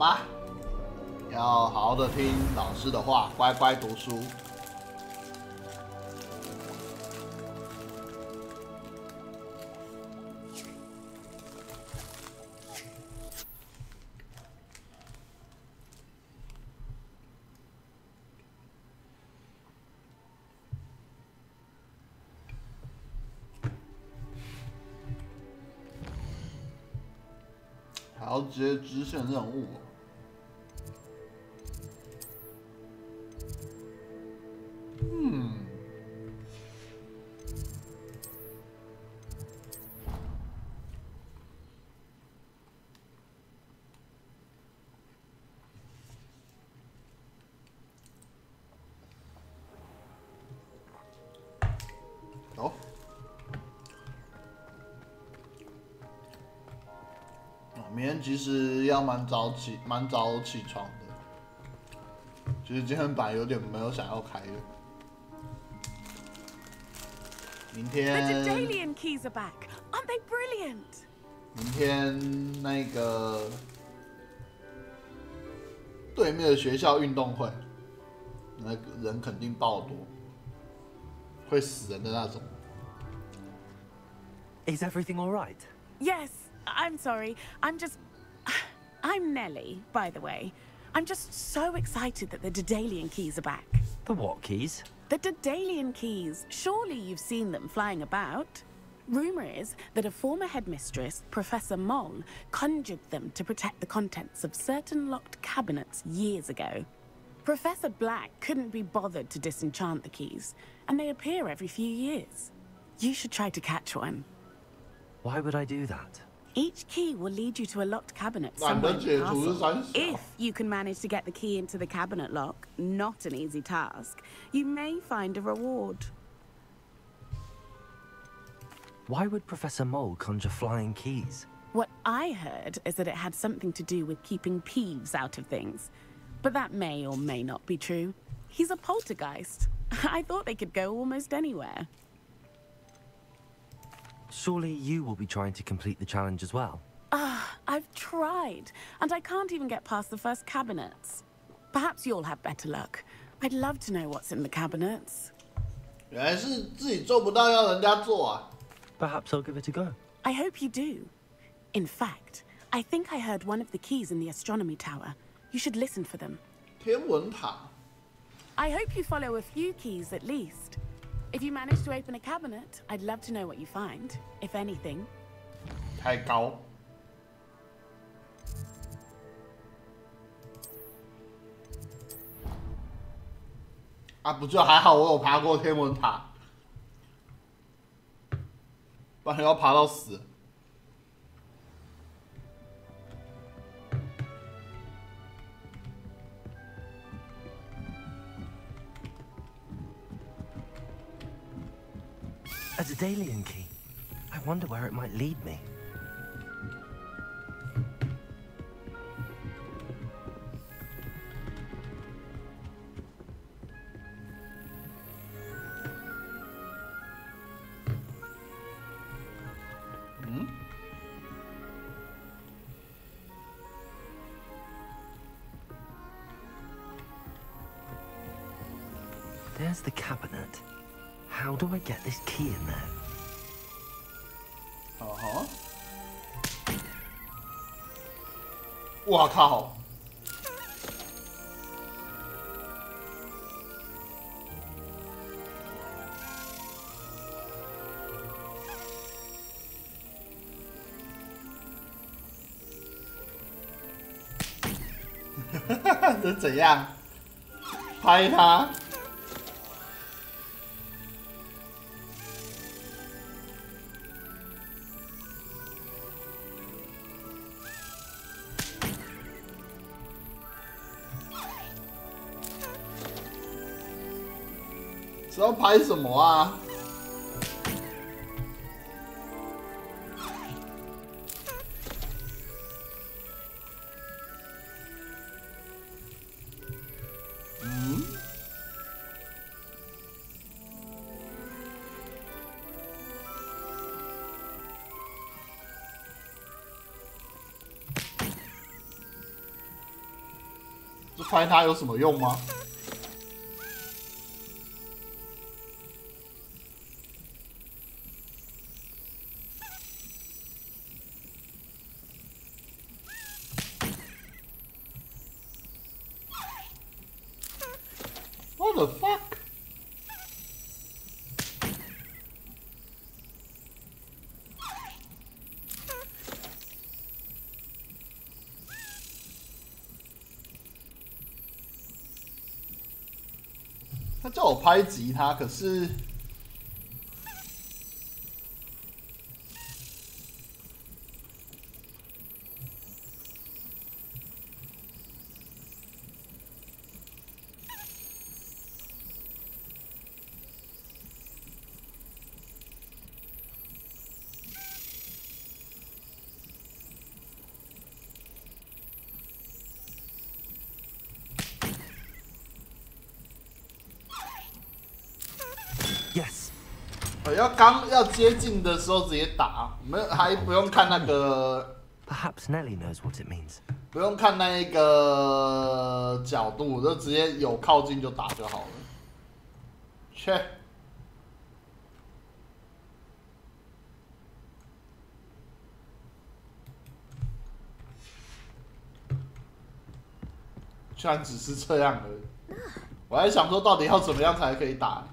吧，要好好的听老师的话，乖乖读书。还要接支线任务。哦。明天其实要蛮早起床的。其实今天本来有点没有想要开的。明天。The Dedalian keys are back. Aren't they brilliant? 明天那个对面的学校运动会，那个人肯定爆多，会死人的那种。Is everything all right? Yes. I'm sorry. I'm Nelly, by the way. I'm just so excited that the Dedalian keys are back. The what keys? The Dedalian keys. Surely you've seen them flying about. Rumor is that a former headmistress, Professor Mole, conjured them to protect the contents of certain locked cabinets years ago. Professor Black couldn't be bothered to disenchant the keys, and they appear every few years. You should try to catch one. Why would I do that? Each key will lead you to a locked cabinet somewhere in the castle. If you can manage to get the key into the cabinet lock, not an easy task, you may find a reward. Why would Professor Mole conjure flying keys? What I heard is that it had something to do with keeping Peeves out of things. But that may or may not be true. He's a poltergeist. I thought they could go almost anywhere. Surely you will be trying to complete the challenge as well. I've tried, and I can't even get past the first cabinets. Perhaps you'll have better luck. I'd love to know what's in the cabinets. 原来是自己做不到，要人家做啊。Perhaps I'll give it a go. I hope you do. In fact, I think I heard one of the keys in the astronomy tower. You should listen for them. 天文塔。I hope you follow a few keys at least. If you manage to open a cabinet, I'd love to know what you find, if anything. 太高。啊，不就还好，我有爬过天文塔，不然要爬到死。A Dedalian key. I wonder where it might lead me. There's the cabinet. How do I get this key in there? Uh-huh. 哇靠！这怎样？拍他！这要拍什么啊？拍它有什么用吗？What the fuck？ 他叫我拍吉他，可是要接近的时候直接打，没有还不用看那个。Perhaps Nellie knows what it means. 不用看那一个角度，就直接有靠近就打就好了。切。居然只是这样而已，我还想说到底要怎么样才可以打。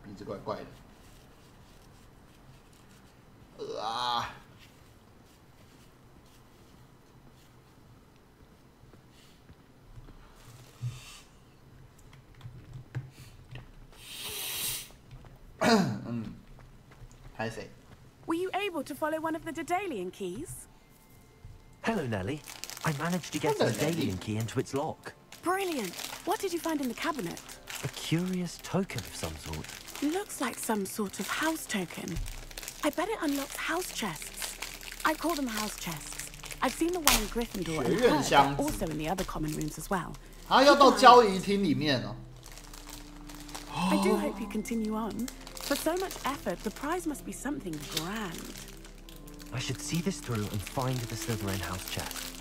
鼻子怪怪的。拍谁？ Were you able to follow one of the Daedalian keys? Hello, Nellie. I managed to get the Daedalian key into its lock. Brilliant. What did you find in the cabinet? A curious token of some sort. Looks like some sort of house token. I bet it unlocks house chests. I call them house chests. I've seen the one in Gryffindor and heard they're also in the other common rooms as well. 要到交易厅里面哦。I do hope you continue on. For so much effort, the prize must be something grand. I should see this through and find the Slytherin house chest.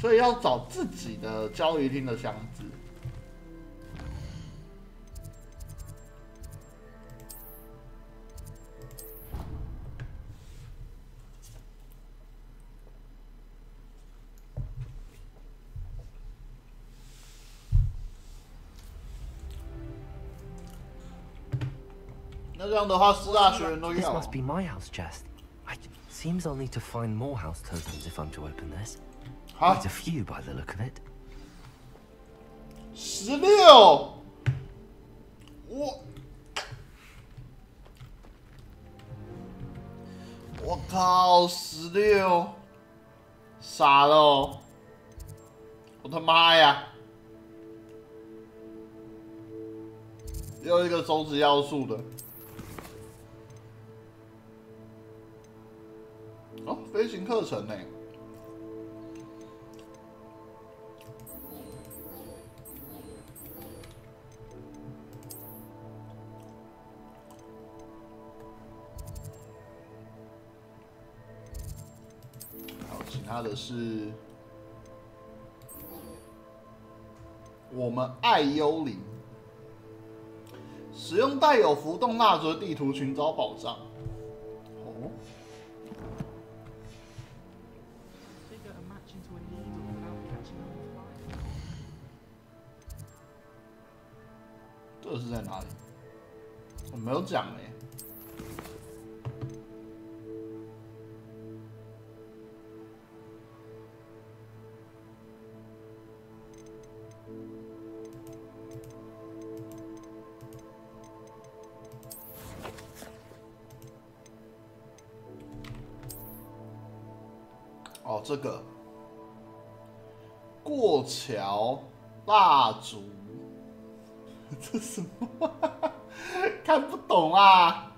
所以要找自己的交易厅的箱子。那这样的话，四大学人都 This 要。 must be my house chest. Seems I'll need to find more house tokens if I'm to open this. Quite a few by the look of it. 16，我靠，16，傻了哦，我的妈呀！又一个收集要素的。哦，飞行课程呢？好，其他的是我们爱幽灵。使用带有浮动蜡烛的地图寻找宝藏。哦。这是在哪里？我没有讲哎。哦，这个过桥蜡烛，这什么？看不懂啊！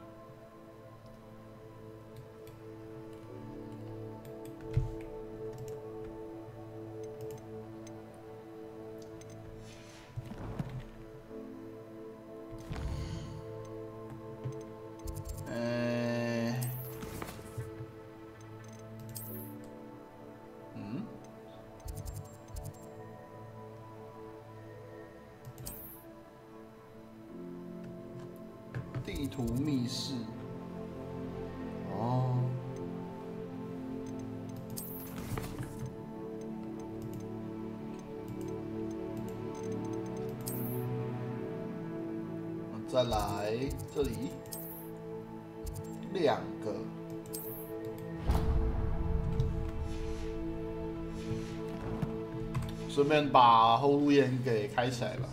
地图密室，哦，再来这里2个，顺便把后路烟给开起来吧。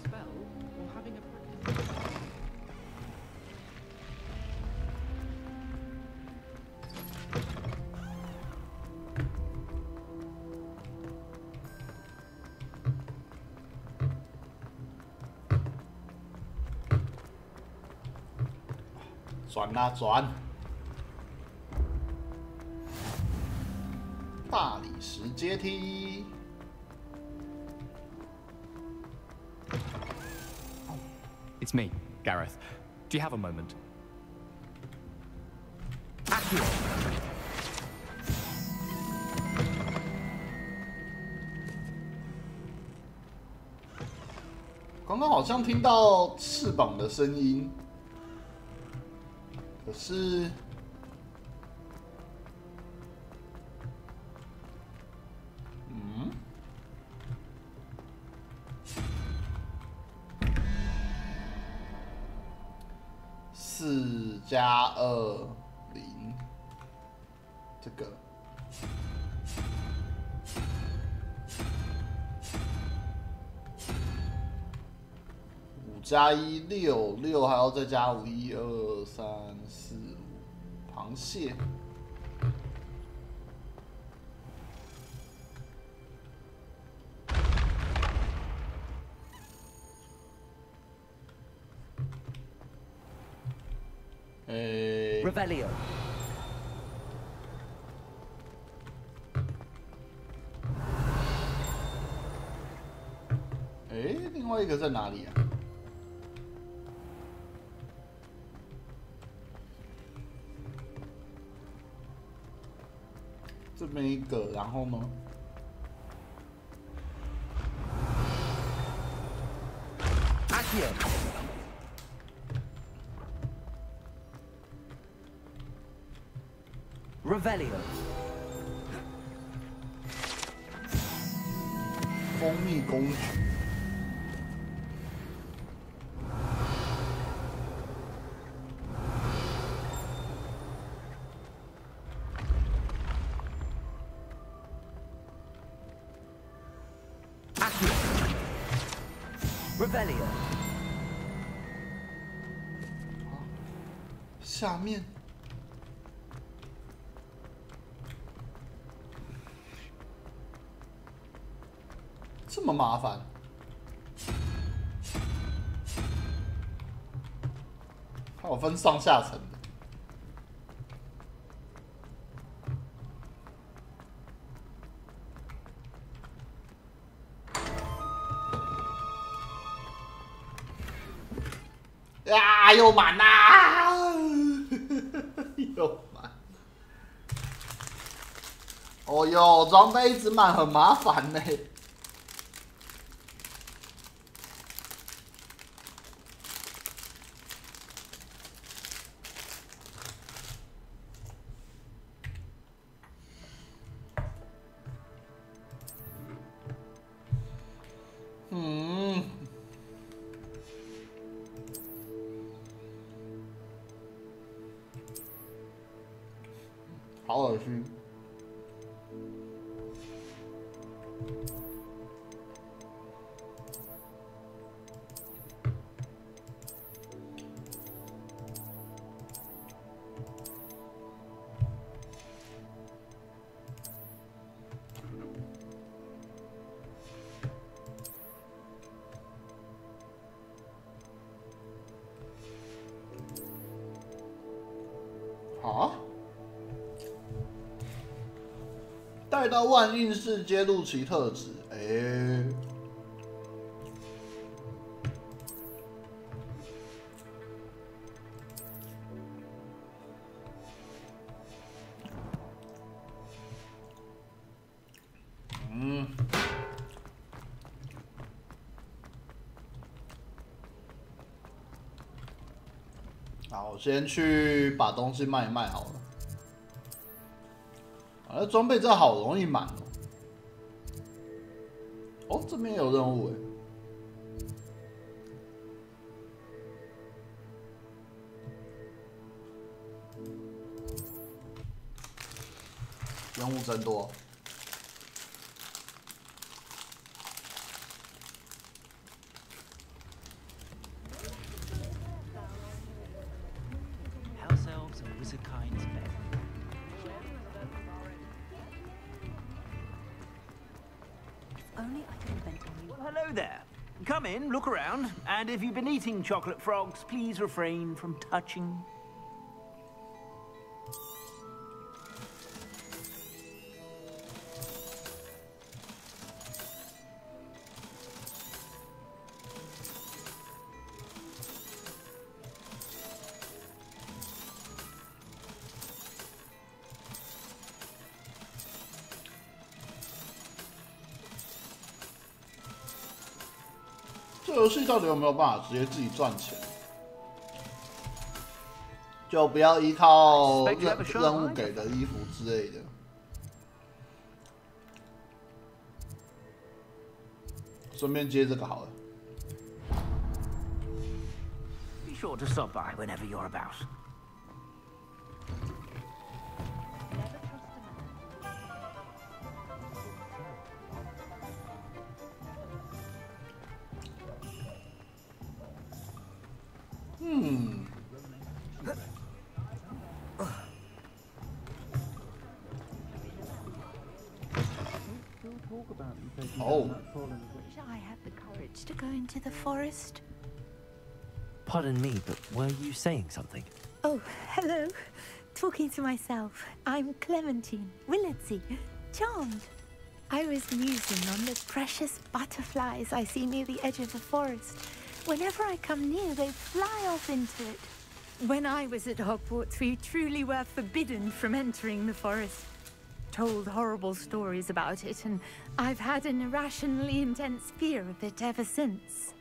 转啊转！大理石阶梯。It's me, Gareth. Do you have a moment? 刚刚好像听到翅膀的声音。可是，4+20，这个5+1=6，6还要再加5，1、2、3、4、5，螃蟹。Revelio。另外一个在哪里啊？这边一个，然后呢？Revelio。蜂蜜公主。Revelio。下面。这么麻烦，还有分上下层的。呀，又满啦！又满。哦哟，装备一直满很麻烦呢。好恶心。啊！带到万应室揭露其特质，好，我先去把东西卖一卖好了。啊，那装备真的好容易满哦。哦，这边有任务任务真多。Hello there. Come in, look around, and if you've been eating chocolate frogs, please refrain from touching. 这游戏到底有没有办法直接自己赚钱？就不要依靠任务给的衣服之类的。顺便接这个好了。Be sure to stop by whenever you're about. Oh. I had the courage to go into the forest. Pardon me, but were you saying something? Oh, hello. Talking to myself. I'm Clementine Willardsey. Charmed. I was musing on the precious butterflies I see near the edge of the forest. Whenever I come near, they fly off into it. When I was at Hogwarts, we truly were forbidden from entering the forest. Told horrible stories about it, and I've had an irrationally intense fear of it ever since.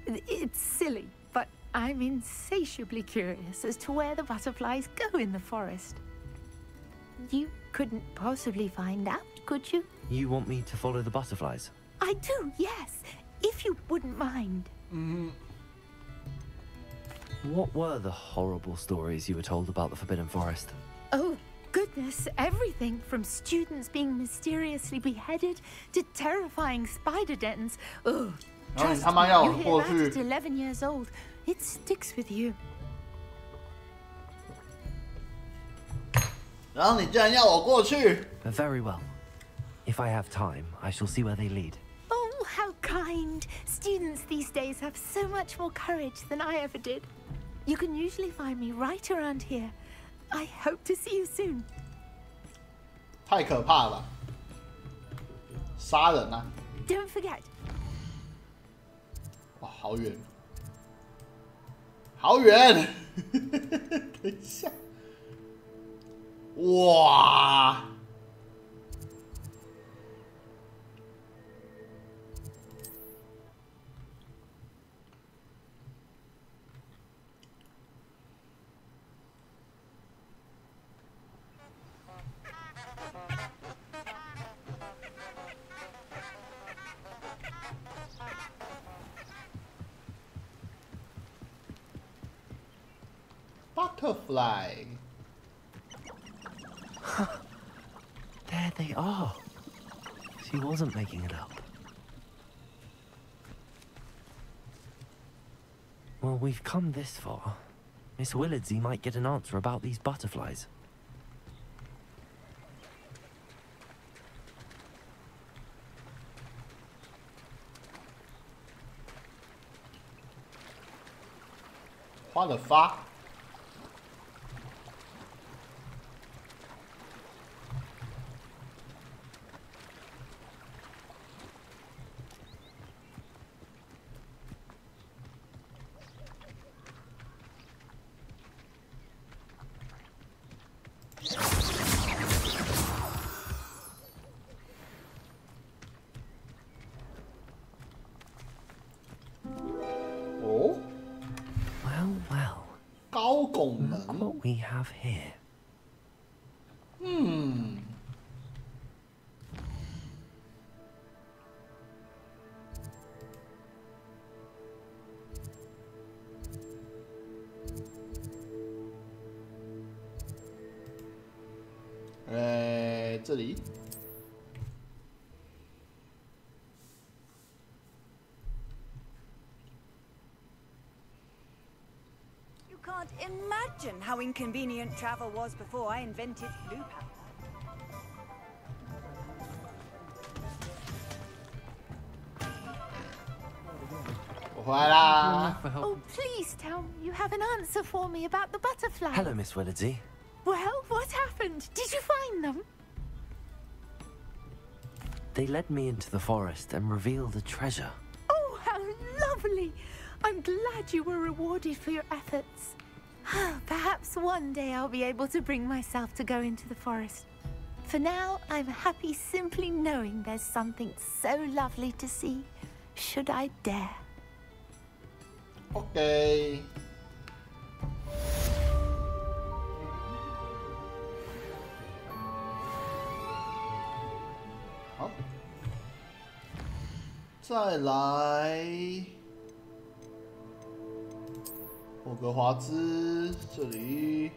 It's silly, but I'm insatiably curious as to where the butterflies go in the forest. You couldn't possibly find out, could you? You want me to follow the butterflies? I do, yes, if you wouldn't mind. What were the horrible stories you were told about the Forbidden Forest? Oh, goodness, everything from students being mysteriously beheaded to terrifying spider dens. Oh, trust me, you hear that at 11 years old, it sticks with you. 然后你竟然要我过去？ Very well. If I have time, I shall see where they lead. Oh, how kind. Students these days have so much more courage than I ever did. You can usually find me right around here. I hope to see you soon. 太可怕了吧！杀人啊！ Don't forget. 哇，好远，好远！等一下，哇！ Butterfly. There they are. She wasn't making it up. Well, we've come this far. Miss Willardsey might get an answer about these butterflies. What the fuck? 凤门。 Look what we have here. 这里。 You can't imagine how inconvenient travel was before I invented blue powder. 我回来啦。 Oh, please tell me you have an answer for me about the butterfly. Hello, Miss Willardsey. Well, what happened? Did you find them? They led me into the forest and revealed a treasure. Oh, how lovely! I'm glad you were rewarded for your efforts. Perhaps one day I'll be able to bring myself to go into the forest. For now, I'm happy simply knowing there's something so lovely to see, should I dare. OK。好，再来霍格华兹这里。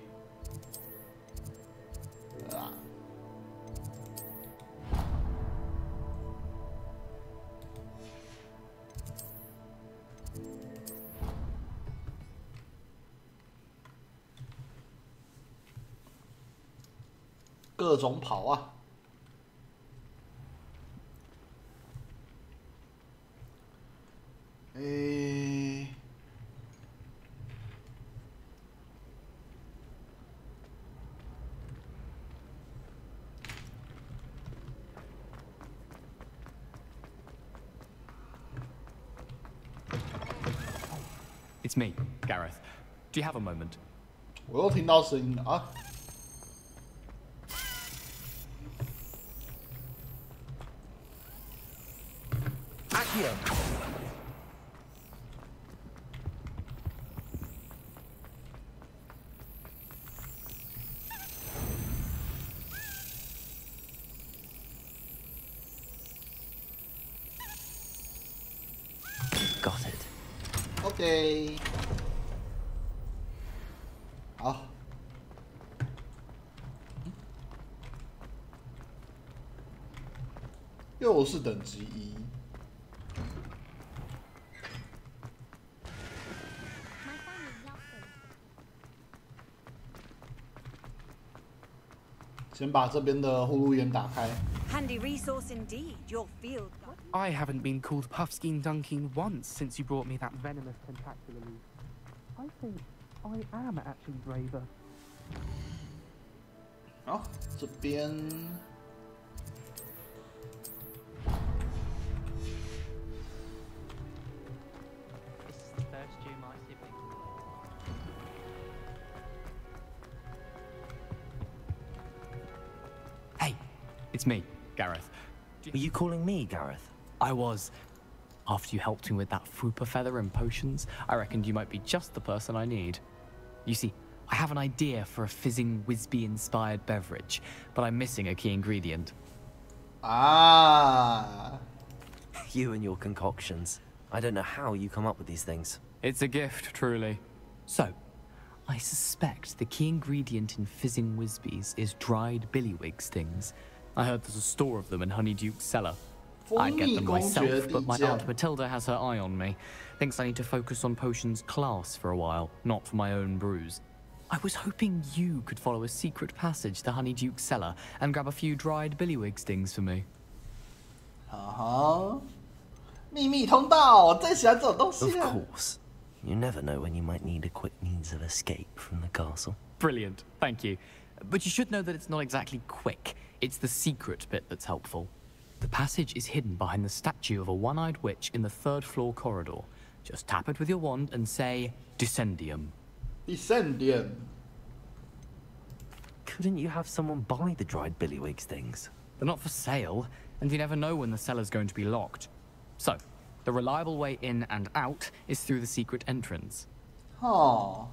啊。 各种跑啊！It's me, Gareth. Do you have a moment? 我又听到声音了啊！ Got it. OK。好。又是等级1。 先把这边的呼噜眼打开。 Handy resource indeed, your field. I haven't been called Puffskein Dunking once since you brought me that venomous tentacular leaf. I think I am actually braver. 好，这边。Hey, it's me, Gareth. Were you calling me, Gareth? I was. After you helped me with that Fupa feather and potions, I reckoned you might be just the person I need. You see, I have an idea for a fizzing Whizbee-inspired beverage, but I'm missing a key ingredient. Ah. You and your concoctions. I don't know how you come up with these things. It's a gift, truly. So, I suspect the key ingredient in fizzing Whizbees is dried billywig stings. I heard there's a store of them in Honeyduke's cellar. I'd get them myself, but my Aunt Matilda has her eye on me. Thinks I need to focus on potions class for a while, not for my own brews. I was hoping you could follow a secret passage to Honeyduke's cellar and grab a few dried billywig stings for me. 秘密通道，我最喜欢这种东西 Of 了。 course. You never know when you might need a quick means of escape from the castle. Brilliant, thank you. But you should know that it's not exactly quick. It's the secret bit that's helpful. The passage is hidden behind the statue of a one-eyed witch in the 3rd floor corridor. Just tap it with your wand and say, Descendium. Descendium. Couldn't you have someone buy the dried billywig stings? They're not for sale, and you never know when the cellar's going to be locked. So, the reliable way in and out is through the secret entrance. Oh.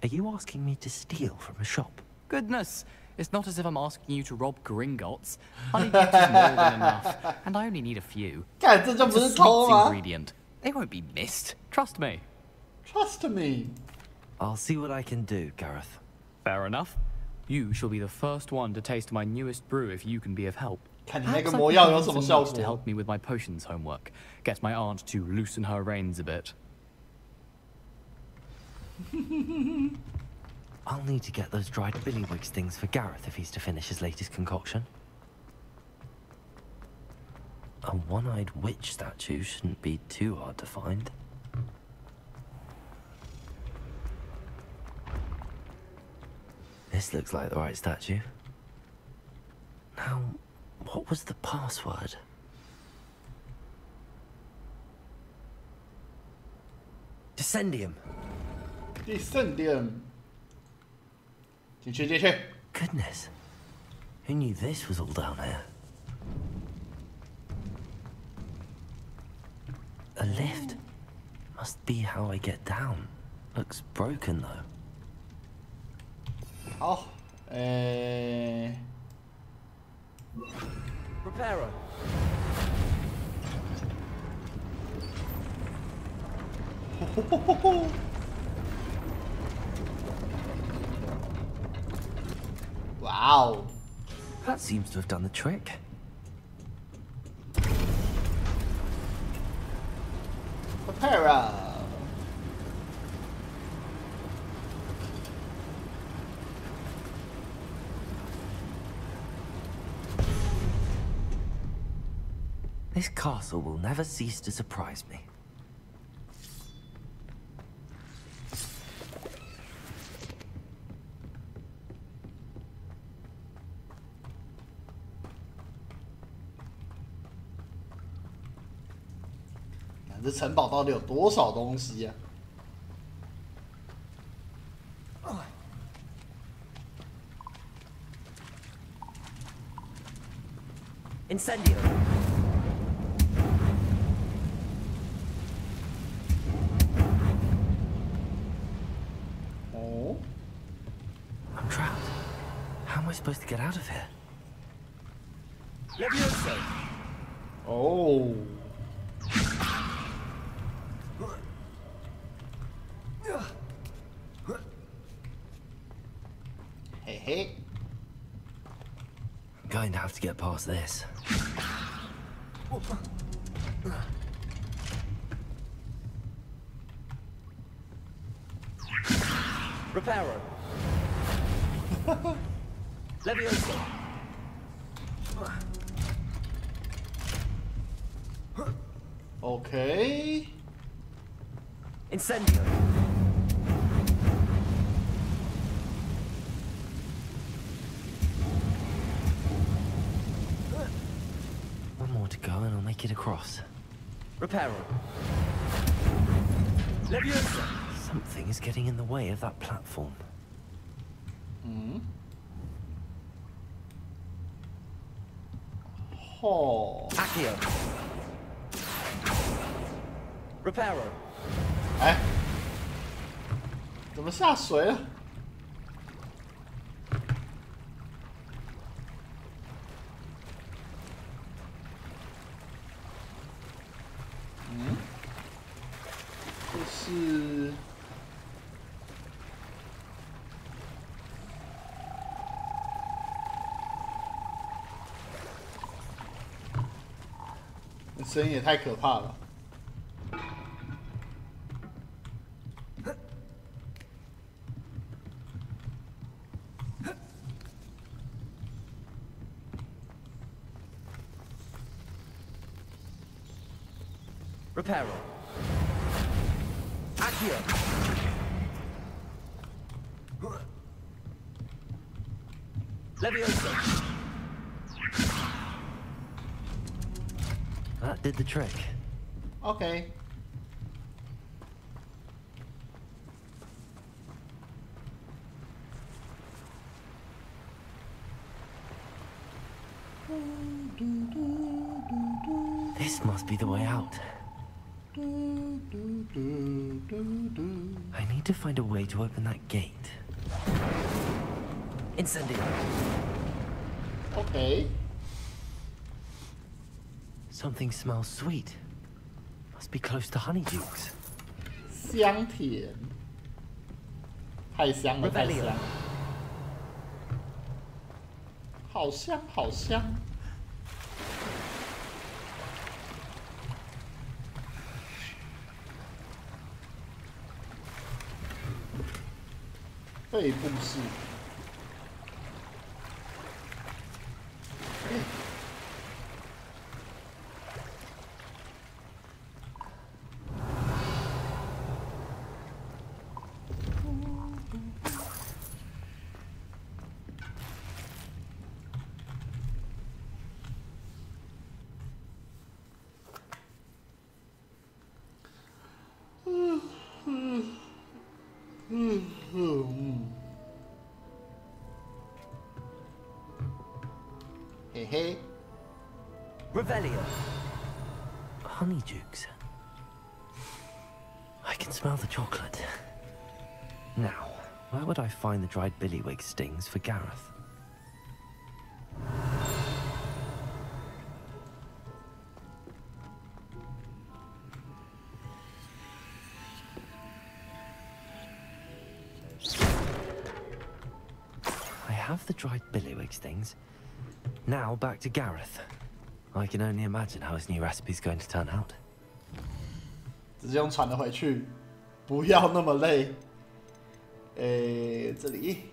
Are you asking me to steal from a shop? Goodness, it's not as if I'm asking you to rob Gringotts. Honeydukes is more than enough, and I only need a few. 干，这就不 It's a 是偷 sweets 吗 ingredient. They won't be missed. Trust me.？Trust me. I'll see what I can do, Gareth. Fair enough. You shall be the first one to taste my newest brew if you can be of help. 看你那 Perhaps 个 I 魔 can 药有 find 什么 some 效 meat to 果 help me with my potions homework. Get my aunt to loosen her reins a bit. I'll need to get those dried billywigs things for Gareth if he's to finish his latest concoction. A one-eyed witch statue shouldn't be too hard to find. This looks like the right statue. Now, what was the password? Descendium. Descendium. 进去，进去。 Goodness. Who knew this was all down here? A lift. Must be how I get down. Looks broken though. 好，Reparo. Wow. That seems to have done the trick. Prepara. This castle will never cease to surprise me. "这城堡到底有多少东西呀、Incendio. Oh. I'm trapped. How am I supposed to get out of here? Levioso. Oh. Hey, hey. I'm going to have to get past this. Reparo. Levioso. Okay. Incendio. One more to go and I'll make it across. Reparo. Levioso. Something is getting in the way of that platform. Oh. Accio. Reparo. 哎，怎么下水了？这是这声音也太可怕了。Reparo. Accio. Levioso. That did the trick. Okay. This must be the way out. I need to find a way to open that gate. Incendio. OK， Something smells sweet. Must be close to Honeydukes. 香甜，太香了，太香了，好香，好香。背部式。嘿嘿。Revelio. Honeydukes. I can smell the chocolate. Now, where would I find the dried billywig stings for Gareth? I have the dried billywig stings. Now back to Gareth. I can only imagine how his new recipe's going to turn out. 直接用传的回去，不要那么累。这里。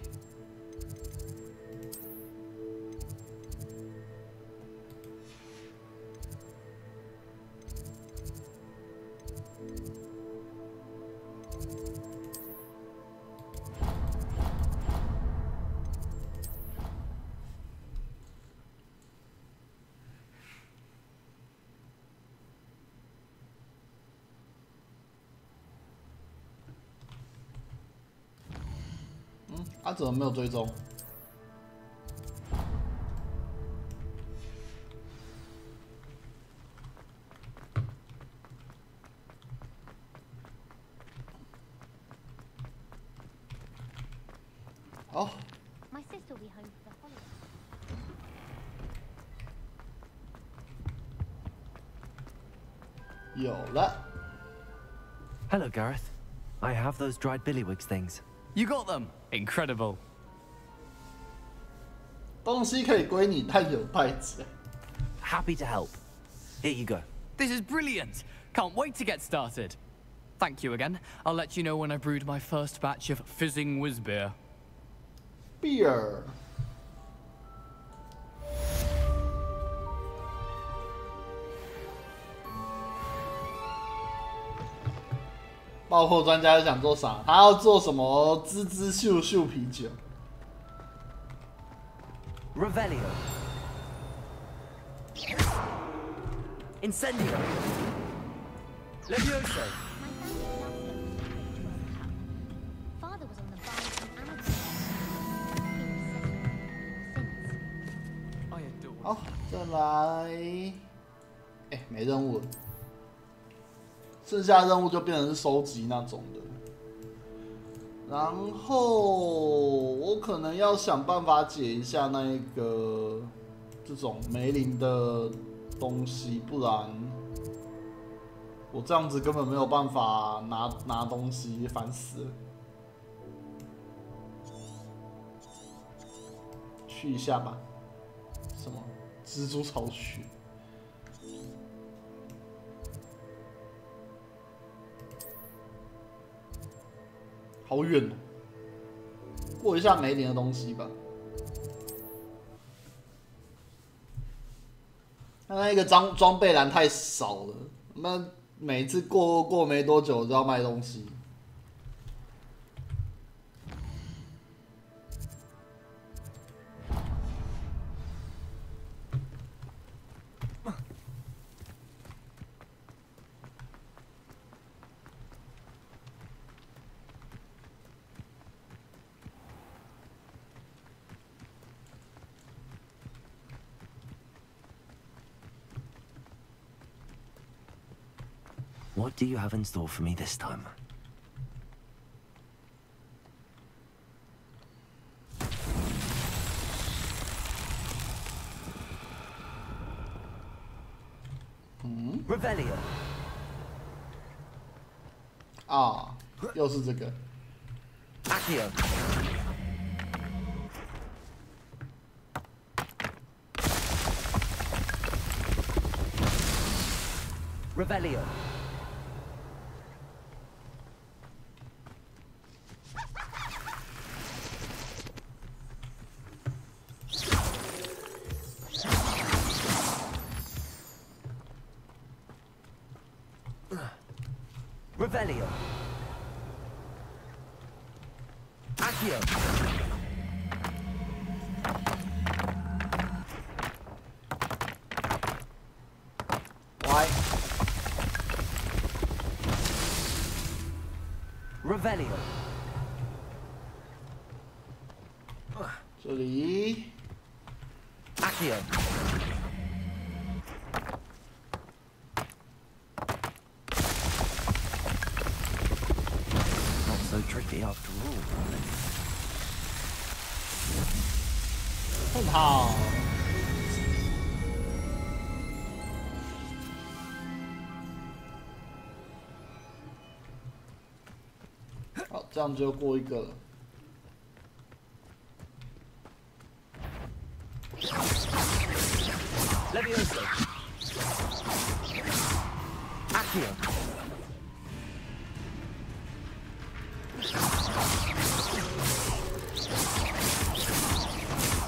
怎么没有追踪？好。My sister will be home for the holidays. 有了。Hello, Gareth. I have those dried billywig things. You got them! Incredible. 东西可以归你，但有代价。Happy to help. Here you go. This is brilliant! Can't wait to get started. Thank you again. I'll let you know when I brewed my first batch of fizzing whiz beer. Beer. 爆破专家想做啥？他要做什么？滋滋秀秀啤酒。Revelio. Incendio. Levioso. Father was on the bar from Amazon. I adore. 好，再来。没任务了。剩下任务就变成是收集那种的。然后我可能要想办法解一下那一个这种梅林的东西，不然我这样子根本没有办法拿东西，烦死了。去一下吧。什么蜘蛛巢穴？好远哦，过一下梅林的东西吧。那个装备栏太少了，那每次过没多久就要卖东西。What do you have in store for me this time? Revelio. 啊，又是这个。Accio. Revelio. Revelio. Accio. Why? Revelio. 这里。Accio. So tricky after all. 很好。好，这样就过一个了。Levioso. Accio.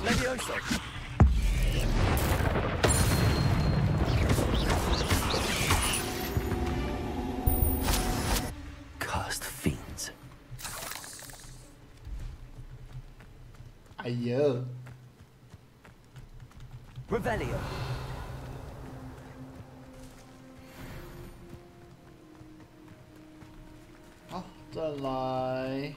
Levioso. Cursed fiends. 哎呀， Revelio. 好，再来。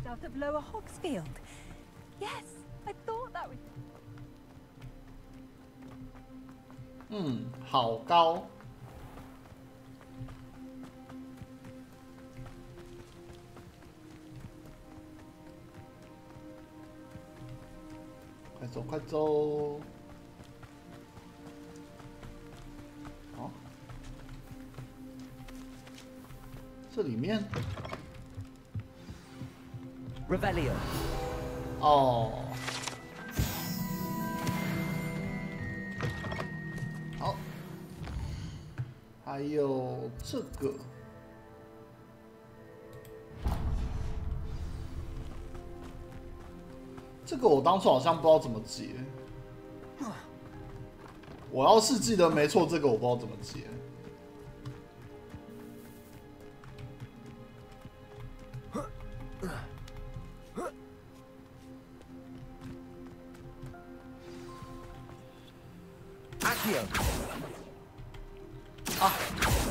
Out of Lower Hogsfield. Yes, I thought that was. 好高。快走，快走！好，这里面。 Revelio. 哦，好，还有这个，这个我当初好像不知道怎么解。我要是记得没错，这个我不知道怎么解。 啊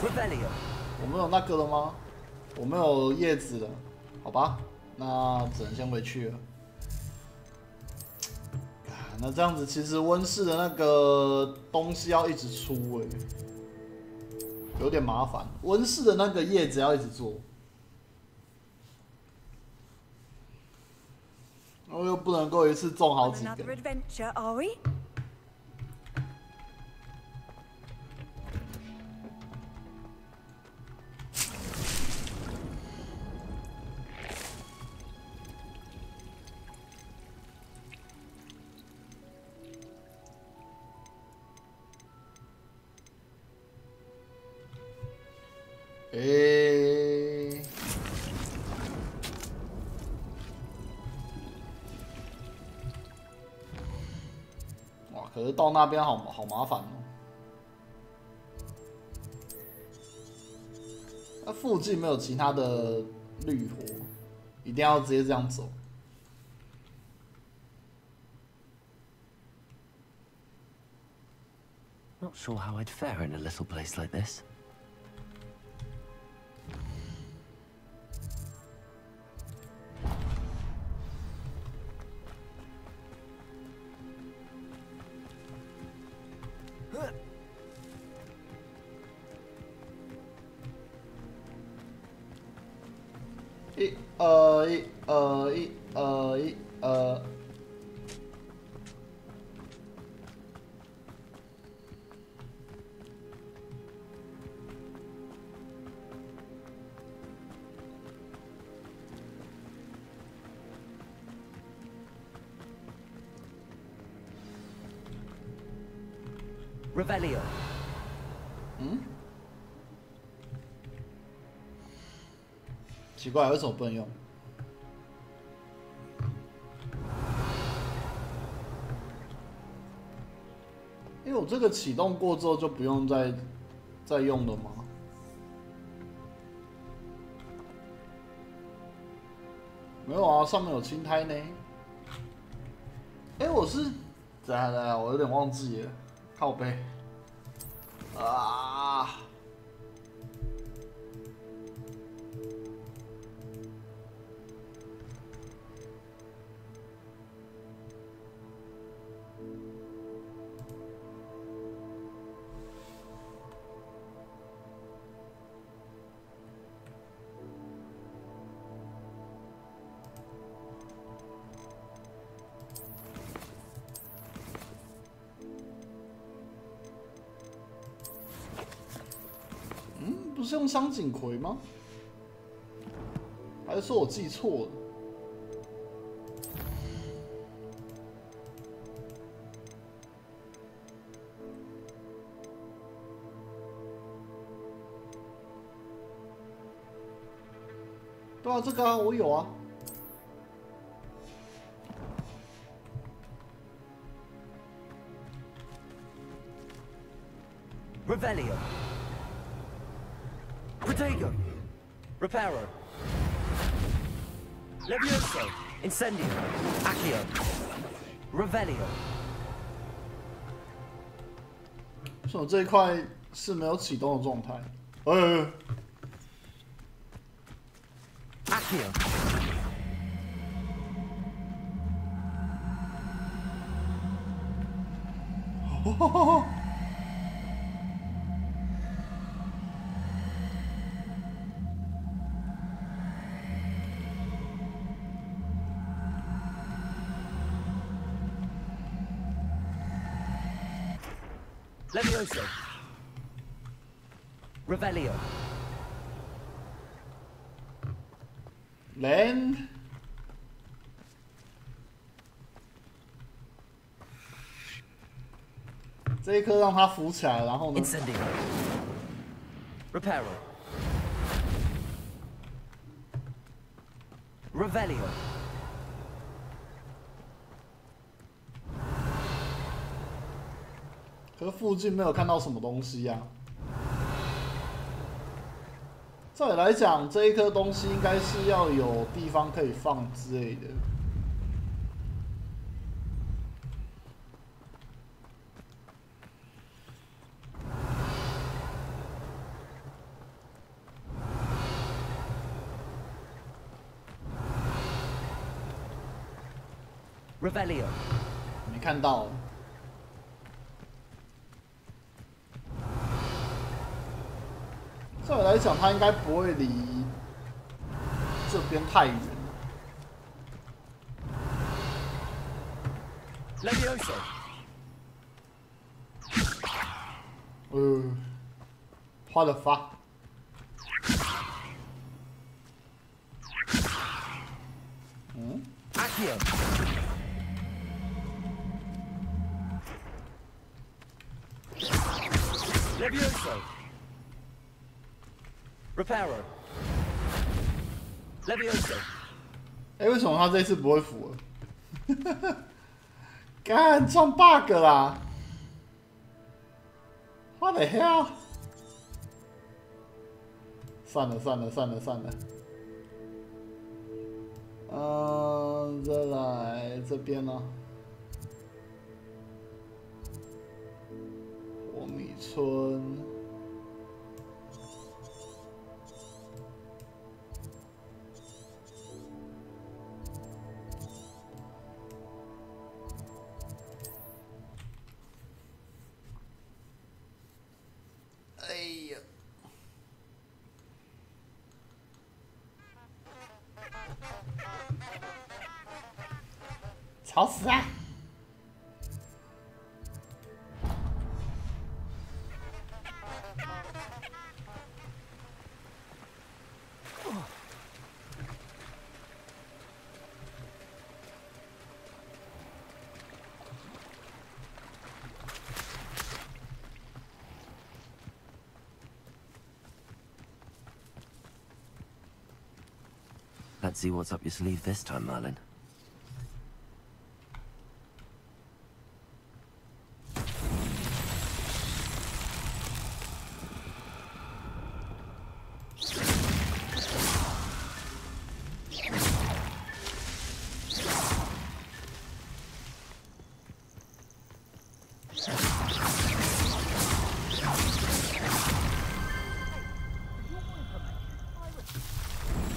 Revelio. 我们有那个了吗？我们有叶子了，好吧，那只能先回去了。那这样子，其实温室的那个东西要一直出有点麻烦。温室的那个叶子要一直做，然后又不能够一次种好几 Another 个。 adventure, are we? 哇，可是到那边好麻烦哦。那附近没有其他的绿活，一定要直接这样走。 Not sure how I'd fare in a little place like this. Revelio。奇怪，为什么不能用？因为我这个启动过之后就不用再用了吗？没有啊，上面有青苔呢。我是等下，我有点忘记了，靠背啊。不是用香井葵吗？还是说我记错了？对啊，这个啊，我有啊。Revelio。Protego, Reparo, Levioso, Incendio, Accio, Revelio。为什么这一块是没有启动的状态？Accio。Levioso. Revelio. Land。这一颗让它浮起来，然后呢 ？Incendio. Reparo. Revelio. 可是附近没有看到什么东西呀、照理来讲，这一颗东西应该是要有地方可以放之类的。Revelio。没看到。照理来讲，它应该不会离这边太远。Levioso。花了发。Accio。Levioso。Reparo。Levioso。为什么他这次不会符了？干撞 bug 啦 ！What the hell？ 算了。再来这边呢、火米村。吵死啊！Let's see what's up your sleeve this time, Merlin.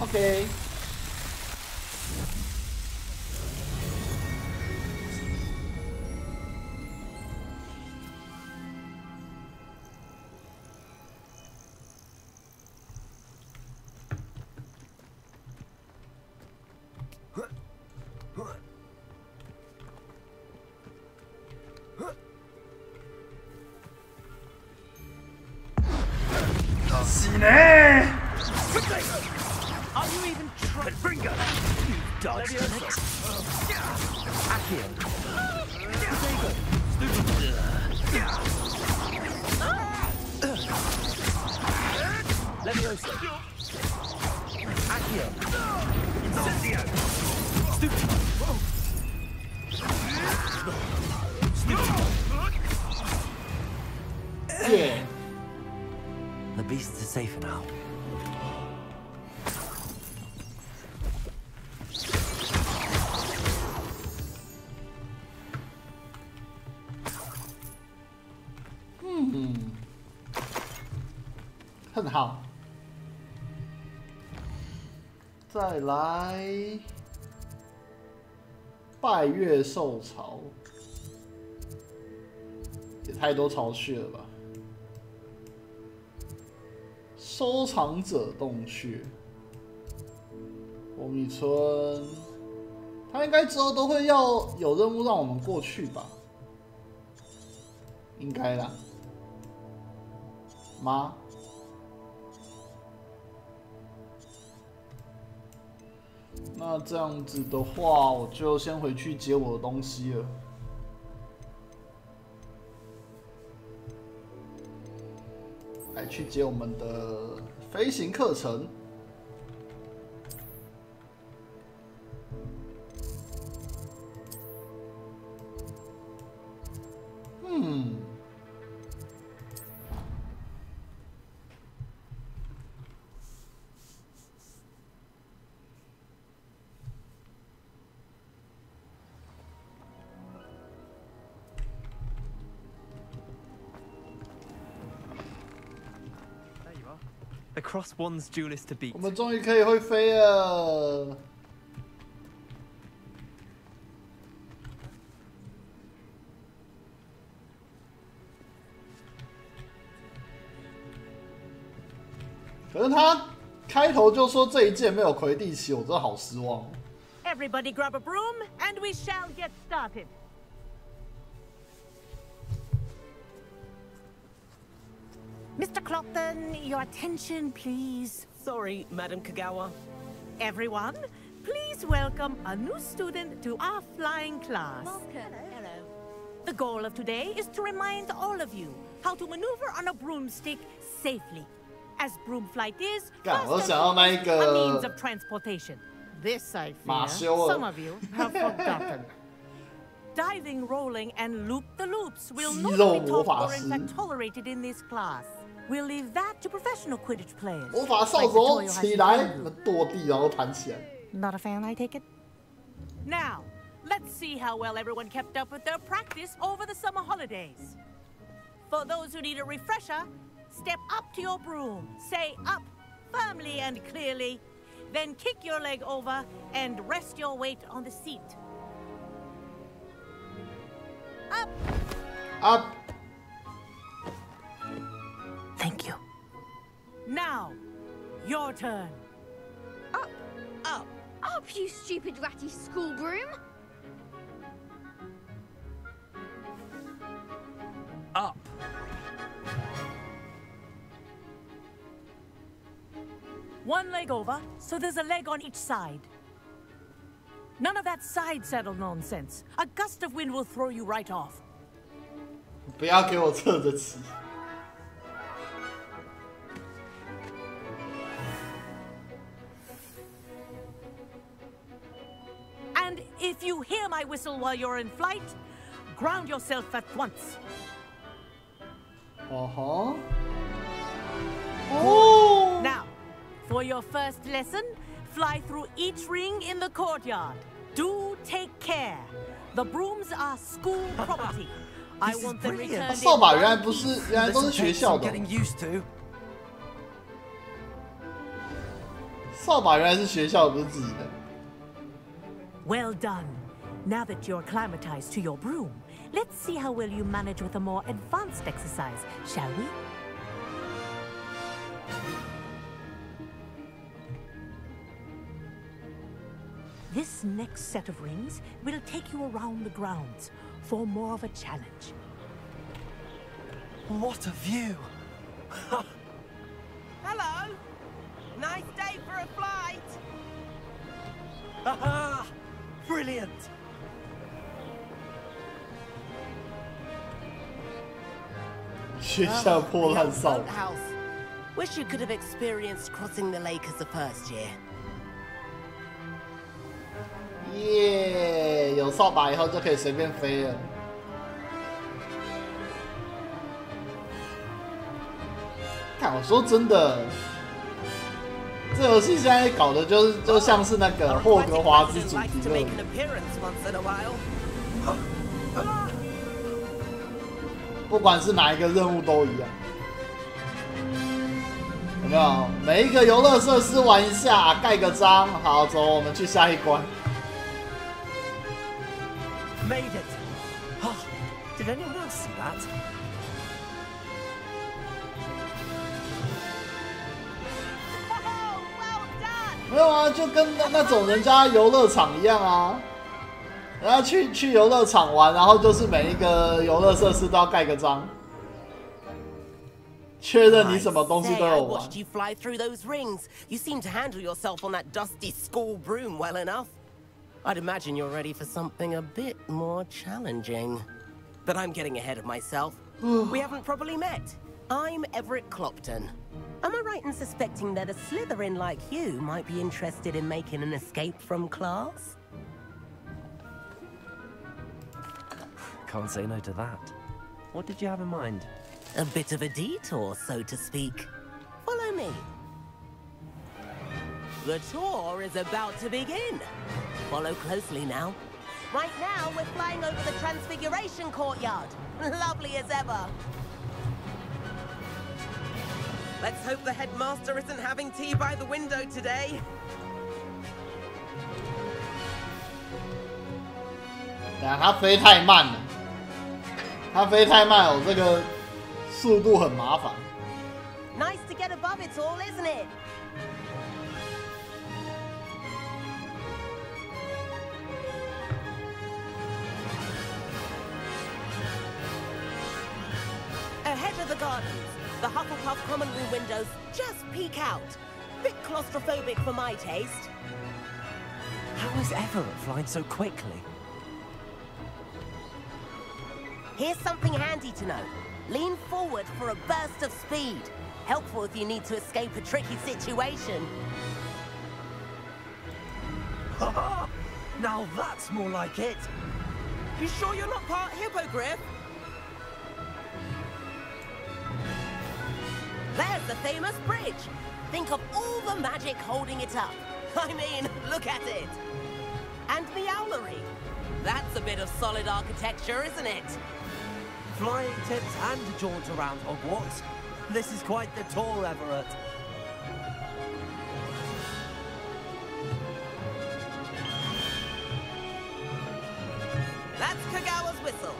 OK。死呢！ Are you even trying? Bringo! You dodged it. Accio. Levioso. Accio. Incendio. Stupid. Yeah. The beasts are safer now. Hmm. 很好。再来，拜月兽巢，也太多巢穴了吧？收藏者洞穴，火米村，他应该之后都会要有任务让我们过去吧？应该啦。吗？那这样子的话，我就先回去接我的东西了。来去接我们的飞行课程。The cross one's duelist to beat. 我们终于可以会飞了。可是他开头就说这一届没有魁地奇，我真的好失望。Everybody grab a broom and we shall get started. Mr. Clopton, your attention, please. Sorry, Madam Kagawa. Everyone, please welcome a new student to our flying class. Hello. The goal of today is to remind all of you how to maneuver on a broomstick safely. As broom flight is, first and foremost, a means of transportation. This, I fear, some of you have forgotten. Diving, rolling, and loop-the-loops will not be taught or in fact tolerated in this class. We'll leave that to professional Quidditch players. 魔法扫帚起来，跺地然后弹起来。Not a fan, I take it. Now, let's see how well everyone kept up with their practice over the summer holidays. For those who need a refresher, step up to your broom, say up firmly and clearly, then kick your leg over and rest your weight on the seat. Up. Up. Thank you. Now, your turn. Up, up, up, you stupid ratty school broom. up. One leg over, so there's a leg on each side. None of that side saddle nonsense. A gust of wind will throw you right off. 不要给我侧着骑。And if you hear my whistle while you're in flight, ground yourself at once. Oh. Oh. Now, for your first lesson, fly through each ring in the courtyard. Do take care. The brooms are school property. I want them returned. 扫把原来都是学校的。扫把原来是学校的，不是自己的。Well done. Now that you're acclimatized to your broom, let's see how well you manage with a more advanced exercise, shall we? This next set of rings will take you around the grounds for more of a challenge. What a view! Hello! Nice day for a flight! Aha! Brilliant! Wish you could have experienced crossing the lake as a first year. 耶！有扫把以后就可以随便飞了。看，我说真的，这游戏现在搞的就像是那个霍格华兹主题乐园。不管是哪一个任务都一样。有没有？每一个游乐设施玩一下，盖个章。好，走，我们去下一关。 Made it! Oh, did anyone else see that? 没有啊，就跟那种人家游乐场一样啊。人家去游乐场玩，然后就是每一个游乐设施都要盖个章，确认你什么东西都有玩。 You fly through those rings. You seem to handle yourself on that dusty school broom well enough. I'd imagine you're ready for something a bit more challenging. But I'm getting ahead of myself. We haven't properly met. I'm Everett Clopton. Am I right in suspecting that a Slytherin like you might be interested in making an escape from class? Can't say no to that. What did you have in mind? A bit of a detour, so to speak. Follow me. The tour is about to begin. Follow closely now. Right now, we're flying over the Transfiguration Courtyard. Lovely as ever. Let's hope the headmaster isn't having tea by the window today. 他飞太慢了，他飞太慢，我这个速度很麻烦。 Nice to get above it all, isn't it? Ahead of the gardens, the Hufflepuff common room windows just peek out. Bit claustrophobic for my taste. How is Everett flying so quickly? Here's something handy to know. Lean forward for a burst of speed. Helpful if you need to escape a tricky situation. Now that's more like it. You sure you're not part hippogriff? There's the famous bridge. Think of all the magic holding it up. I mean, look at it. And the owlery. That's a bit of solid architecture, isn't it? Flying tips and a jaunt around Hogwarts. This is quite the tour, Everett. That's Kagawa's whistle.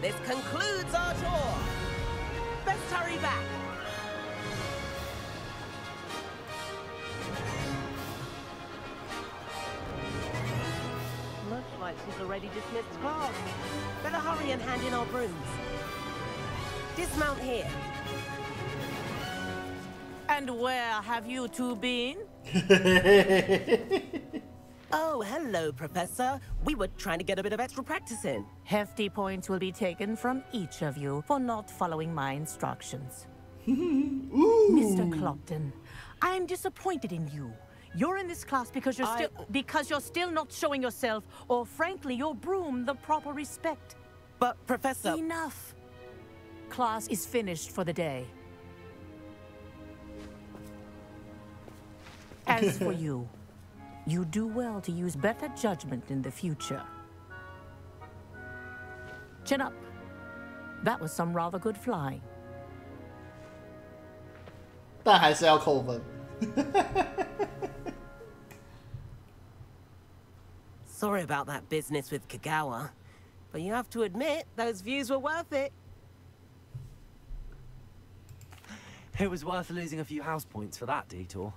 This concludes our tour. Best hurry back. Looks like she's already dismissed class. Better hurry and hand in our brooms. Dismount here. And where have you two been? Oh, hello, Professor. We were trying to get a bit of extra practice in. Hefty points will be taken from each of you for not following my instructions. Mr. Clopton, I am disappointed in you. You're in this class because you're still not showing yourself, or frankly, your broom the proper respect. But, Professor... Enough. Class is finished for the day. As for you, you do well to use better judgment in the future. Chin up. That was some rather good flying. 但还是要扣分。Sorry about that business with Kagawa, but you have to admit those views were worth it. It was worth losing a few house points for that detour.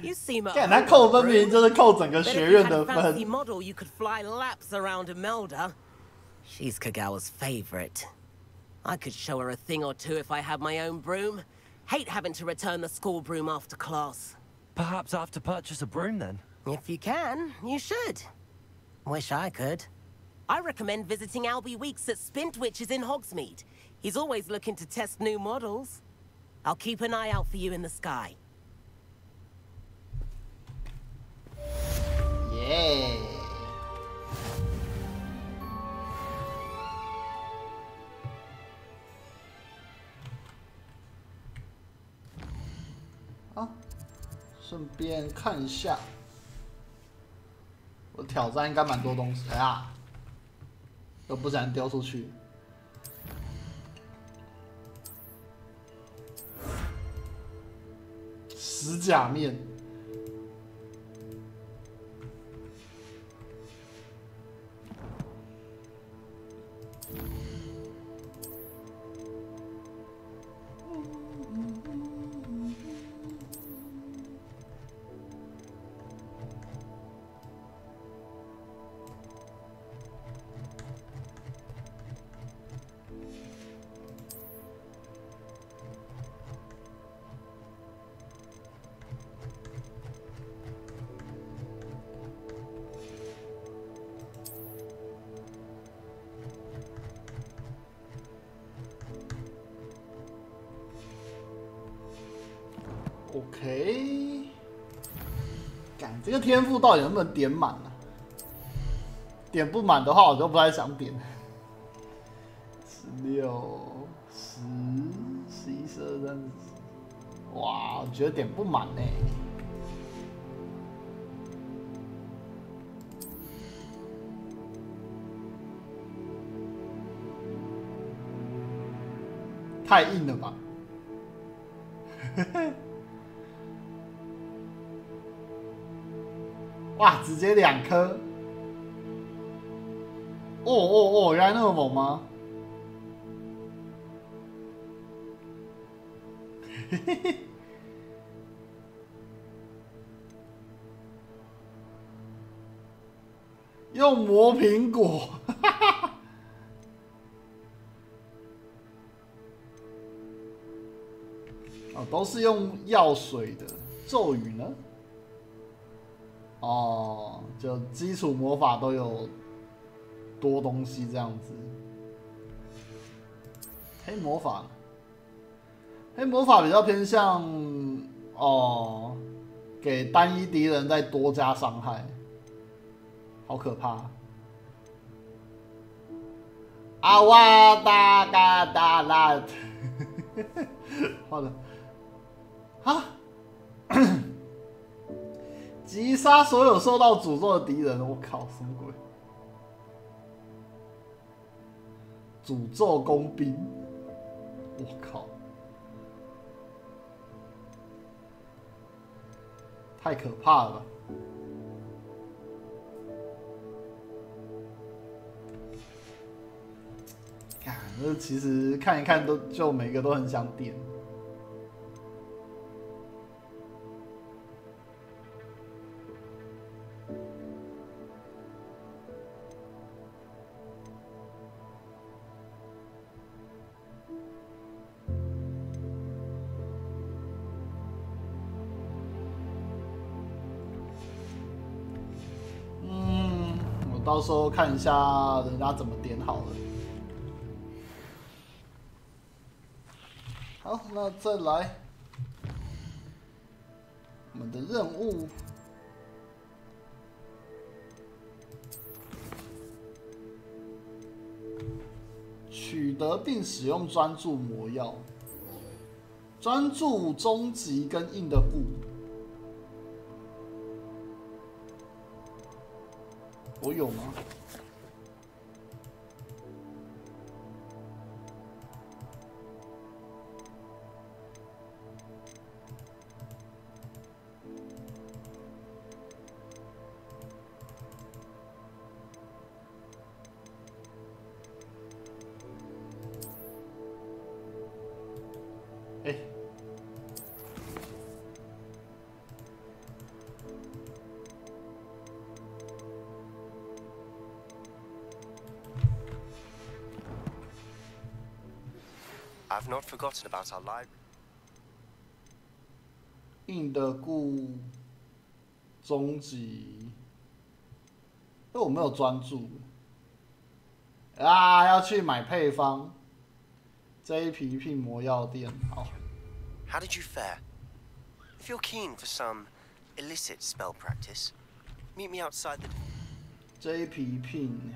You seem at 他扣分明明就是扣整个 But 学 if 院 you 的 had a 分 fancy。model, you could fly laps around Imelda. She's Kagawa's favorite. I could show her a thing or two if I had my own broom. Hate having to return the school broom after class. Perhaps I have to purchase a broom then? If you can, you should. Wish I could. I recommend visiting Albie Weeks at Spintwitches in Hogsmeade. He's always looking to test new models. I'll keep an eye out for you in the sky. Yeah. 好，顺便看一下，我挑战应该蛮多东西。哎呀，都不想丢出去。石甲面。OK， 干这个天赋到底能不能点满呢？点不满的话，我就不太想点。16、10、11、12、13，哇，我觉得点不满呢。太硬了吧！哇，直接2颗！哦，原来那么猛吗？用磨苹果，哦，都是用药水的。咒语呢？哦，就基础魔法都有多东西这样子。黑魔法，黑魔法比较偏向哦，给单一敌人再多加伤害，好可怕！阿哇达嘎达拉，好的，啊。击杀所有受到诅咒的敌人！我靠，什么鬼？诅咒工兵！我靠，太可怕了吧！看，这其实看一看都就每个都很想点。到时候看一下人家怎么点好了。好，那再来我们的任务。取得并使用专注魔药，专注终极跟硬的固。我有吗？I've not forgotten about our library. 硬的固终极，我没有专注啊！要去买配方。JP 聘魔药店，好。How did you fare? If you're keen for some illicit spell practice, meet me outside the. JP 聘，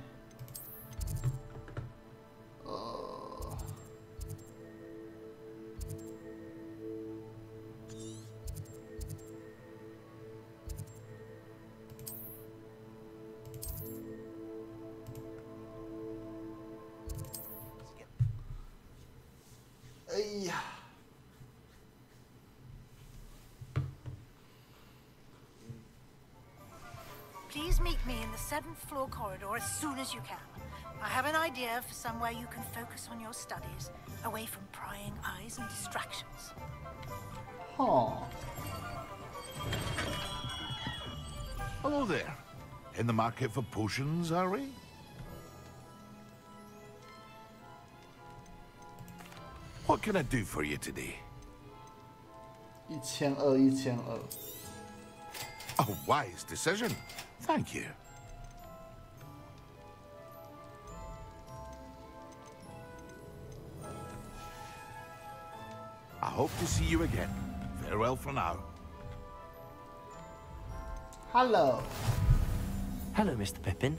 哎呀！ Please meet me in the 7th floor corridor as soon as you can. I have an idea for somewhere you can focus on your studies, away from prying eyes and distractions. Oh. Hello there. In the market for potions, are we? What can I do for you today? 1200. A wise decision. Thank you. I hope to see you again. Farewell for now. Hello. Hello, Mr. Pippin.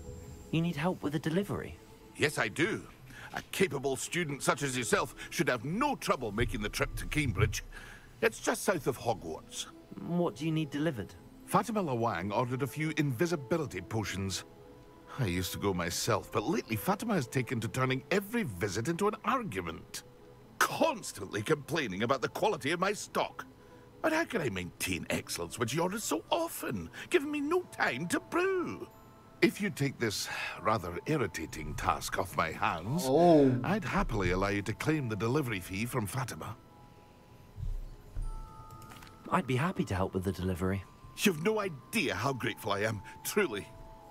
You need help with a delivery? Yes, I do. A capable student such as yourself should have no trouble making the trip to Cambridge. It's just south of Hogwarts. What do you need delivered? Fatima Lawang ordered a few invisibility potions. I used to go myself, but lately Fatima has taken to turning every visit into an argument. Constantly complaining about the quality of my stock. But how can I maintain excellence when she orders so often, giving me no time to brew? If you take this rather irritating task off my hands, I'd happily allow you to claim the delivery fee from Fatima. I'd be happy to help with the delivery. You've no idea how grateful I am, truly.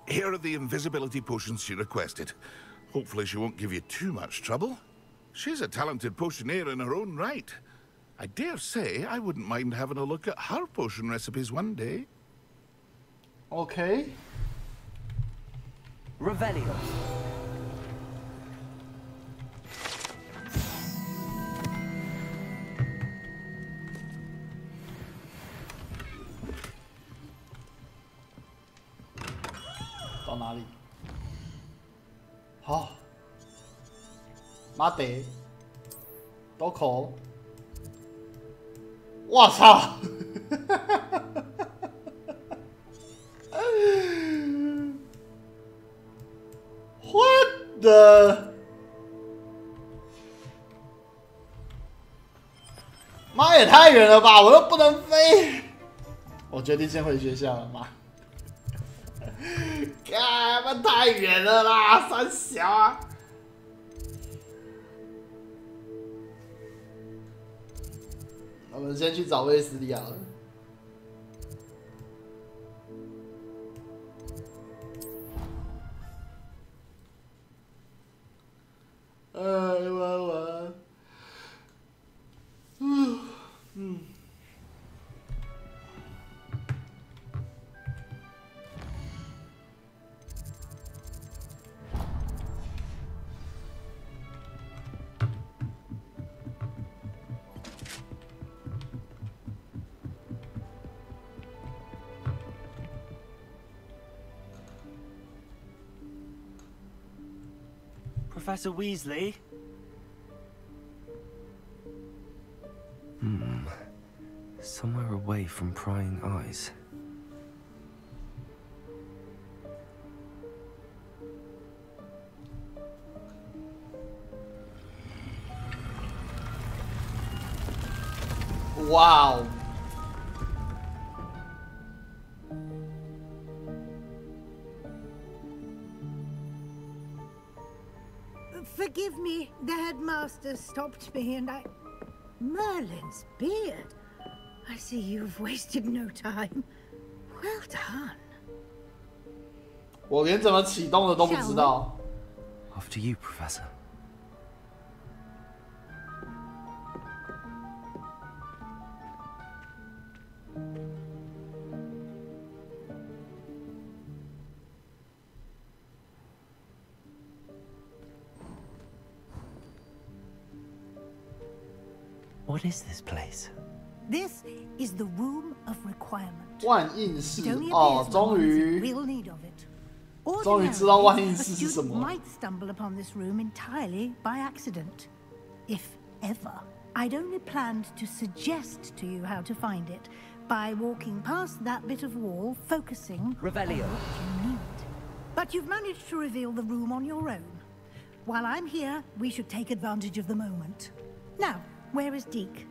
Here are the invisibility potions she requested. Hopefully she won't give you too much trouble. She's a talented potioneer in her own right. I dare say I wouldn't mind having a look at her potion recipes one day. Okay. Revelio.到哪里？好，马得，都口。我操！What the？ 妈也太远了吧！我又不能飞。我决定先回学校了，妈。干，太远了啦，三小啊！我们先去找卫斯理好了。Professor Weasley? Somewhere away from prying eyes. Wow. Forgive me, the headmaster stopped me and Merlin's beard. I see you've wasted no time. Well done. 我连怎么启动的都不知道。After you, Professor. What is this place? This is the room of requirement. 万应室哦，终于知道万应室是什么。 might stumble upon this room entirely by accident, if ever. I'd only planned to suggest to you how to find it by walking past that bit of wall, focusing Revelio. on what you need. But you've managed to reveal the room on your own. While I'm here, we should take advantage of the moment. Now, where is Deke?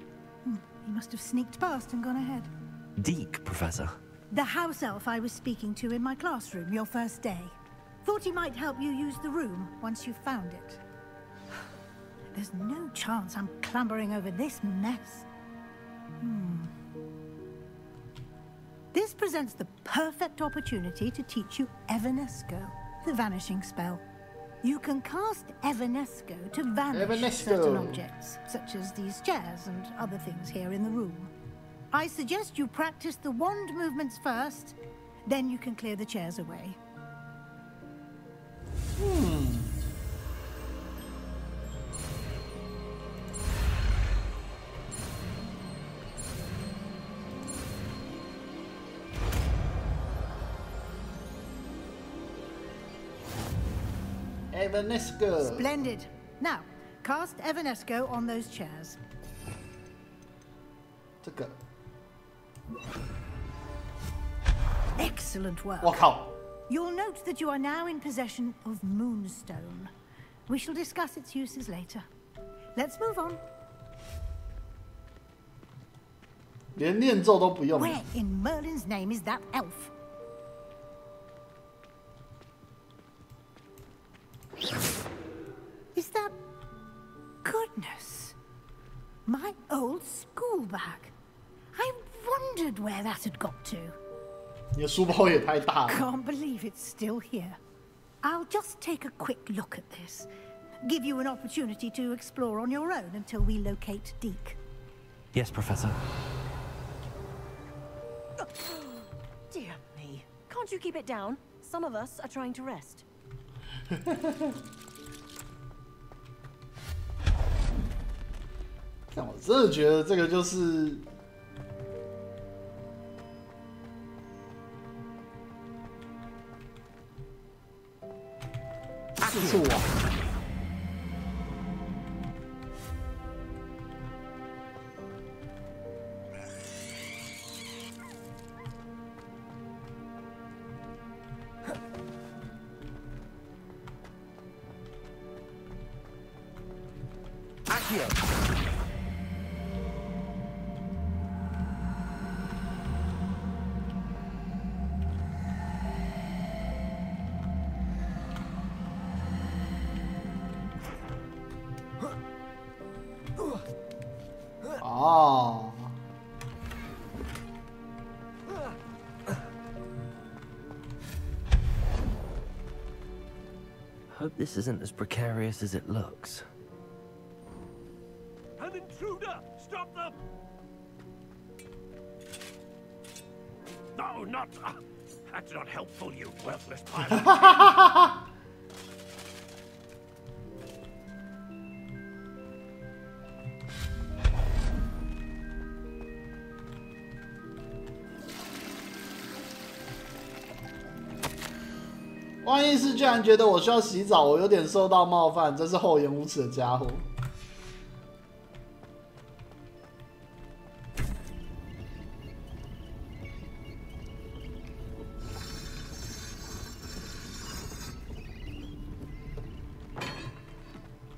He must have sneaked past and gone ahead. Deke, Professor. The house elf I was speaking to in my classroom your first day. Thought he might help you use the room once you found it. There's no chance I'm clambering over this mess. This presents the perfect opportunity to teach you Evanesco, the vanishing spell. You can cast Evanesco to vanish certain objects, such as these chairs and other things here in the room. I suggest you practice the wand movements first, then you can clear the chairs away. Evanesco. Splendid. Now, cast Evanesco on those chairs. 这个。 Excellent work. 我靠。 You'll note that you are now in possession of Moonstone. We shall discuss its uses later. Let's move on. 连念咒都不用。 Where in Merlin's name is that elf? Is that... Goodness. My old school bag. I wondered where that had got to. 你的书包也太大了。 Can't believe it's still here. I'll just take a quick look at this. Give you an opportunity to explore on your own until we locate Deke. Yes, Professor. Dear me. Can't you keep it down? Some of us are trying to rest. 但我真的觉得这个就是四处啊。哦。 Hope this isn't as precarious as it looks. An intruder! Stop them! No, not... that's not helpful, you worthless pilot. 万一是居然觉得我需要洗澡，我有点受到冒犯，真是厚颜无耻的家伙。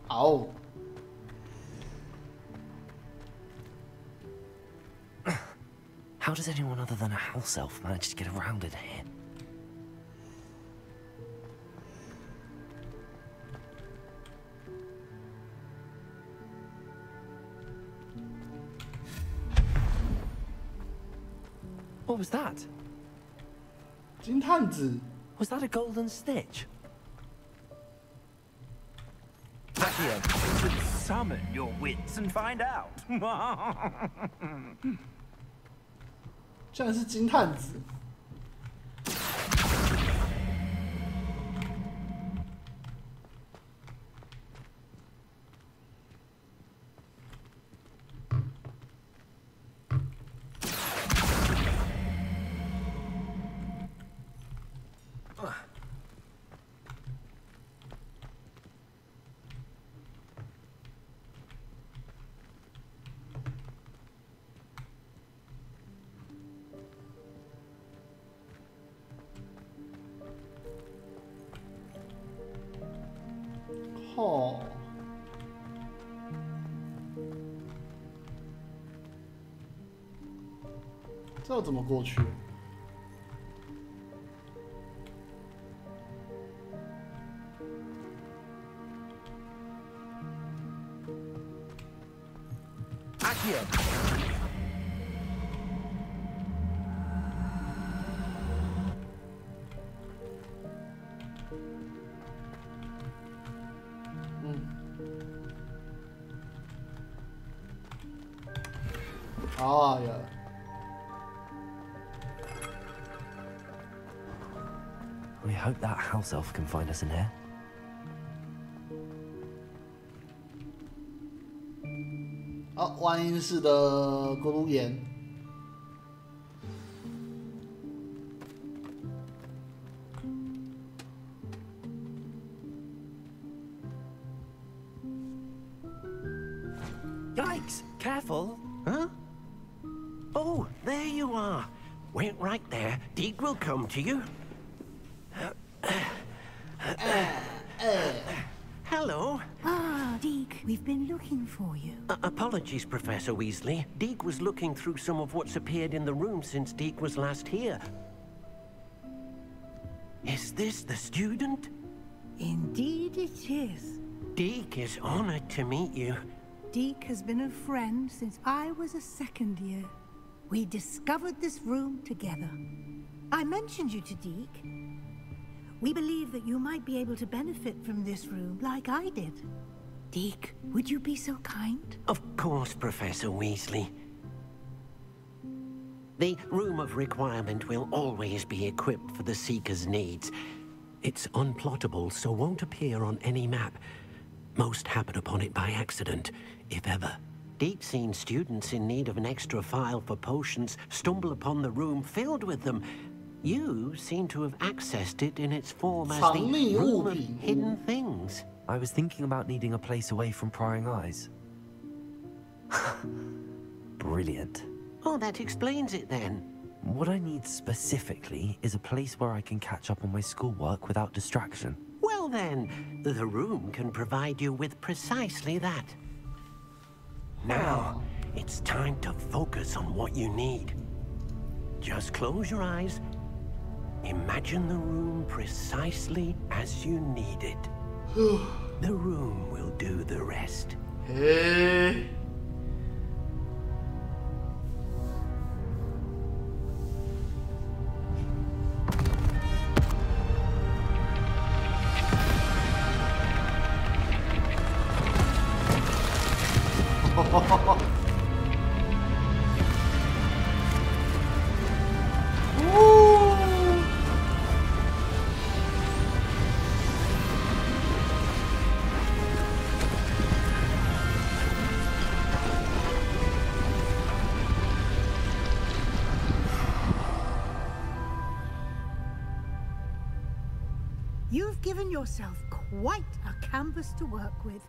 好。How does anyone other than a house elf manage to get around in here? What was that? 金探子 Was that a golden stitch? Here, summon your wits and find out. 居然是金探子。哦，这要怎么过去？阿姐。哎呀！We hope that house elf can find us in here. 好，万英式的咕噜岩。Yikes! Careful! Huh? Oh, there you are. Wait right there. Deke will come to you. Hello. Ah, Deke, we've been looking for you. Apologies, Professor Weasley. Deke was looking through some of what's appeared in the room since Deke was last here. Is this the student? Indeed it is. Deke is honored to meet you. Deke has been a friend since I was a second year. We discovered this room together. I mentioned you to Deke. We believe that you might be able to benefit from this room like I did. Deke, would you be so kind? Of course, Professor Weasley. The Room of Requirement will always be equipped for the Seeker's needs. It's unplottable, so won't appear on any map. Most happen upon it by accident, if ever. Deke's seen students in need of an extra file for potions stumble upon the room filled with them. You seem to have accessed it in its form as the Room of Hidden Things. I was thinking about needing a place away from prying eyes. Brilliant. Oh, that explains it then. What I need specifically is a place where I can catch up on my schoolwork without distraction. Well then, the room can provide you with precisely that. Now, it's time to focus on what you need. Just close your eyes. Imagine the room precisely as you need it. The room will do the rest. Hey. You've given yourself quite a canvas to work with.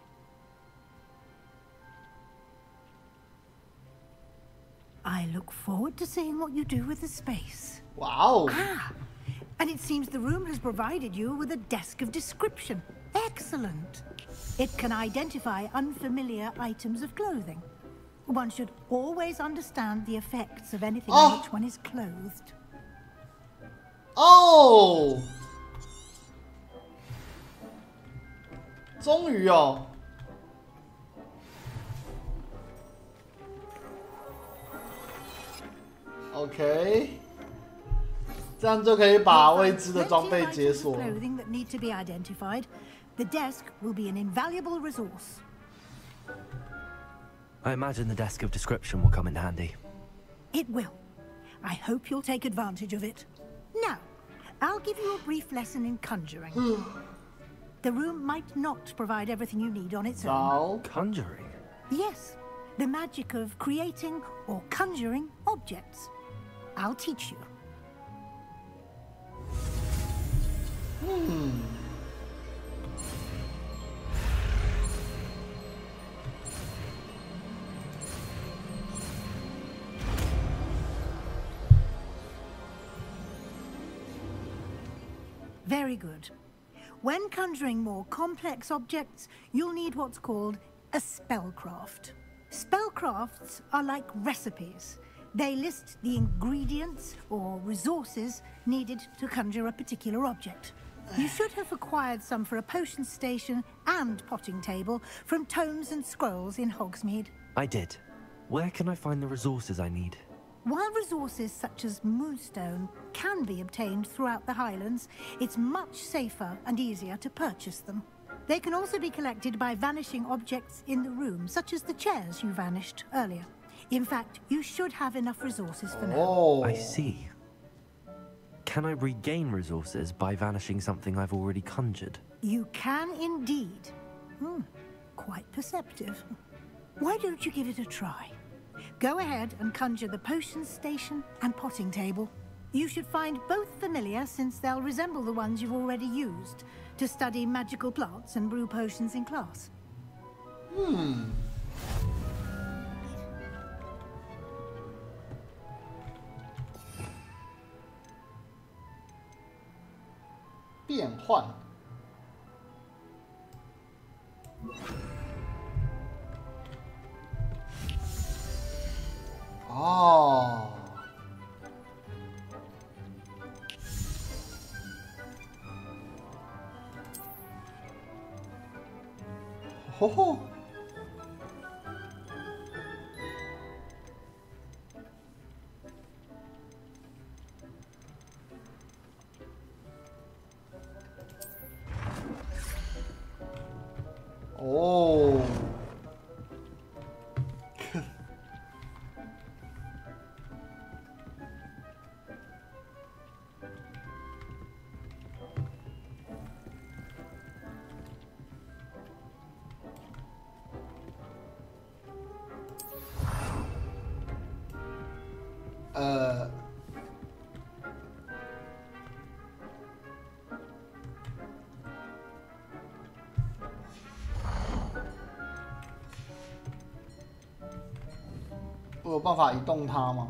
I look forward to seeing what you do with the space. Wow. Ah, and it seems the room has provided you with a desk of description. Excellent. It can identify unfamiliar items of clothing. One should always understand the effects of anything in which one is clothed. Oh! 终于哦。OK， 这样就可以把未知的装备解锁。 Clothing that need to be identified. The desk will be an invaluable resource. I imagine the desk of description will come in handy. It will. I hope you'll take advantage of it. Now, I'll give you a brief lesson in conjuring. The room might not provide everything you need on its own. Conjuring? Yes, the magic of creating or conjuring objects. I'll teach you. Very good. When conjuring more complex objects, you'll need what's called a spellcraft. Spellcrafts are like recipes. They list the ingredients or resources needed to conjure a particular object. You should have acquired some for a potion station and potting table from tomes and scrolls in Hogsmeade. I did. Where can I find the resources I need? While resources such as moonstone can be obtained throughout the Highlands, it's much safer and easier to purchase them. They can also be collected by vanishing objects in the room, such as the chairs you vanished earlier. In fact, you should have enough resources for now. I see. Can I regain resources by vanishing something I've already conjured? You can indeed. Quite perceptive. Why don't you give it a try? Go ahead and conjure the potion station and potting table. You should find both familiar, since they'll resemble the ones you've already used to study magical plants and brew potions in class. 变换。哦。吼吼。 哦，我有办法移动它吗？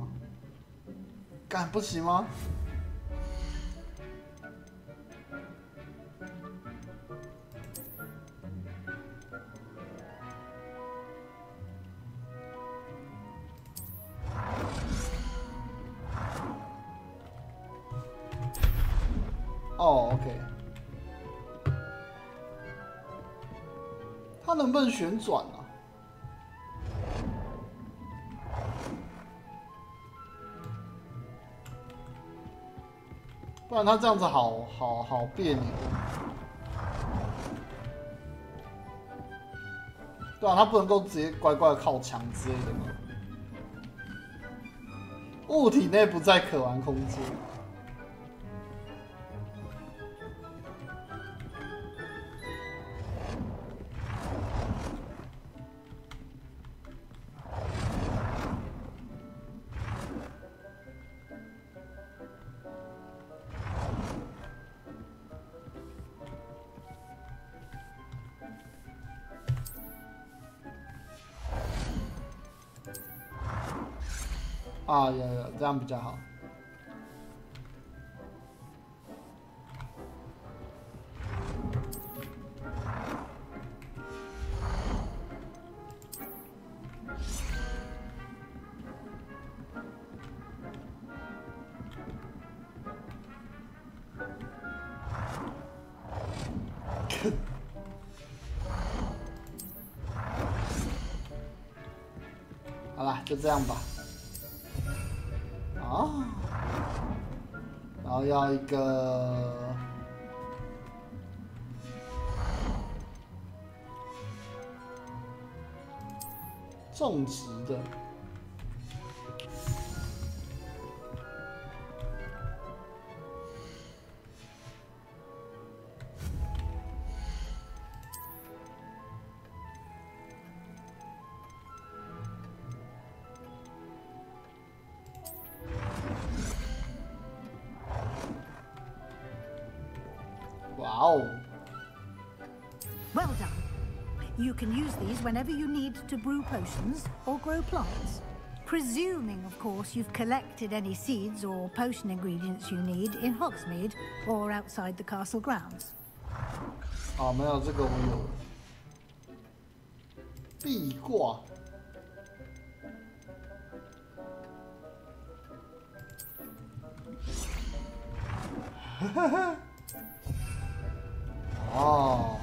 干不行吗？哦 ，OK。它能不能旋转啊？ 不然他这样子好别扭。对啊，他不能够直接乖乖的靠墙之类的吗？物体内不在可玩空间。啊，有，这样比较好。好啦，就这样吧。啊，然后要一个种植的。Wow. Well done. You can use these whenever you need to brew potions or grow plants. Presuming, of course, you've collected any seeds or potion ingredients you need in Hogsmeade or outside the castle grounds. 好，没有这个我有了。壁挂。哈哈。哦，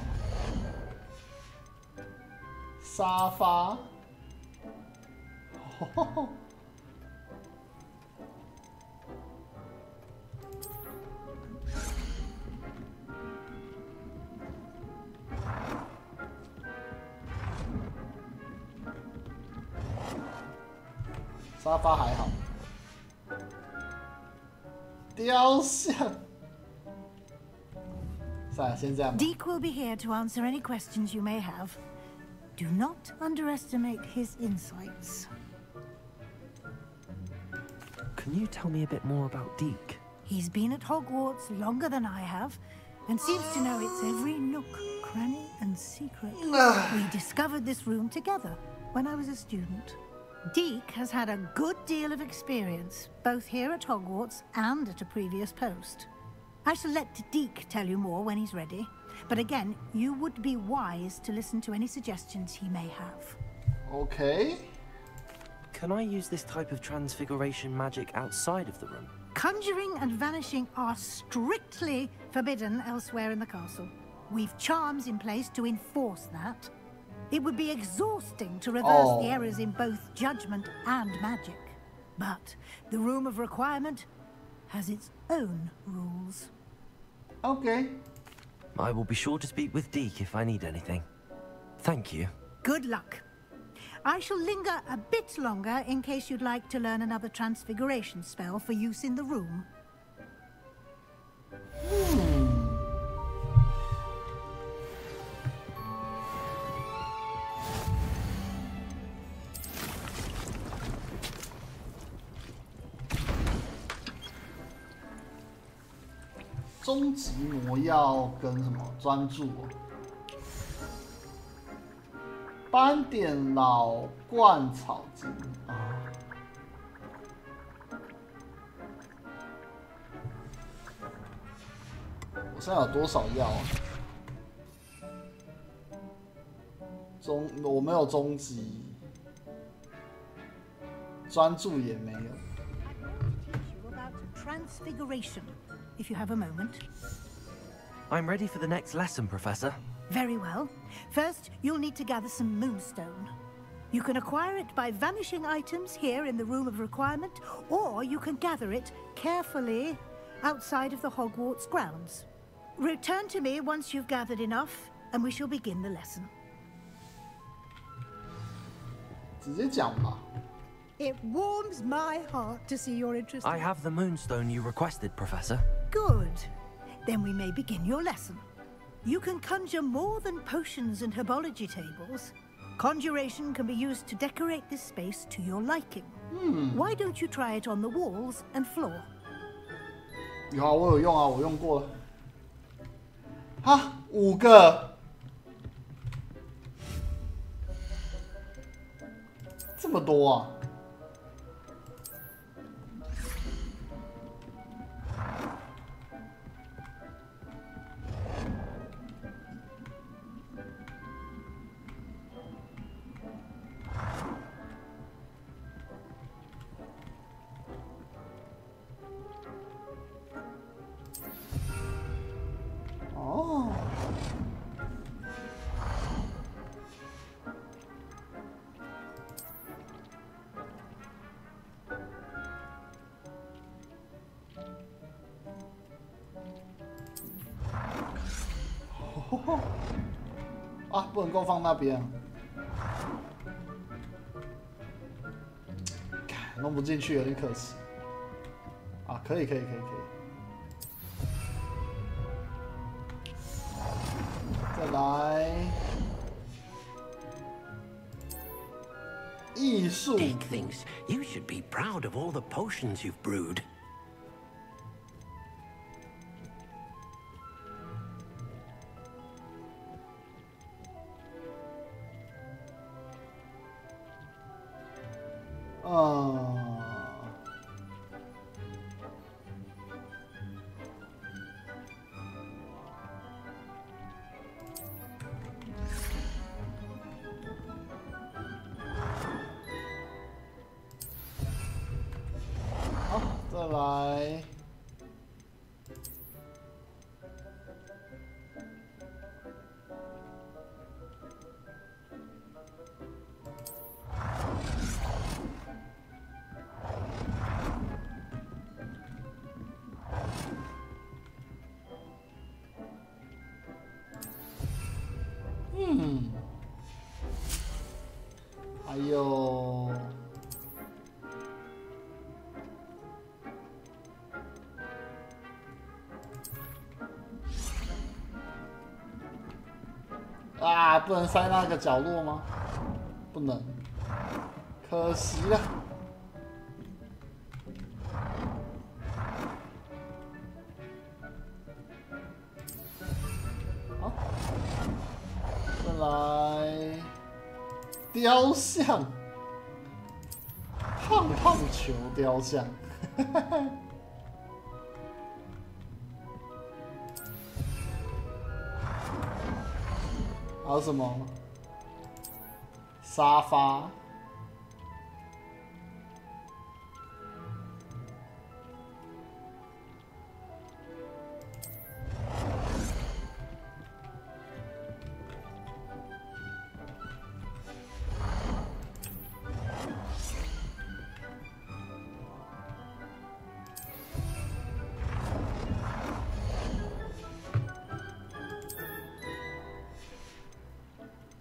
沙发，哦，沙发还好，雕像。Deke will be here to answer any questions you may have. Do not underestimate his insights. Can you tell me a bit more about Deke? He's been at Hogwarts longer than I have, and seems to know its every nook, cranny, and secret. We discovered this room together when I was a student. Deke has had a good deal of experience, both here at Hogwarts and at a previous post. I shall let Deke tell you more when he's ready. But again, you would be wise to listen to any suggestions he may have. Okay. Can I use this type of transfiguration magic outside of the room? Conjuring and vanishing are strictly forbidden elsewhere in the castle. We've charms in place to enforce that. It would be exhausting to reverse the errors in both judgment and magic. But the Room of Requirement has its own rules. Okay. I will be sure to speak with Deke if I need anything. Thank you. Good luck. I shall linger a bit longer in case you'd like to learn another transfiguration spell for use in the room. 终极魔药跟什么专注哦？斑点老灌草精啊！我现在有多少药啊？我没有终极，专注也没有。 Transfiguration, if you have a moment. I'm ready for the next lesson, Professor. Very well. First, you'll need to gather some moonstone. You can acquire it by vanishing items here in the Room of Requirement, or you can gather it carefully outside of the Hogwarts grounds. Return to me once you've gathered enough, and we shall begin the lesson. 直接讲吧。 It warms my heart to see you're interested. I have the moonstone you requested, Professor. Good. Then we may begin your lesson. You can conjure more than potions and herbology tables. Conjuration can be used to decorate this space to your liking. Why don't you try it on the walls and floor? 有啊，我有用啊，我用过了。啊，5个，这么多啊！啊，不能够放那边。弄不进去有点可惜。啊，可以。再来。艺术。Dick thinks you should be proud of all the potions you've brewed.再来，还有。啊，不能塞那个角落吗？不能，可惜了。好，再来雕像，胖球雕像。还有什么？沙发。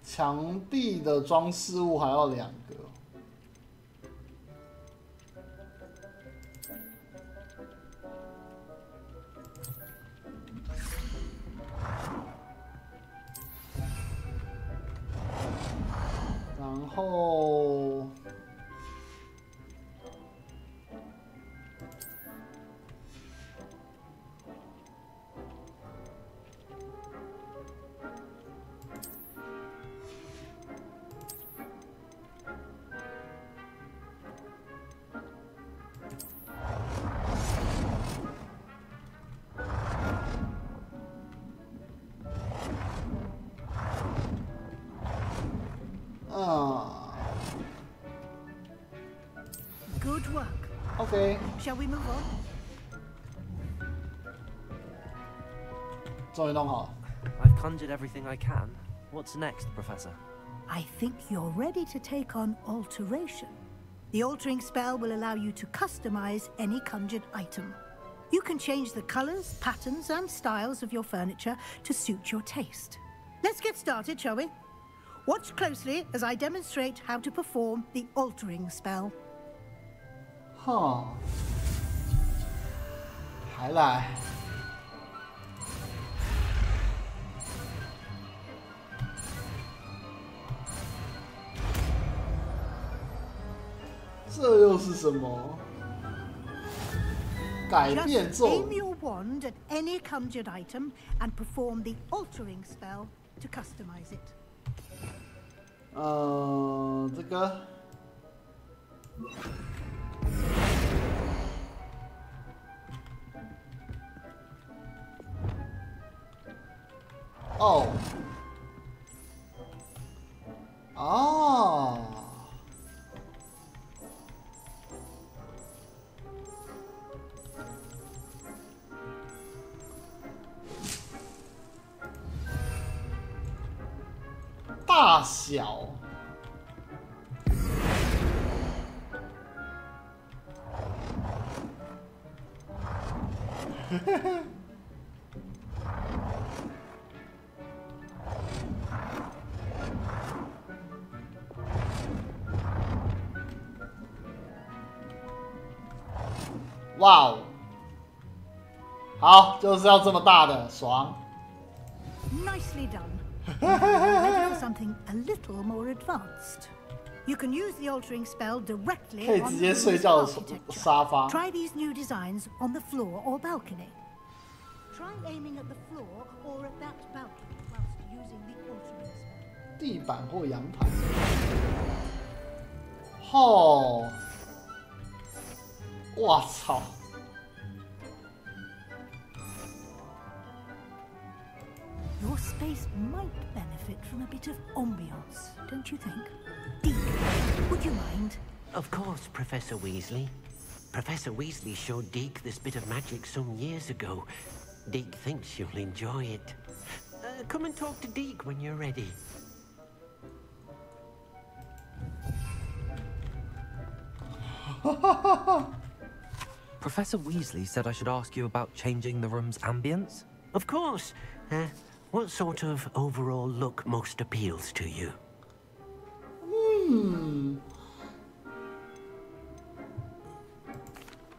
墙壁的装饰物还要2个。然后。Good work. Okay. Shall we move on? 终于弄好了。 I've conjured everything I can. What's next, Professor? I think you're ready to take on alteration. The altering spell will allow you to customize any conjured item. You can change the colors, patterns, and styles of your furniture to suit your taste. Let's get started, shall we? Watch closely as I demonstrate how to perform the altering spell. 还来。这又是什么？改变咒。 Just aim your wand at any conjured item and perform the altering spell to customize it. 这个。哦。哦。 大小，哇哦，好，就是要这么大的，爽。 Nicely done. Ready for something a little more advanced. You can use the altering spell directly 可以 on 直 the 接睡 room's 觉的 architecture. 沙发。 Try these new designs on the floor or balcony. Try aiming at the floor or at that balcony whilst using the altering spell. 地板或阳台。哦，哇操！ Your space might benefit from a bit of ambiance, don't you think? Deke, would you mind? Of course, Professor Weasley. Professor Weasley showed Deke this bit of magic some years ago. Deke thinks you'll enjoy it. Come and talk to Deke when you're ready. Professor Weasley said I should ask you about changing the room's ambience? Of course. What sort of overall look most appeals to you?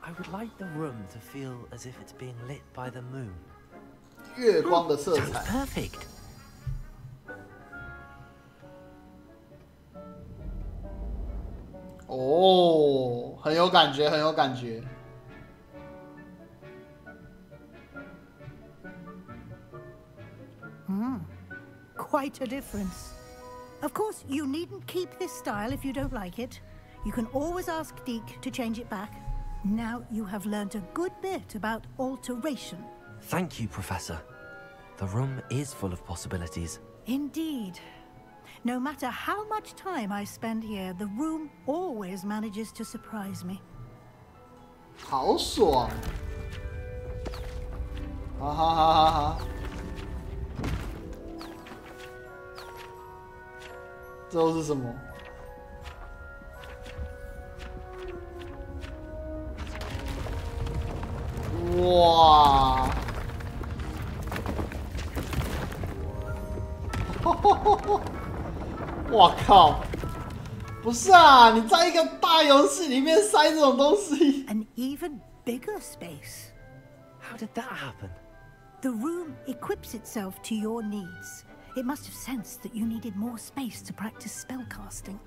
I would like the room to feel as if it's being lit by the moon. 月光的色 Sounds 彩。 perfect. 哦，很有感觉，很有感觉。 Quite a difference. Of course, you needn't keep this style if you don't like it. You can always ask Deke to change it back. Now you have learned a good bit about alteration. Thank you, Professor. The room is full of possibilities. Indeed. No matter how much time I spend here, the room always manages to surprise me. 好爽！哈哈哈哈哈！这又是什么？哇！我靠！不是啊，你在一个大游戏里面塞这种东西。An even bigger space. How did that happen? The room equips itself to your needs. It must have sensed that you needed more space to practice spellcasting.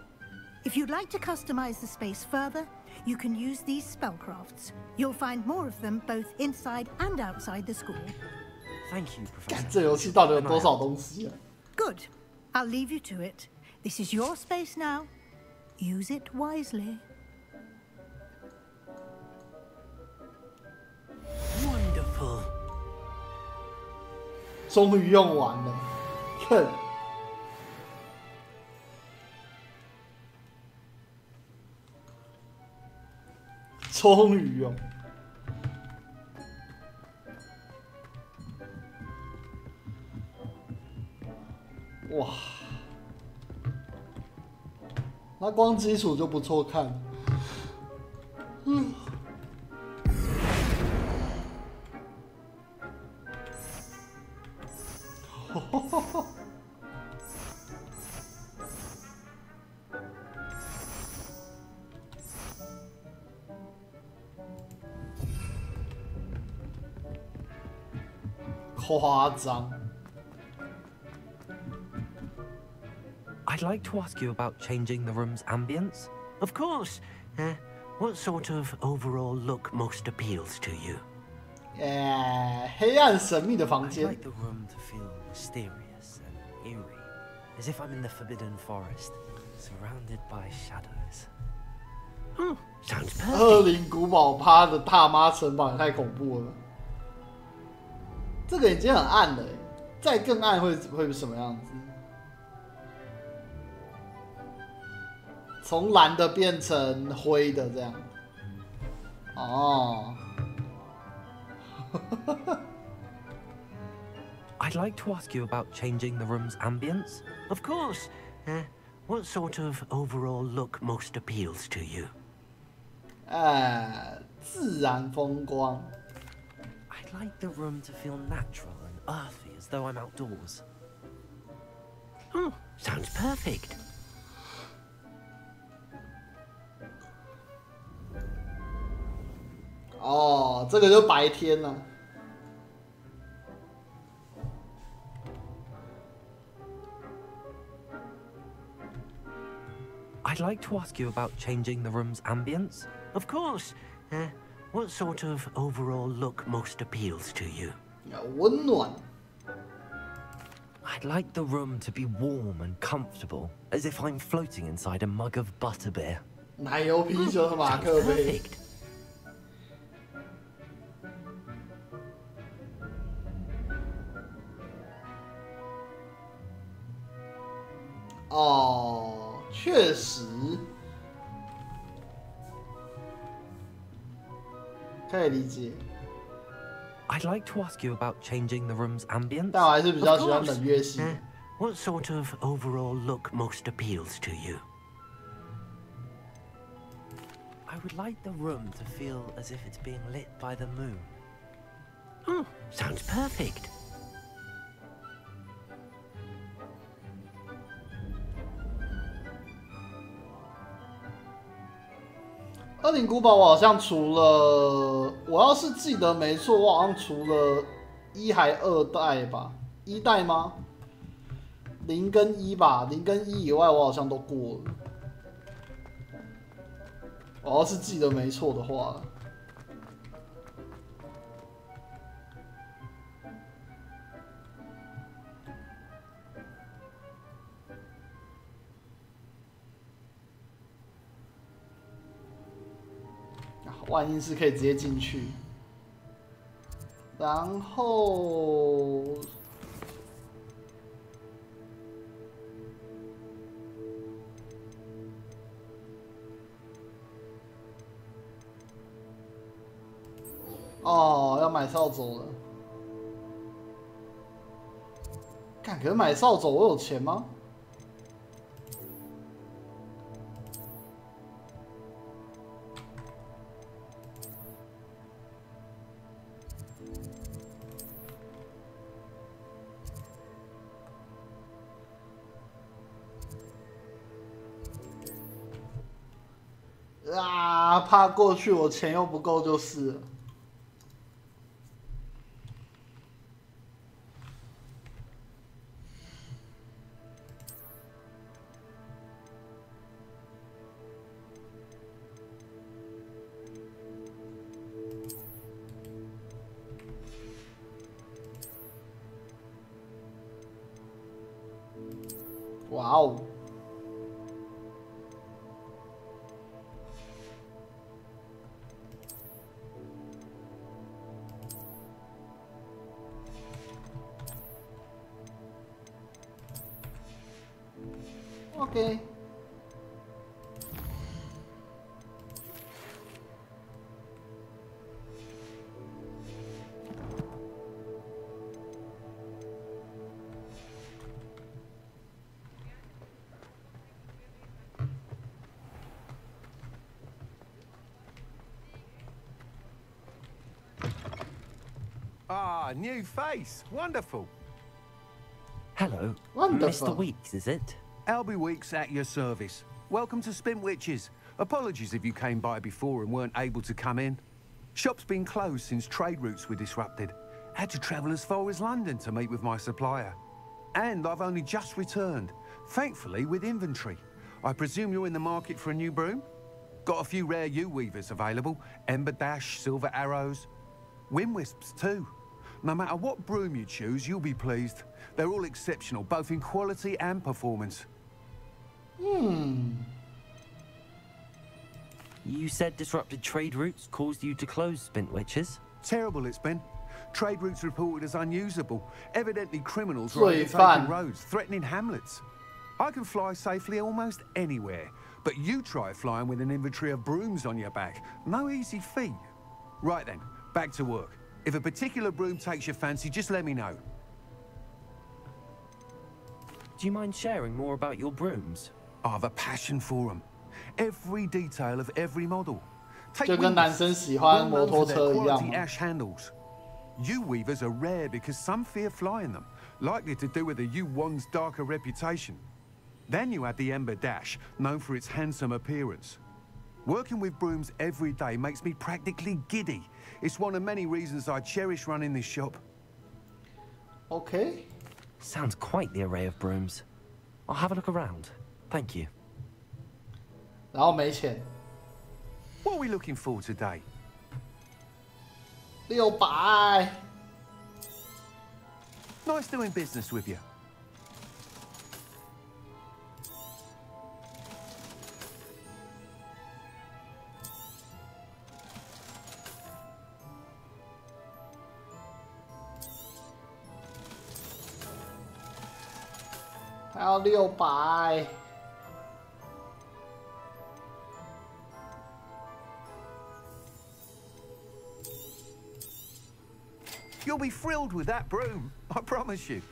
If you'd like to customize the space further, you can use these spellcrafts. You'll find more of them both inside and outside the school. Thank you, Professor. 这游戏到底有多少东西啊？ Good. I'll leave you to it. This is your space now. Use it wisely. Wonderful. 终于用完了，看。终于用。哇，那光基础就不错看。夸张。 I'd like to ask you about changing the room's ambience. Of course. What sort of overall look most appeals to you? 黑暗神秘的房 I'd 间。 like the room to feel mysterious and eerie, as if I'm in the Forbidden Forest, surrounded by shadows. Sounds 恶 perfect. 灵古堡趴的大妈城堡也太恐怖了。这个已经很暗了，再更暗会是什么样子？从蓝的变成灰的这样。哦。I'd like to ask you about changing the room's ambience. Of course. What sort of overall look most appeals to you? 自然风光。 I'd like the room to feel natural and earthy, as though I'm outdoors. Sounds perfect. 哦，这个就白天了。I'd like to ask you about changing the room's ambience. Of course. What sort of overall look most appeals to you? 温暖。I'd like the room to be warm and comfortable, as if I'm floating inside a mug of butterbeer. 奶油啤酒的马克杯。哦，确实，可以理解。I'd like to ask you about changing the room's ambience. 但我还是比较喜欢冷月系。What sort of overall look most appeals to you? I would like the room to feel as if it's being lit by the moon. Oh, sounds perfect. 恶灵古堡我好像除了，我要是记得没错，我好像除了1还2代吧，1代吗？0跟1吧，0跟1以外我好像都过了。我要是记得没错的话。万应是可以直接进去，然后哦，要买扫帚了。看，可是买扫帚我有钱吗？啊，怕过去我钱又不够就是了。哇哦！ OK。Ah, new face. Wonderful. Hello. Wonderful. Mr. Weeks, is it? Albie Weeks at your service. Welcome to Spintwitches. Apologies if you came by before and weren't able to come in. Shop's been closed since trade routes were disrupted. Had to travel as far as London to meet with my supplier. And I've only just returned, thankfully with inventory. I presume you're in the market for a new broom? Got a few rare U-weavers available. Ember Dash, Silver Arrows. Wind Wisps too. No matter what broom you choose, you'll be pleased. They're all exceptional, both in quality and performance. You said disrupted trade routes caused you to close Spintwitches? Terrible it's been. Trade routes reported as unusable. Evidently criminals were overtaking roads, threatening hamlets. I can fly safely almost anywhere, but you try flying with an inventory of brooms on your back. No easy feat. Right then, back to work. If a particular broom takes your fancy, just let me know. Do you mind sharing more about your brooms? I have a passion for them. Every detail of every model. Take 就跟男生喜欢摩托车一样。 ash handles. U-weavers are rare because some fear flying them, likely to do with the U-Wand's darker reputation. Then you add the Ember Dash, known for its handsome appearance. Working with brooms every day makes me practically giddy. It's one of many reasons I cherish running this shop. Okay. Sounds quite the array of brooms. I'll have a look around. Thank you. 然后没钱。What are we looking for today? 600. Nice doing business with you. I 要600。You'll be thrilled with that broom, I promise you.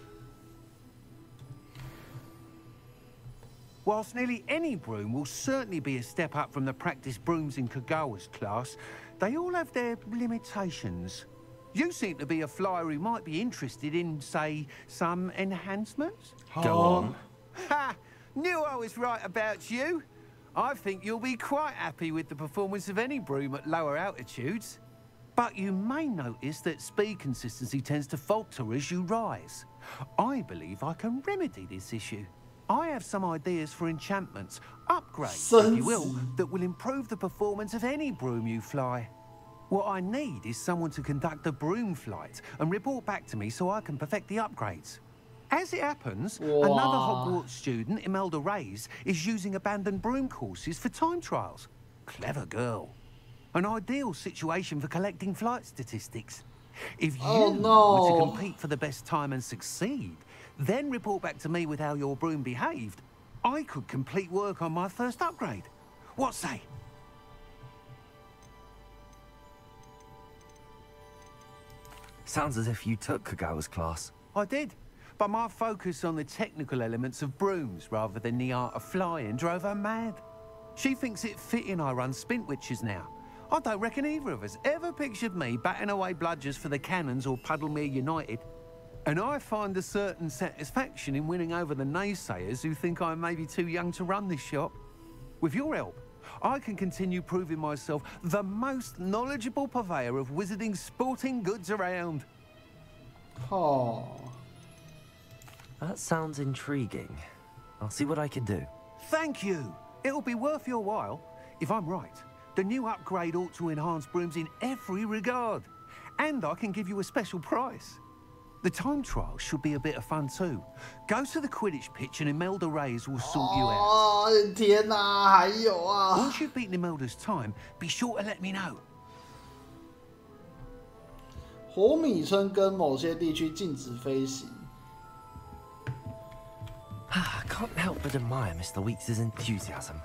Whilst nearly any broom will certainly be a step up from the practice brooms in Kagawa's class, they all have their limitations. You seem to be a flyer who might be interested in, say, some enhancements? Go on. Ha! Knew I was right about you. I think you'll be quite happy with the performance of any broom at lower altitudes. But you may notice that speed consistency tends to falter as you rise. I believe I can remedy this issue. I have some ideas for enchantments, upgrades, if you will, that will improve the performance of any broom you fly. What I need is someone to conduct a broom flight and report back to me so I can perfect the upgrades. As it happens, another Hogwarts student, Imelda Reyes, is using abandoned broom courses for time trials. Clever girl. An ideal situation for collecting flight statistics. If you were to compete for the best time and succeed, then report back to me with how your broom behaved, I could complete work on my first upgrade. What say? Sounds as if you took Kagawa's class. I did, but my focus on the technical elements of brooms rather than the art of flying drove her mad. She thinks it fitting I run Spintwitches now. I don't reckon either of us ever pictured me batting away bludgers for the Cannons or Puddlemere United. And I find a certain satisfaction in winning over the naysayers who think I may be too young to run this shop. With your help, I can continue proving myself the most knowledgeable purveyor of wizarding sporting goods around. Oh. That sounds intriguing. I'll see what I can do. Thank you. It'll be worth your while. If I'm right, the new upgrade ought to enhance brooms in every regard. And I can give you a special price. The time trial should be a bit of fun too. Go to the Quidditch pitch and Imelda Reyes will sort you out. Oh, 天哪，还有啊！ Once you've beaten Imelda's time, be sure to let me know. 火米村跟某些地区禁止飞行。I can't help but admire Mr. Weeks' enthusiasm.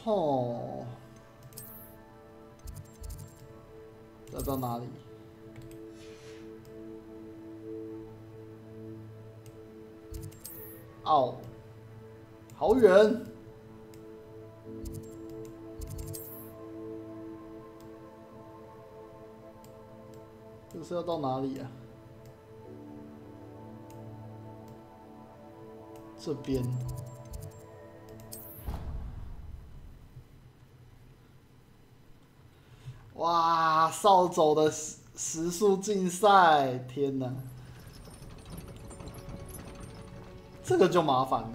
哦，要到哪里？哦，好远！这是要到哪里啊？这边。 哇，扫帚的时速竞赛，天哪！这个就麻烦了。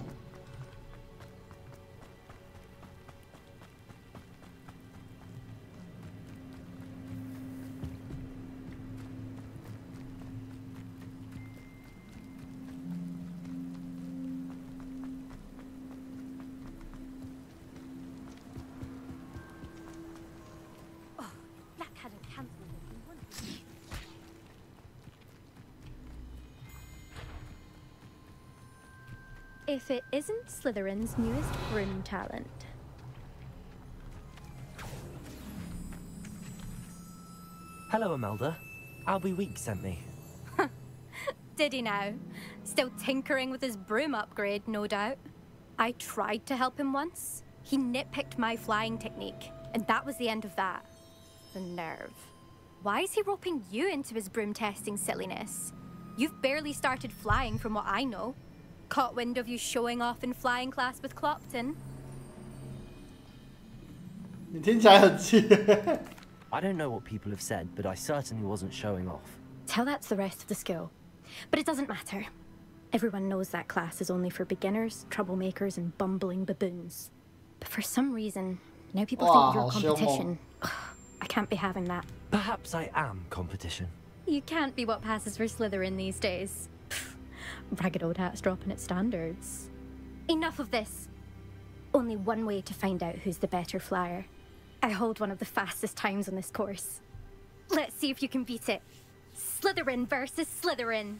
If it isn't Slytherin's newest broom talent. Hello, Imelda. Albie Weeks sent me. Did he now? Still tinkering with his broom upgrade, no doubt. I tried to help him once. He nitpicked my flying technique, and that was the end of that. The nerve. Why is he roping you into his broom testing silliness? You've barely started flying from what I know. Caught wind of you showing off in flying class with Clopton? 你听起来很气。I don't know what people have said, but I certainly wasn't showing off. Tell that to the rest of the school. But it doesn't matter. Everyone knows that class is only for beginners, troublemakers, and bumbling baboons. But for some reason, now people think you're competition. I can't be having that. Perhaps I am competition. You can't be what passes for Slytherin these days. Ragged old hat's dropping its standards. Enough of this. Only one way to find out who's the better flyer. I hold one of the fastest times on this course. Let's see if you can beat it. Slytherin versus Slytherin.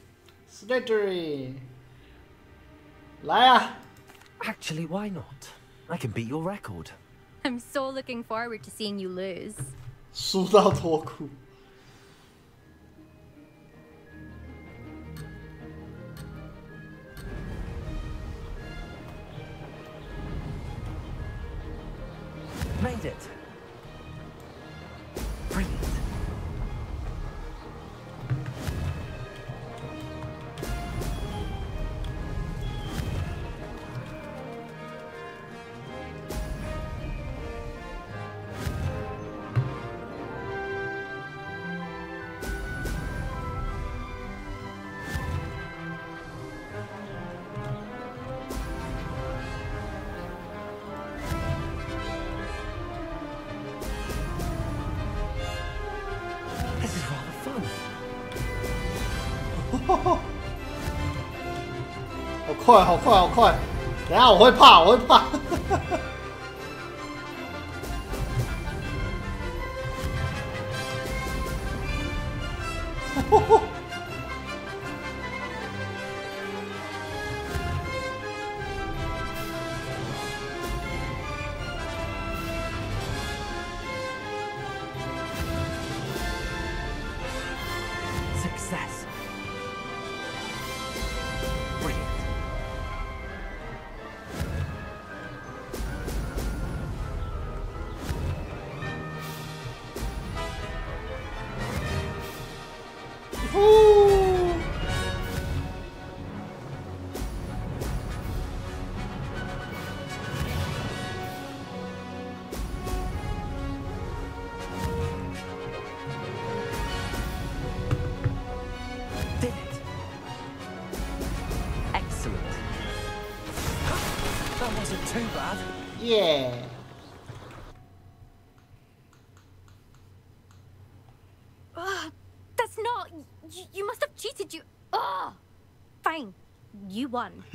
Slytherin. 来啊! Actually, why not? I can beat your record. I'm so looking forward to seeing you lose. 输到脱裤。Made it. Brilliant. This is rather fun. 好快，好快，好快！等一下我会怕，我会怕。Success. Brilliant. Did it. Excellent. That wasn't too bad. Yeah. That's not... You must have cheated, you... Fine. You won.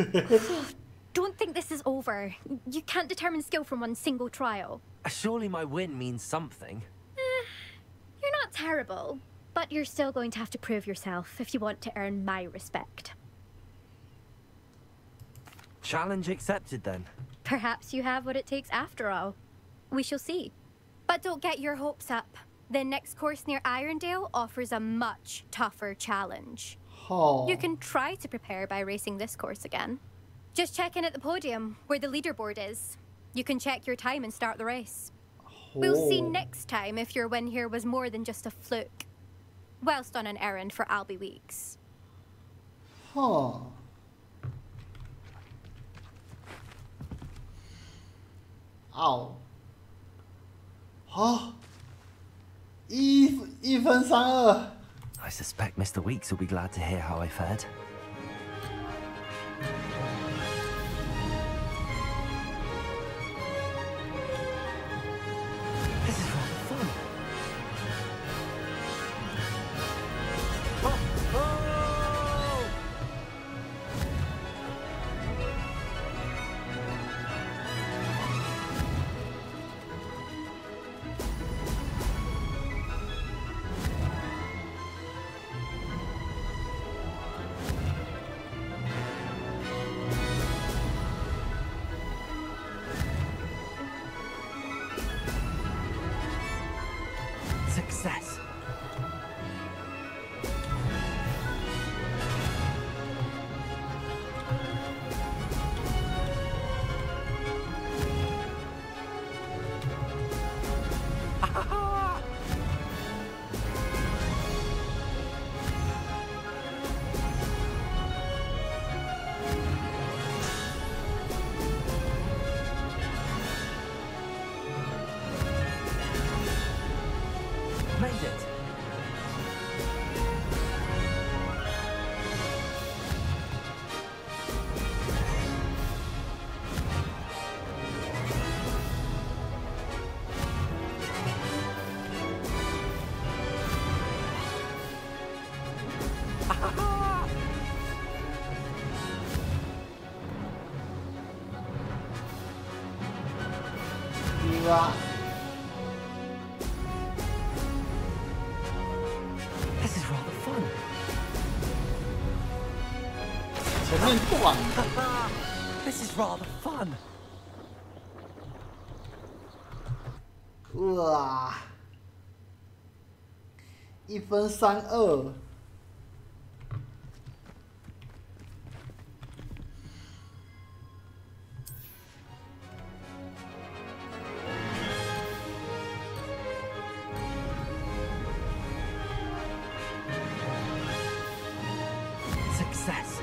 Don't think this is over. You can't determine skill from one single trial. Surely my win means something. You're not terrible, but you're still going to have to prove yourself if you want to earn my respect. Challenge accepted then. Perhaps you have what it takes after all. We shall see. But don't get your hopes up. The next course near Irondale offers a much tougher challenge. Oh. You can try to prepare by racing this course again. Just check in at the podium, where the leaderboard is. You can check your time and start the race. We'll see next time if your win here was more than just a fluke. Whilst on an errand for Albie Weeks. Huh. Ow. Huh? 1分32. I suspect Mr. Weeks will be glad to hear how I fared. This is rather fun. This is rather fun. 前面断。This is rather fun. 哇，1分32。Success.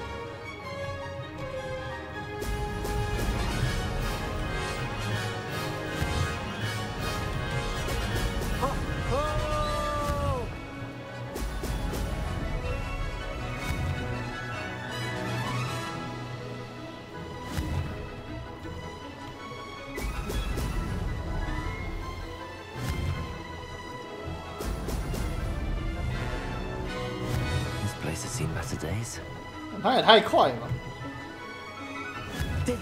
This place has seen better days. 他也太快了吧 Did it?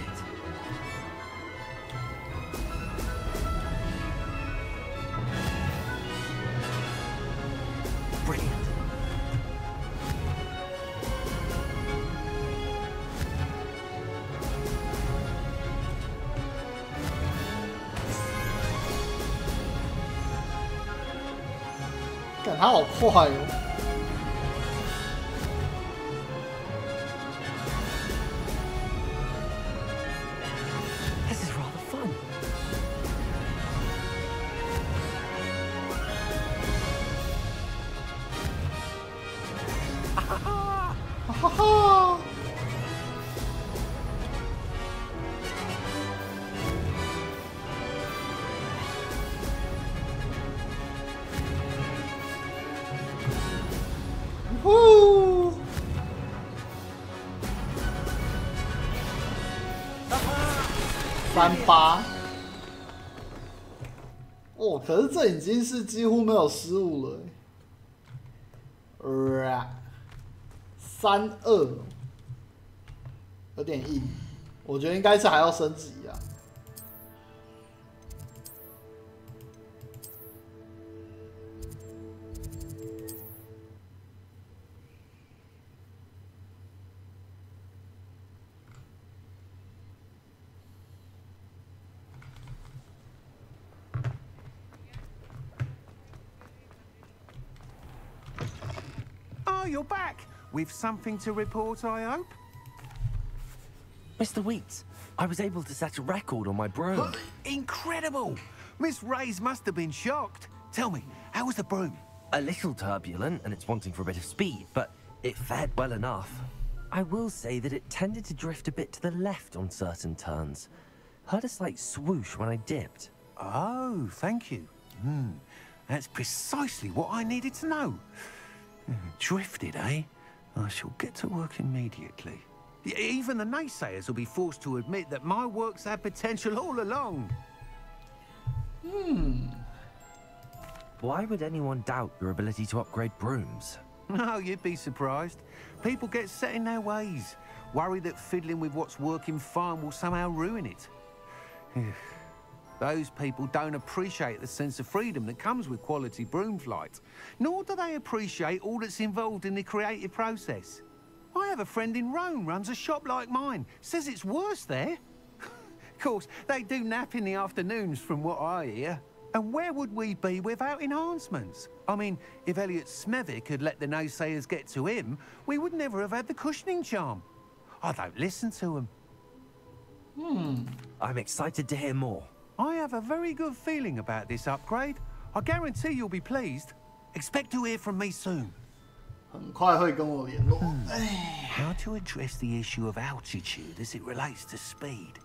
Brilliant. "干他好快哦！" This is rather fun. 哈哈！呼！38。哦，可是这已经是几乎没有失误了。32，有点硬，我觉得应该是还要升级啊。Oh, you're back! With something to report, I hope? Mr. Wheats, I was able to set a record on my broom. Incredible! Miss Reyes must have been shocked. Tell me, how was the broom? A little turbulent, and it's wanting for a bit of speed, but it fared well enough. I will say that it tended to drift a bit to the left on certain turns. Heard a slight swoosh when I dipped. Oh, thank you. That's precisely what I needed to know. Drifted, eh? I shall get to work immediately. Even the naysayers will be forced to admit that my work's had potential all along. Why would anyone doubt your ability to upgrade brooms? Oh, you'd be surprised. People get set in their ways, worry that fiddling with what's working fine will somehow ruin it. Those people don't appreciate the sense of freedom that comes with quality broom flight, nor do they appreciate all that's involved in the creative process. I have a friend in Rome runs a shop like mine, says it's worse there. Of course, they do nap in the afternoons from what I hear. And where would we be without enhancements? I mean, if Elliot Smethwick had let the naysayers get to him, we would never have had the cushioning charm. I don't listen to them. I'm excited to hear more. I have a very good feeling about this upgrade. I guarantee you'll be pleased. Expect to hear from me soon. 很快会跟我联络。How to address the issue of altitude as it relates to speed?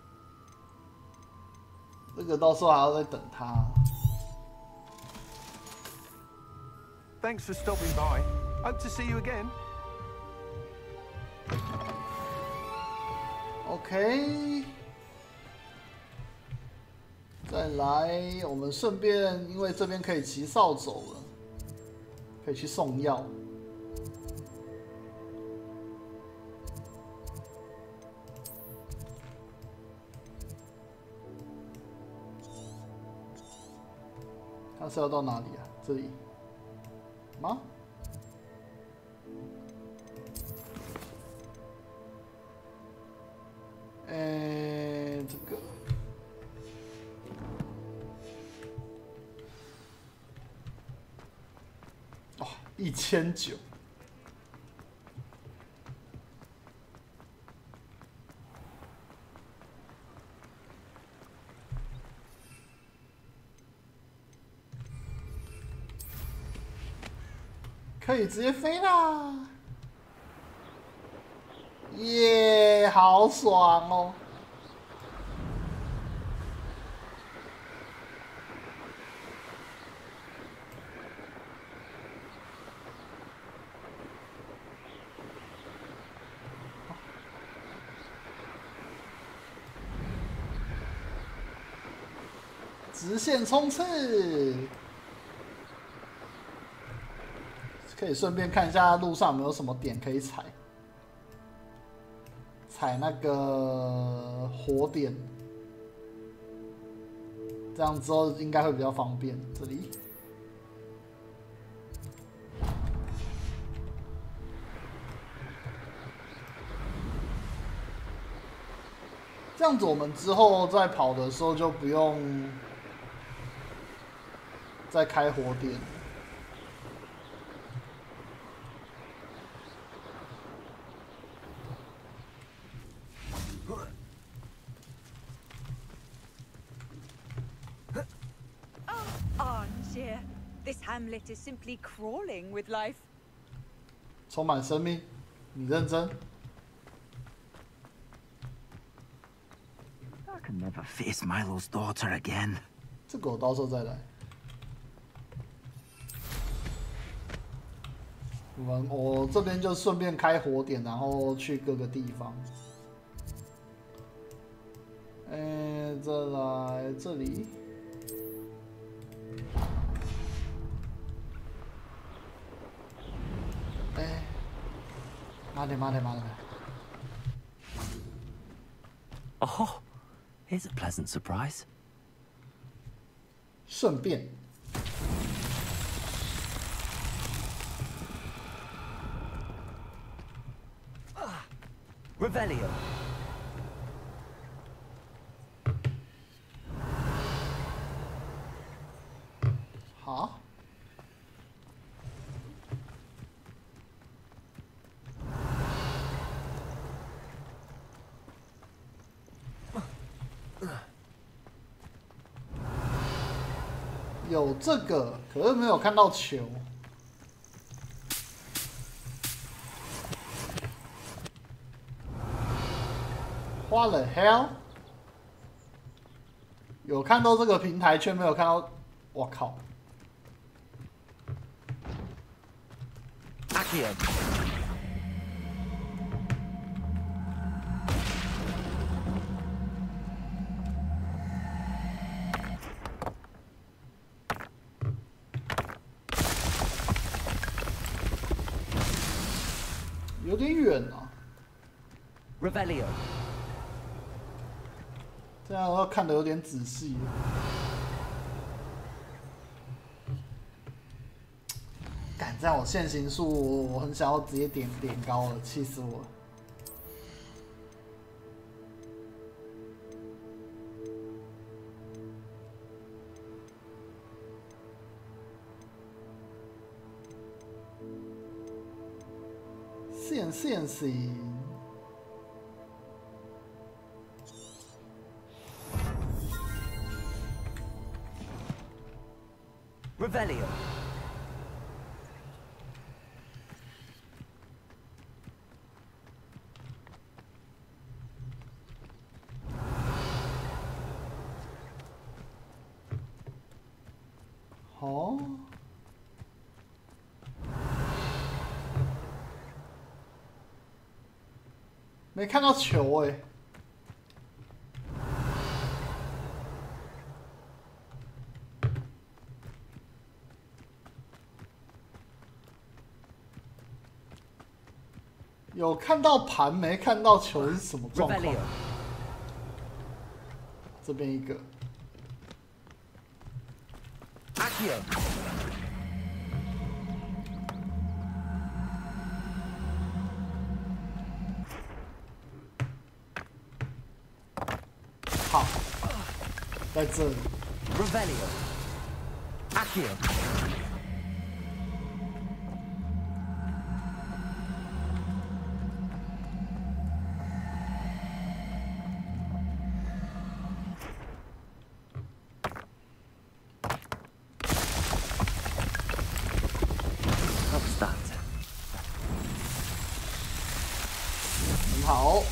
这个到时候还要再等他。Thanks for stopping by. Hope to see you again. OK。再来，我们顺便，因为这边可以骑扫帚了，可以去送药。他是要到哪里啊？这里吗？这个哦，1900。可以直接飞啦！耶，好爽哦！直线冲刺。可以顺便看一下路上有没有什么点可以踩，踩那个火点，这样之后应该会比较方便。这里，这样子我们之后在跑的时候就不用再开火点。This hamlet is simply crawling with life. 充满生命，你认真。I can never face Milo's daughter again. 这个我到时候再来。我这边就顺便开火点，然后去各个地方。再来这里。慢点。Oh, here's a pleasant surprise. 顺便。Revelio. 好。有这个，可是没有看到球。What the hell？ 有看到这个平台，却没有看到，我靠！阿基尔。有点远啊。Revelio。这样要看得有点仔细。敢这样，我线行数我很想要直接点高了，气死我了。线行。Revelio。好。没看到球哎。有看到盘，没看到球是什么状况？这边一个。Accio. 好，在这里。Revelio. Accio. What's that? 很好。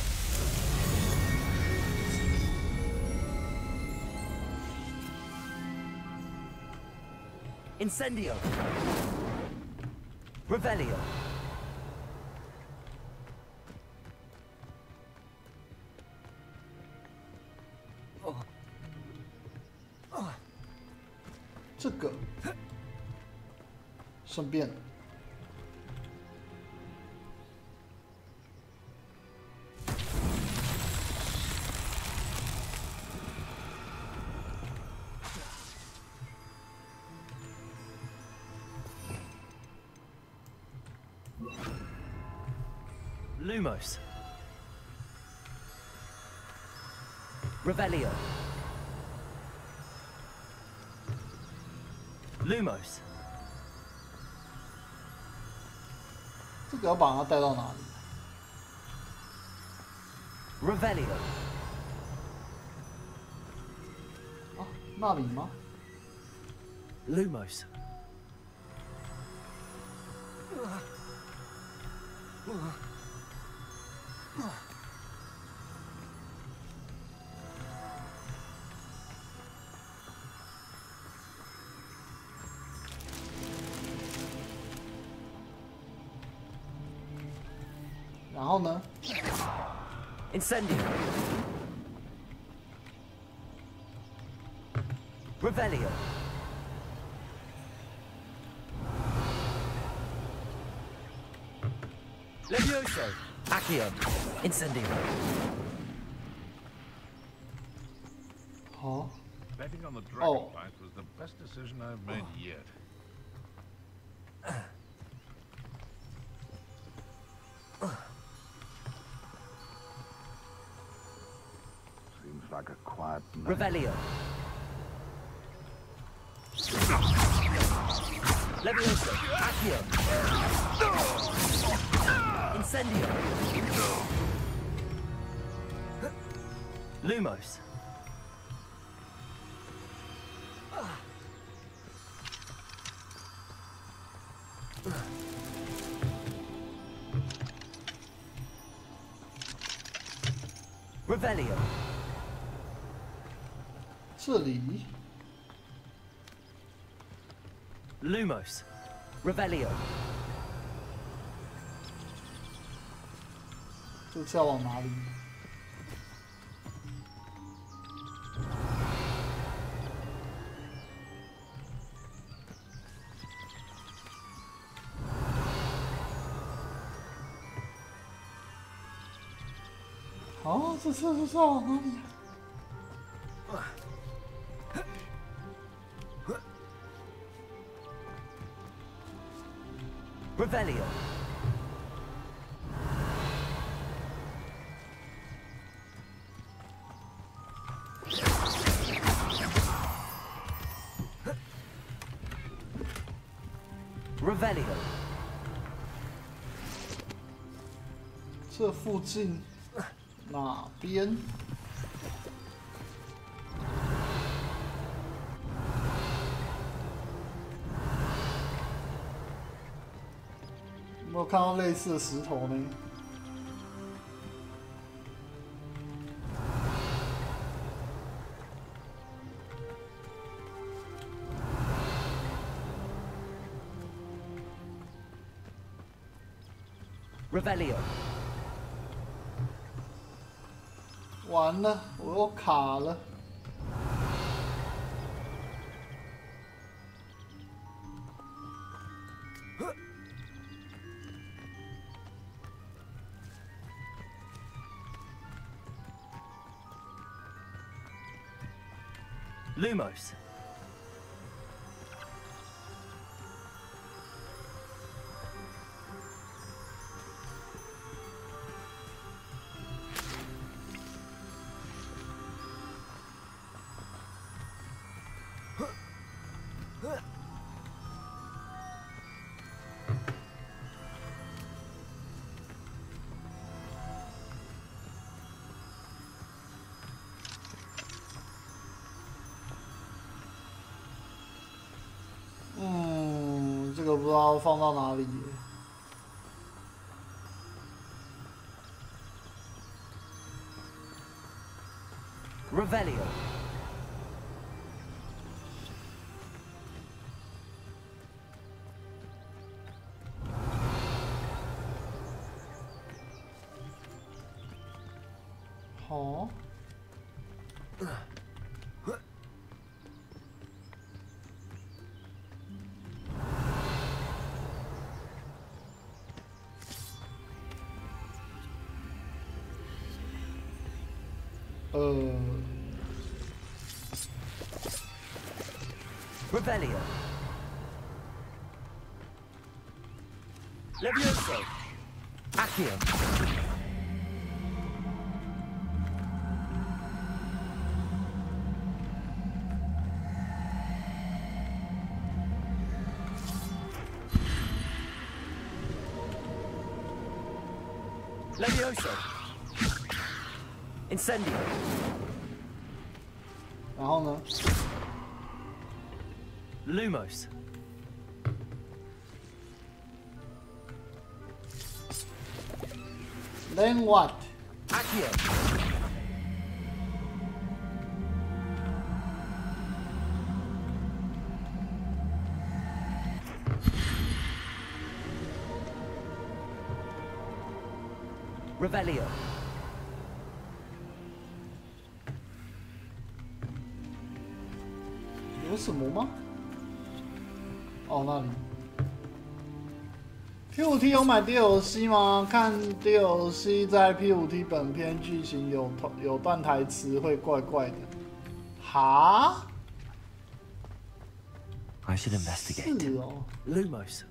Incendio. Revelio. Oh. 这个，顺便。 Lumos. Revelio. Lumos. 这个要把它带到哪里 Revelio. 啊，那里吗 Lumos. Incendio. Revelio. Levioso. Accio. Incendio. Huh? Betting on the dragonflies was the best decision I've made yet. Seems like a quiet night. Revelio. Levioso. Accio. Incendio. Lumos. Revelio. 这里 Lumos. Revelio. 这是要往哪里？哦，这是要往哪里？ Revelio. Revelio. 这附近哪边？有没有看到类似的石头呢？ Revelio. 完了，我又卡了。Lumos. 这个不知道放到哪里。Revelio. Oh. Revelio. Levioso. Accio. Levioso. Incendio. 然后呢 ？Lumos. Then what? Accio. Revelio. 有什么吗？哦，那里。P5T 有买 DLC 吗？看 DLC 在 P5T 本片剧情有段台词会怪怪的。哈？ I should investigate. 是哦。Lumos.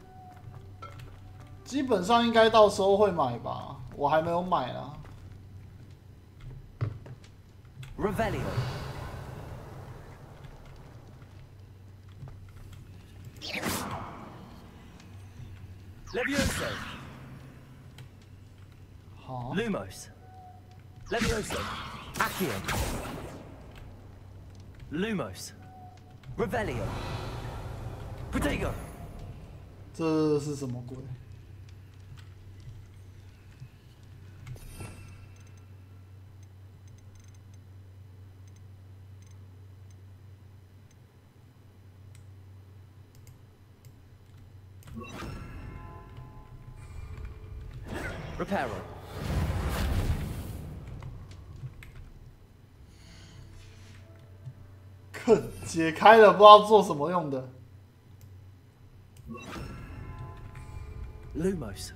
基本上应该到时候会买吧，我还没有买啦。Revelio. Levioso. Huh? Lumos. Levioso. Accio. Lumos. Revelio. Protego. 这是什么鬼？ Reparo. 解开了，不知道做什么用的。Lumos.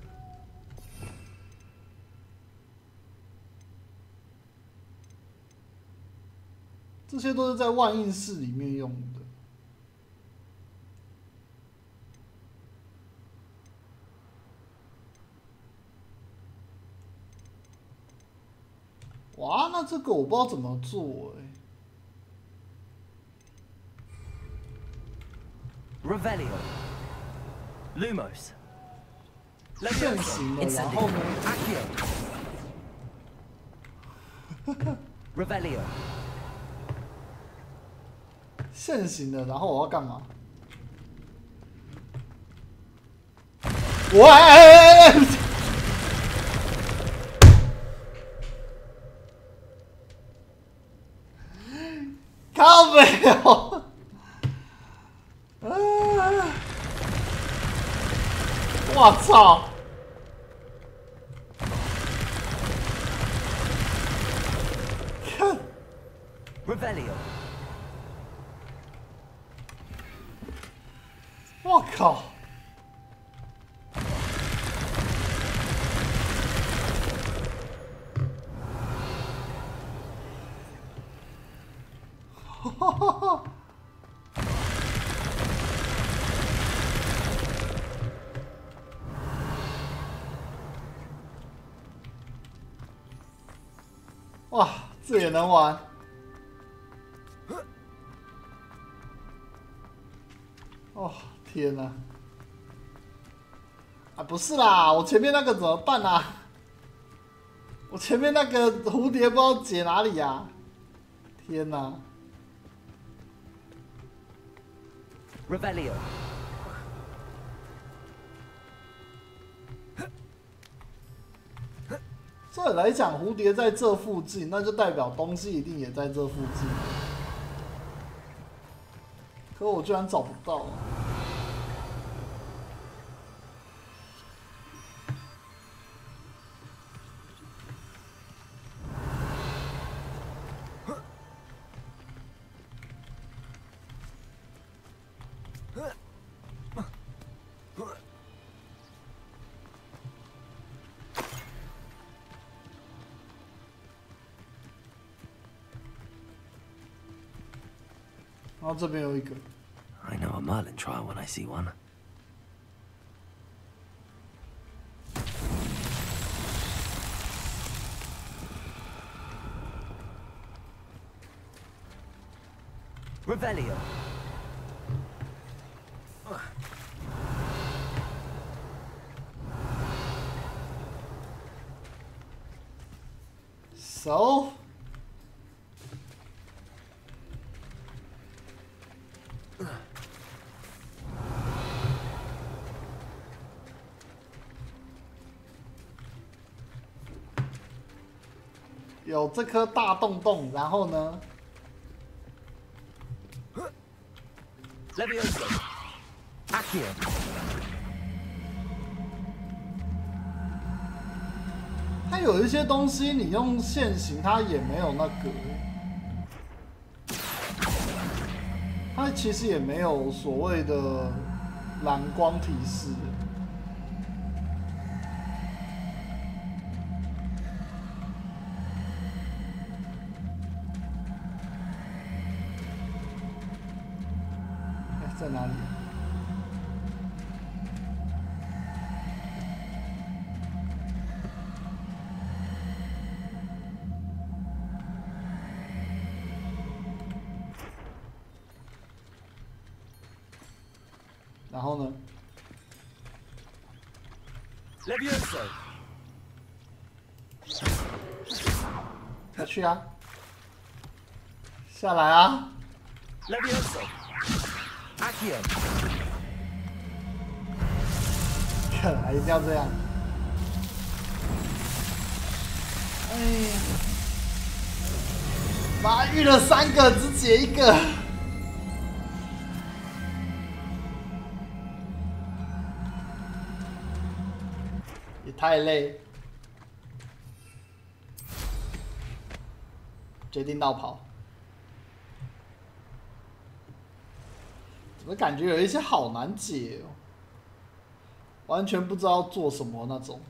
这些都是在万应室里面用的。哇，那这个我不知道怎么做哎。 Revelio. Lumos. 现行的，然后呢 ？Accio. Revelio. 现行的，然后我要干嘛？喂！靠北哦！我操！ Revelio. 我靠！哈哈哈！哇，这也能玩！ 哦，天哪！啊，不是啦，我前面那个怎么办啊？我前面那个蝴蝶不知道解哪里呀、啊？天哪 Revelio. 照理来讲，蝴蝶在这附近，那就代表东西一定也在这附近。可我居然找不到。然后这边有一个。I know a Merlin trial when I see one. Revelio. So. 有这颗大洞洞，然后呢 ？Levioso. Accio. 它有一些东西，你用线型，它也没有那个，它其实也没有所谓的蓝光提示。在哪里？然后呢 ？Levioso。下去啊！下来啊 ！Levioso。Accio。看来一定要这样。哎呀，妈遇了3个，只解1个。也太累。决定绕跑。怎么感觉有一些好难解哦，完全不知道做什么那种。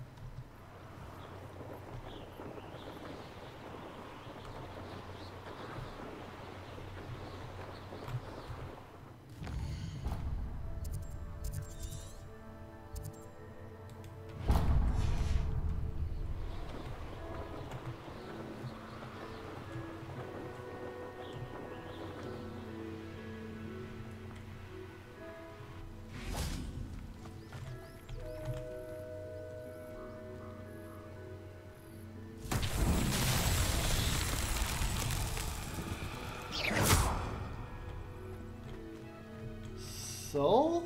So?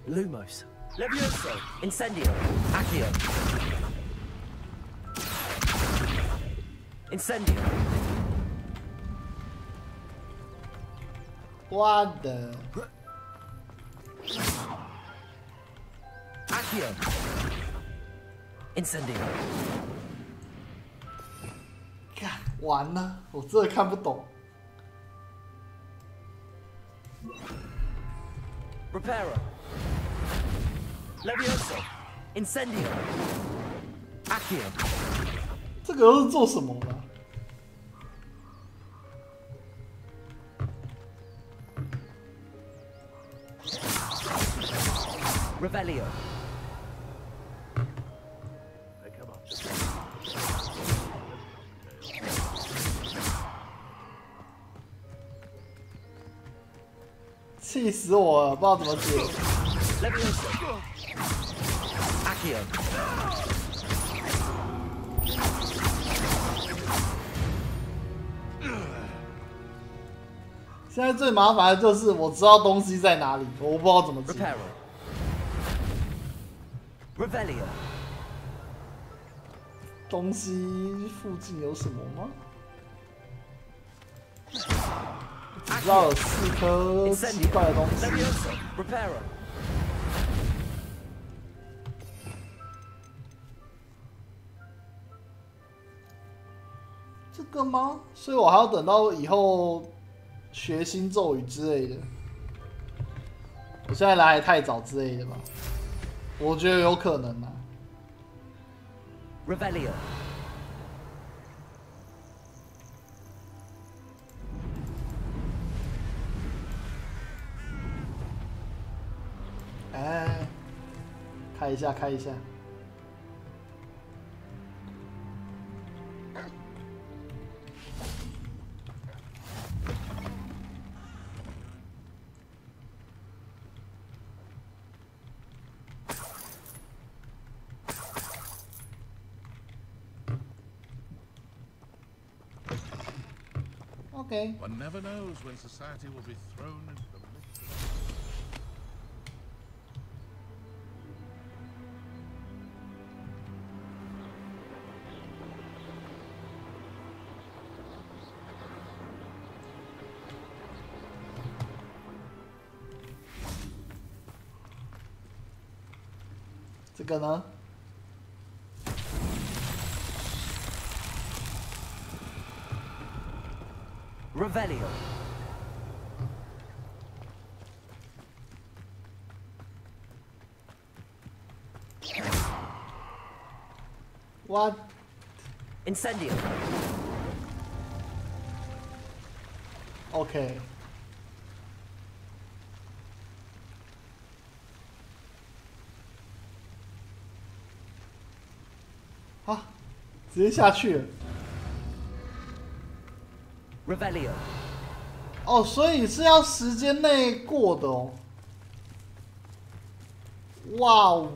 Lumos. Levioso. Incendio. Accio. Incendio. What the? Accio. Incendio. 完了，我真的看不懂。Reparo. Levioso. Incendio. Accio. 这个又是做什么的？ Revelio. Come on. 气死我了，不知道怎么解。Levioso. Accio. 现在最麻烦的就是我知道东西在哪里，我不知道怎么解。Revelio. 东西附近有什么吗？只知道有4颗奇怪的东西。这个吗？所以我还要等到以后学新咒语之类的。我现在来还太早之类的吧？我觉得有可能啊。Revelio。哎，开一下，开一下。Okay. One never knows when society will be thrown into the midst of... 这个呢？ Revelio. What? Incendio. Okay. 啊，直接下去了。 Revelio。哦，所以是要时间内过的哦。哇哦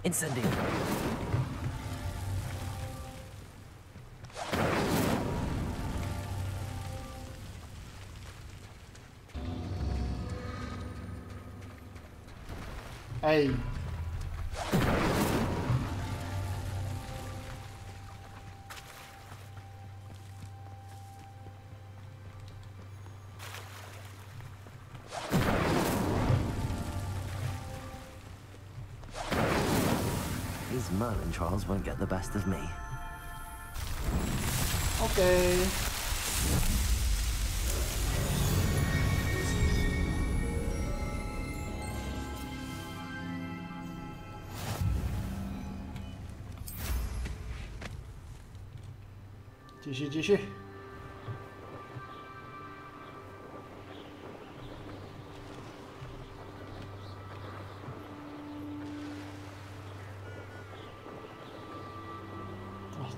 ！Incendio。哎。 These Merlin trials won't get the best of me. Okay.继续。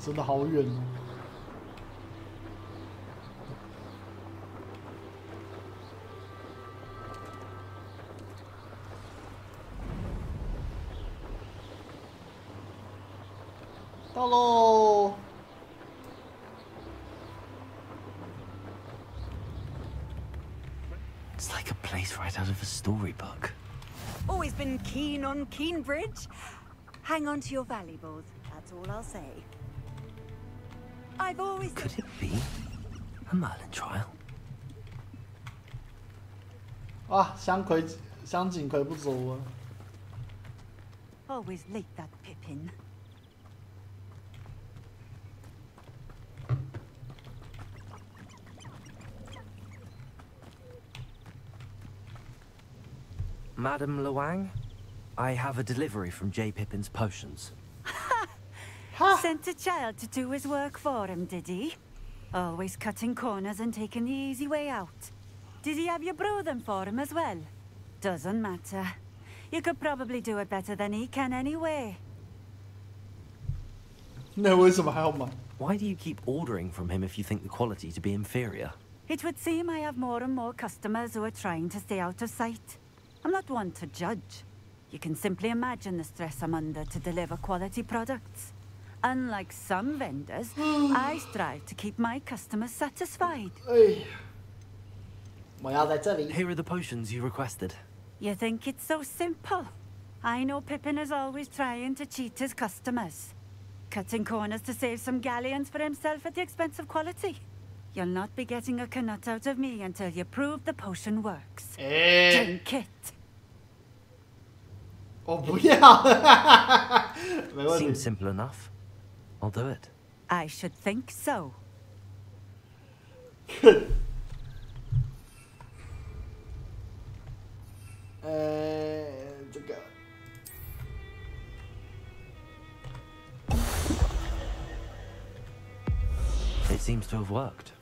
真的好远哦！到喽！ It's like a place right out of a storybook. Always been keen on Keenbridge. Hang on to your valuables. That's all I'll say. I've always... Could it be a Merlin trial? 啊，香锦葵不走啊 Always late, that Pippin. Madam Luang, I have a delivery from J. Pippin's potions. Sent a child to do his work for him, did he? Always cutting corners and taking the easy way out. Did he have you brew them for him as well? Doesn't matter. You could probably do it better than he can anyway. 那为什么还要买? Why do you keep ordering from him if you think the quality to be inferior? It would seem I have more and more customers who are trying to stay out of sight. I'm not one to judge. You can simply imagine the stress I'm under to deliver quality products. Unlike some vendors, I strive to keep my customers satisfied. Here are the potions you requested. You think it's so simple? I know Pippin is always trying to cheat his customers, cutting corners to save some galleons for himself at the expense of quality. You'll not be getting a canut out of me until you prove the potion works. Drink it. Seems simple enough. I'll do it. I should think so. It seems to have worked.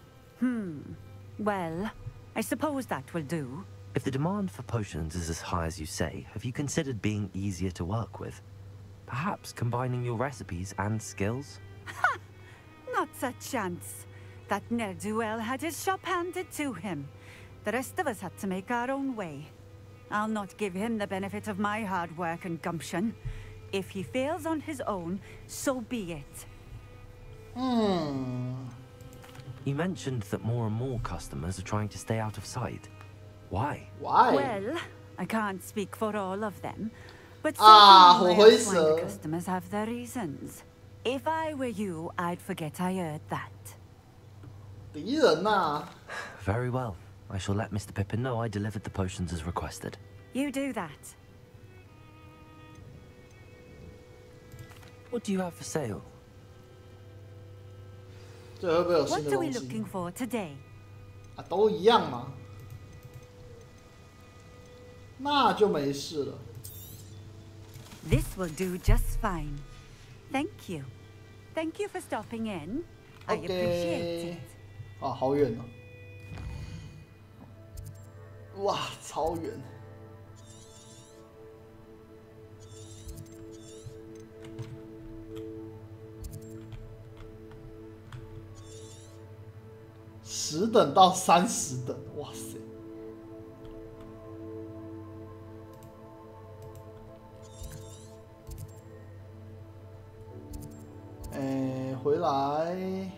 Well, I suppose that will do. If the demand for potions is as high as you say, have you considered being easier to work with? Perhaps combining your recipes and skills? Ha! Not a chance. That ne'er-do-well had his shop handed to him. The rest of us had to make our own way. I'll not give him the benefit of my hard work and gumption. If he fails on his own, so be it. You mentioned that more and more customers are trying to stay out of sight. Why? Well, I can't speak for all of them, but the customers have their reasons. If I were you, I'd forget I heard that. Very well. I shall let Mr. Pippin know I delivered the potions as requested. You do that. What do you have for sale? What are we looking for today? 都一样嘛，那就没事了。This will do just fine. Thank you. Thank you for stopping in. I appreciate it. 啊，好远哦！哇，超远。10等到30等，哇塞！回来。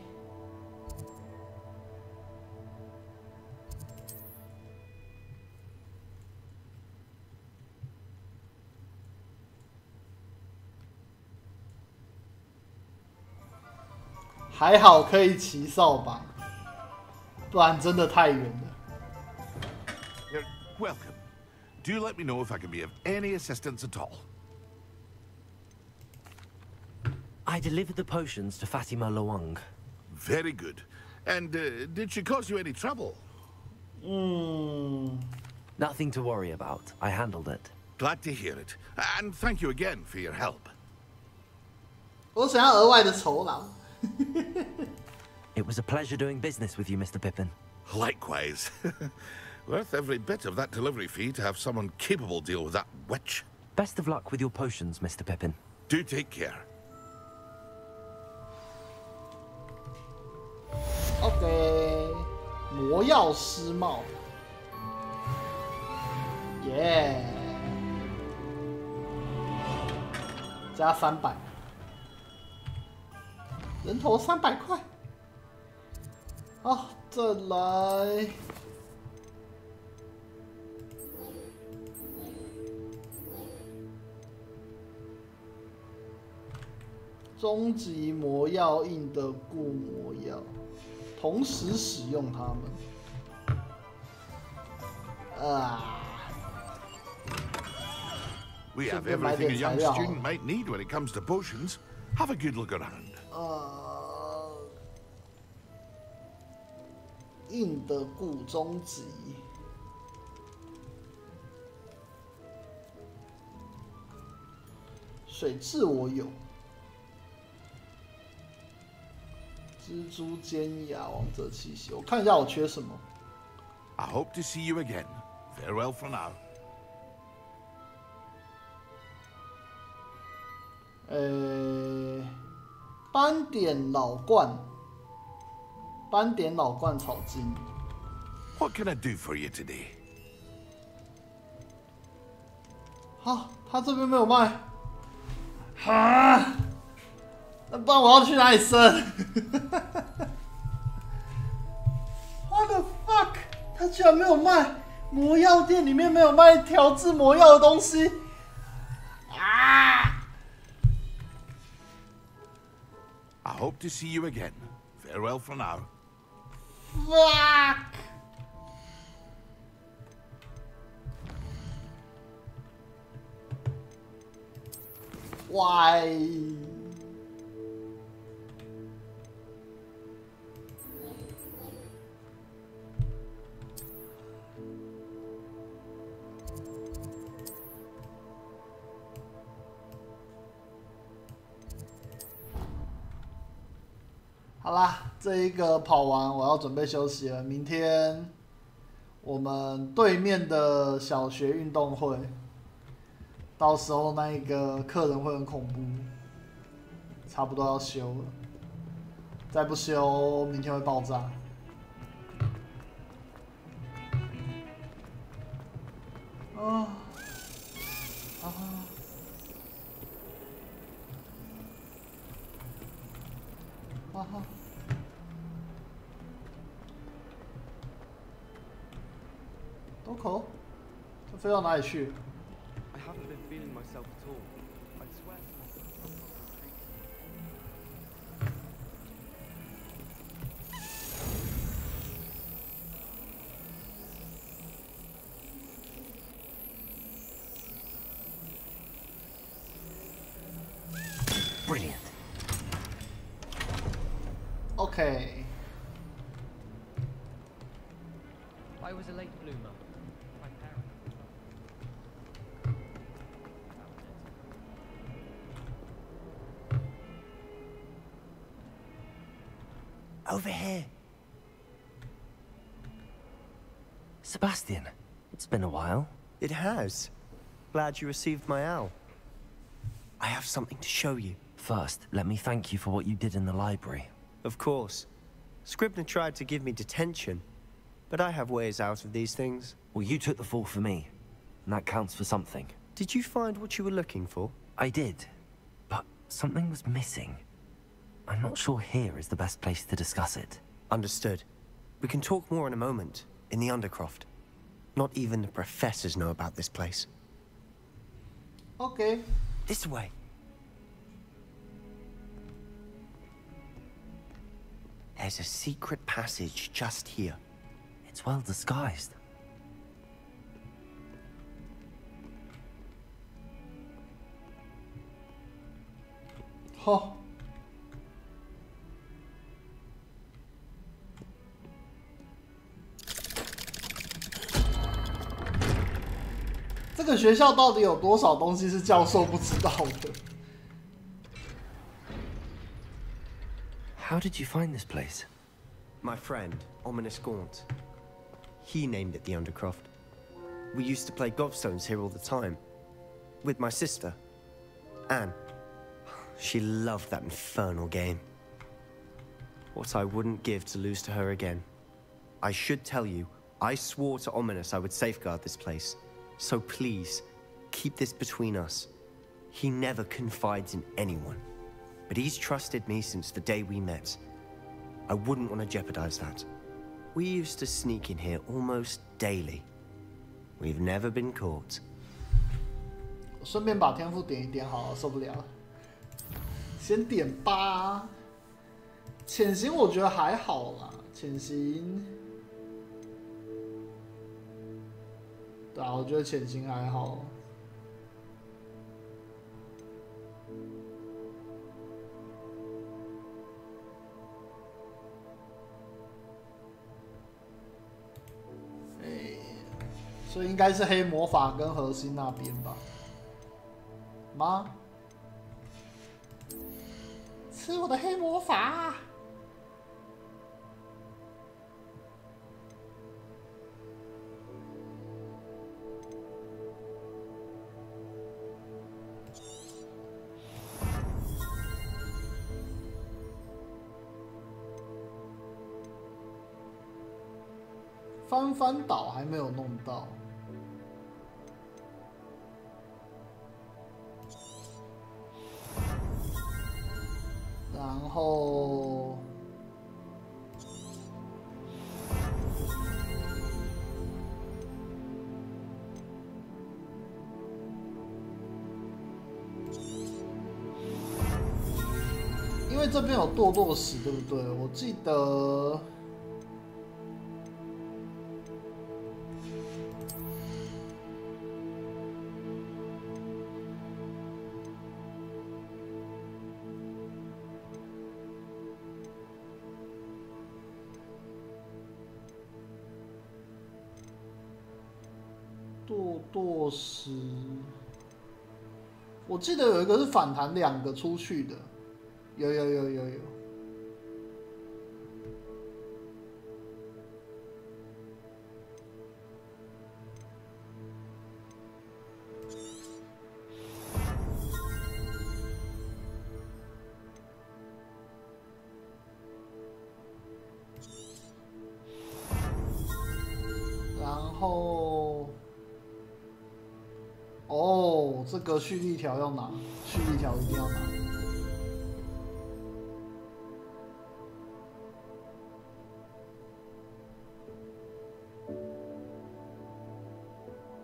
还好可以骑扫把。 不然真的太远了。You're welcome. Do let me know if I can be of any assistance at all. I delivered the potions to Fatima Luang. Very good. And did she cause you any trouble? Nothing to worry about. I handled it. Glad to hear it. And thank you again for your help. 我想要额外的酬劳。It was a pleasure doing business with you, Mr. Pippin. Likewise. Worth every bit of that delivery fee to have someone capable deal with that witch. Best of luck with your potions, Mr. Pippin. Do take care. OK， 魔药师帽，耶，加300，人头300块。好，再来。终极魔药印的固魔药，同时使用它们。We have everything a young student might need when it comes to potions. Have a good look around. 印的固终极。水蛭我有。 蜘蛛尖牙王者气息，我看一下我缺什么。I hope to see you again. Farewell for now. 斑点老冠，斑点老冠草金。What can I do for you today? 好，他这边没有卖。啊！ 那不然我要去哪里生？What the fuck！ 他居然没有卖，魔药店里面没有卖调制魔药的东西。I hope to see you again. Farewell for now. Fuck! Why? 好啦，这一个跑完，我要准备休息了。明天我们对面的小学运动会，到时候那一个客人会很恐怖，差不多要休了，再不休，明天会爆炸。啊啊！啊哈！ 都口，这飞到哪里去？ I haven't been feeling myself at all. I swear. Brilliant. Okay. I was a late bloomer. My parents. Over here. Sebastian, it's been a while. It has. Glad you received my owl. I have something to show you. First, let me thank you for what you did in the library. Of course. Scribner tried to give me detention, but I have ways out of these things. Well, you took the fall for me, and that counts for something. Did you find what you were looking for? I did, but something was missing. I'm not sure here is the best place to discuss it. Understood. We can talk more in a moment, in the Undercroft. Not even the professors know about this place. Okay. This way. There's a secret passage just here. It's well disguised. Oh. 这个学校到底有多少东西是教授不知道的？ How did you find this place? My friend, Ominous Gaunt. He named it the Undercroft. We used to play gobstones here all the time. With my sister, Anne. She loved that infernal game. What I wouldn't give to lose to her again. I should tell you, I swore to Ominous I would safeguard this place. So please, keep this between us. He never confides in anyone. But he's trusted me since the day we met. I wouldn't want to jeopardize that. We used to sneak in here almost daily. We've never been caught. 顺便把天赋点一点好了，受不了了。先点吧。潜行我觉得还好啦，潜行。对啊，我觉得潜行还好。所以应该是黑魔法跟核心那边吧？吗？吃我的黑魔法！翻翻岛还没有弄到。 然后，因因为这边有堕石，对不对？我记得。堕石，我记得有一个是反弹2个出去的，有。然后。哦，这个蓄力条要拿，蓄力条一定要拿。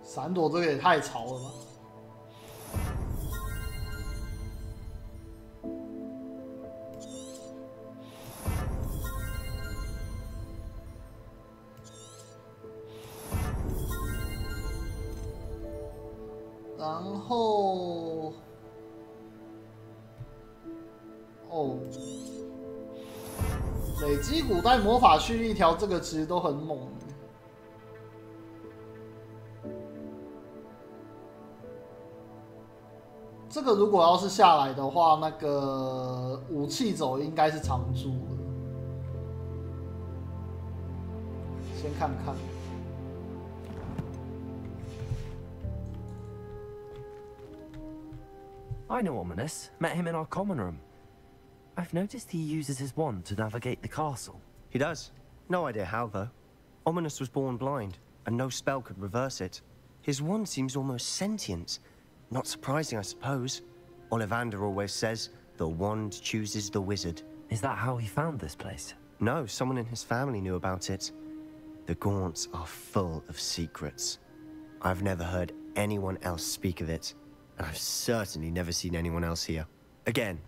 闪躲这个也太潮了吧！然后，哦，累积古代魔法蓄力条，这个其实都很猛。这个如果要是下来的话，那个武器走应该是常驻了。先看看。 I know Ominous. Met him in our common room. I've noticed he uses his wand to navigate the castle. He does. No idea how, though. Ominous was born blind, and no spell could reverse it. His wand seems almost sentient. Not surprising, I suppose. Ollivander always says, the wand chooses the wizard. Is that how he found this place? No, someone in his family knew about it. The Gaunts are full of secrets. I've never heard anyone else speak of it. And I've certainly never seen anyone else here. Again,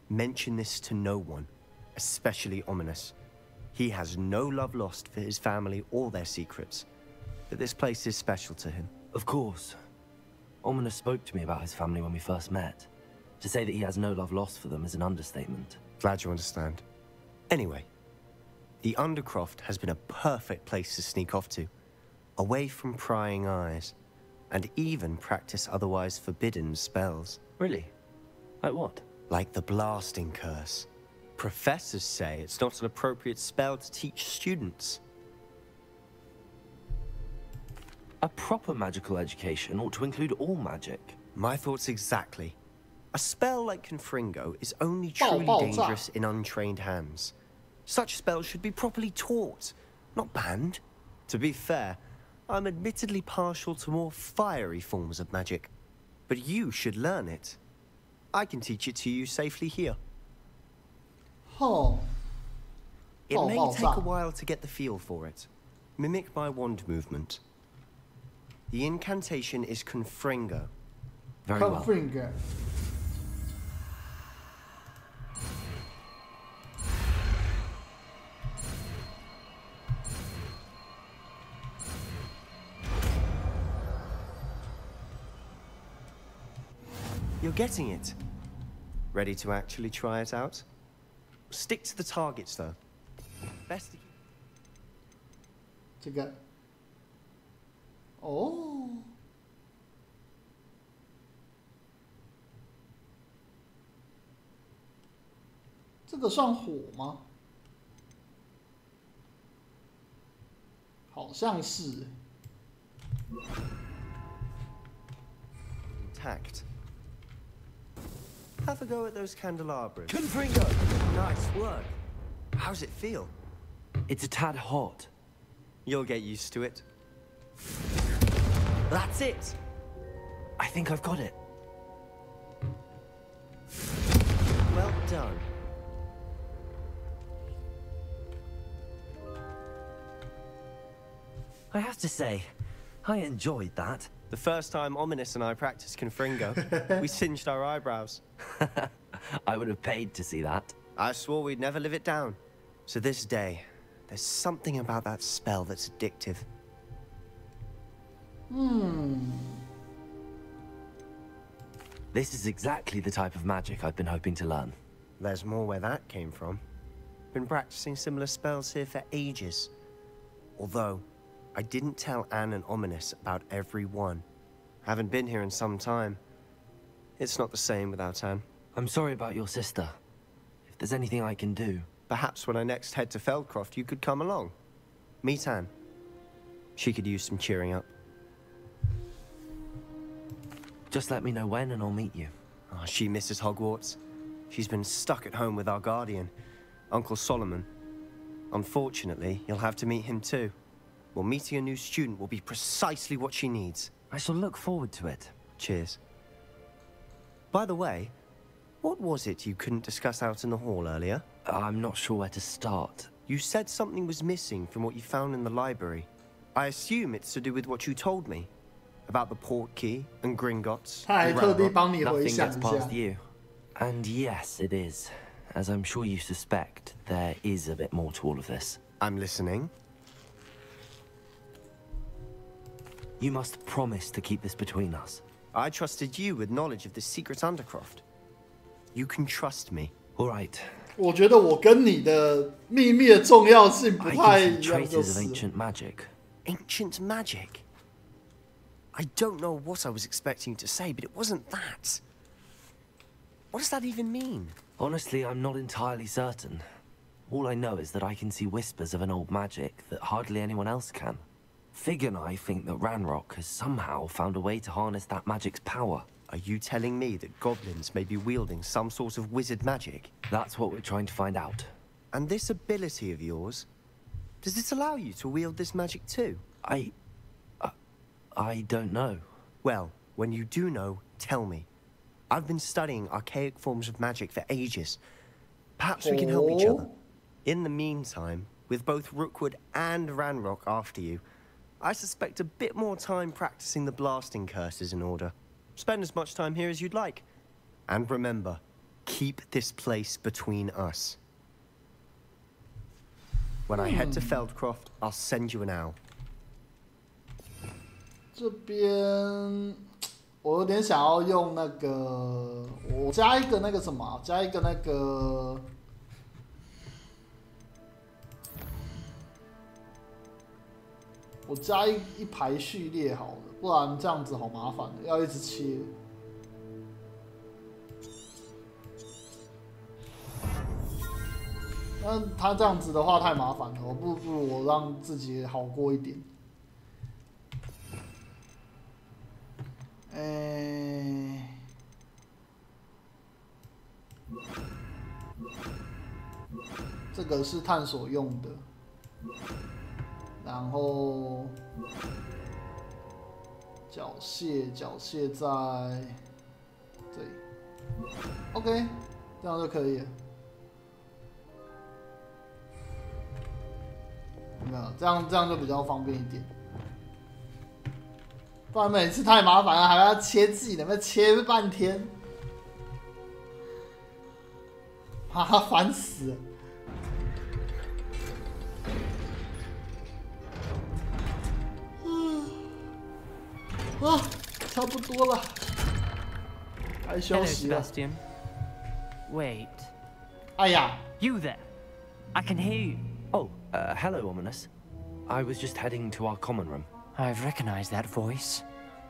mention this to no one, especially Ominous. He has no love lost for his family or their secrets, but this place is special to him. Of course. Ominous spoke to me about his family when we first met. To say that he has no love lost for them is an understatement. Glad you understand. Anyway, the Undercroft has been a perfect place to sneak off to, away from prying eyes. And even practice otherwise forbidden spells. Really? Like what? Like the blasting curse. Professors say it's not an appropriate spell to teach students. A proper magical education ought to include all magic. My thoughts exactly. A spell like Confringo is only truly dangerous in untrained hands. Such spells should be properly taught, not banned. To be fair, I'm admittedly partial to more fiery forms of magic, but you should learn it. I can teach it to you safely here. Oh. It may take a while to get the feel for it. Mimic my wand movement. The incantation is Confringo. Very well. Confringo. You're getting it. Ready to actually try it out? Stick to the targets, though. Best. 这个，哦，这个算火吗？好像是。Intact. Have a go at those candelabras. Confringo! Nice work. How's it feel? It's a tad hot. You'll get used to it. That's it! I think I've got it. Well done. I have to say, I enjoyed that. The first time Ominous and I practiced Confringo, we singed our eyebrows. I would have paid to see that. I swore we'd never live it down. So this day, there's something about that spell that's addictive. This is exactly the type of magic I've been hoping to learn. There's more where that came from. Been practicing similar spells here for ages. Although, I didn't tell Anne and Ominous about every one. Haven't been here in some time. It's not the same without Anne. I'm sorry about your sister. If there's anything I can do... Perhaps when I next head to Feldcroft, you could come along. Meet Anne. She could use some cheering up. Just let me know when and I'll meet you. Oh, she misses Hogwarts. She's been stuck at home with our guardian, Uncle Solomon. Unfortunately, you'll have to meet him too. Well, meeting a new student will be precisely what she needs. I shall look forward to it. Cheers. By the way, what was it you couldn't discuss out in the hall earlier? I'm not sure where to start. You said something was missing from what you found in the library. I assume it's to do with what you told me. About the port key and Gringotts. Nothing gets past you. And yes, it is. As I'm sure you suspect, there is a bit more to all of this. I'm listening. You must promise to keep this between us. I trusted you with knowledge of the secret Undercroft. You can trust me. All right. 我觉得我跟你的秘密的重要性不太一样， traces of ancient magic. Ancient magic? I don't know what I was expecting you to say, but it wasn't that. What does that even mean? Honestly, I'm not entirely certain. All I know is that I can see whispers of an old magic that hardly anyone else can. Fig and I think that Ranrock has somehow found a way to harness that magic's power. Are you telling me that goblins may be wielding some sort of wizard magic? That's what we're trying to find out. And this ability of yours, does it allow you to wield this magic too? I don't know. Well, when you do know, tell me. I've been studying archaic forms of magic for ages. Perhaps we can help each other. In the meantime, with both Rookwood and Ranrock after you, I suspect a bit more time practicing the blasting curse is in order. Spend as much time here as you'd like. And remember, keep this place between us. When I head to Feldcroft, I'll send you an owl. 这边我有点想要用那个，我加一个那个什么，加一个那个，我加一排序列好了，不然这样子好麻烦的，要一直切。但他这样子的话太麻烦了，不如我让自己好过一点。这个是探索用的，然后缴械在这里 ，OK， 这样就可以了。没有，这样就比较方便一点。 不然每次太麻烦了，还要切技能，要切半天，烦死了！差不多了，该休息了。 Hello, Sebastian. Wait. 哎呀 You there? I can hear you. Oh, hello, Ominous. I was just heading to our common room. I've recognized that voice.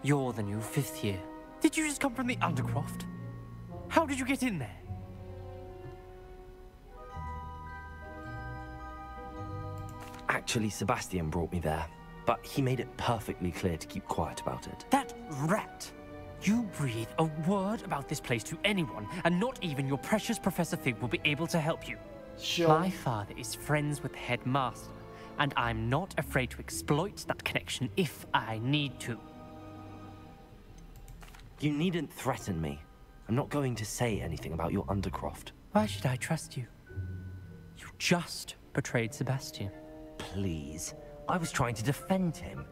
You're the new 5th year. Did you just come from the Undercroft? How did you get in there? Actually, Sebastian brought me there, but he made it perfectly clear to keep quiet about it. That rat! You breathe a word about this place to anyone, and not even your precious Professor Fig will be able to help you. Sure. My father is friends with the headmaster, and I'm not afraid to exploit that connection if I need to. You needn't threaten me. I'm not going to say anything about your Undercroft. Why should I trust you? You just betrayed Sebastian. Please. I was trying to defend him.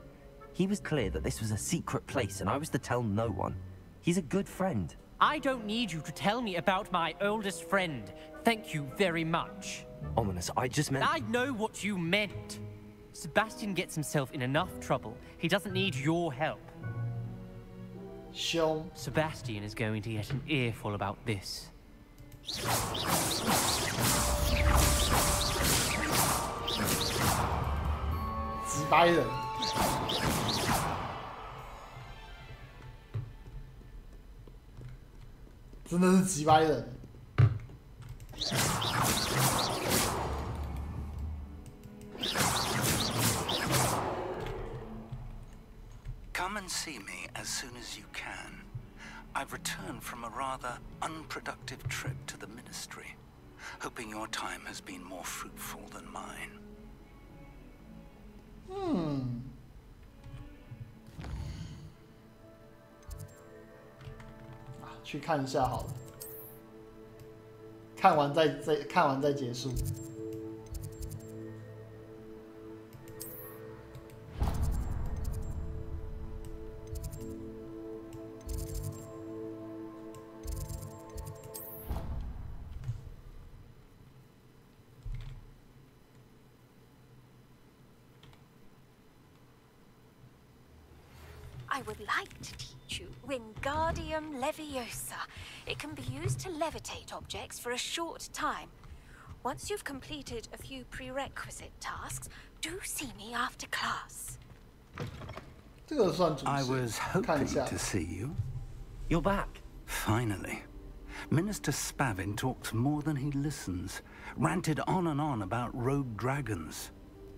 He was clear that this was a secret place and I was to tell no one. He's a good friend. I don't need you to tell me about my oldest friend. Thank you very much. Ominous, I just meant... I know what you meant. Sebastian gets himself in enough trouble. He doesn't need your help. Show. Sebastian is going to get an earful about this. 几百人，真的是几百人。Come and see me as soon as you can. I've returned from a rather unproductive trip to the Ministry, hoping your time has been more fruitful than mine. 去看一下好了，看完再结束。I would like to teach you Wingardium Leviosa. It can be used to levitate objects for a short time. Once you've completed a few prerequisite tasks, do see me after class. I was hoping to see you. You're back. Finally. Minister Spavin talks more than he listens. Ranted on and on about rogue dragons.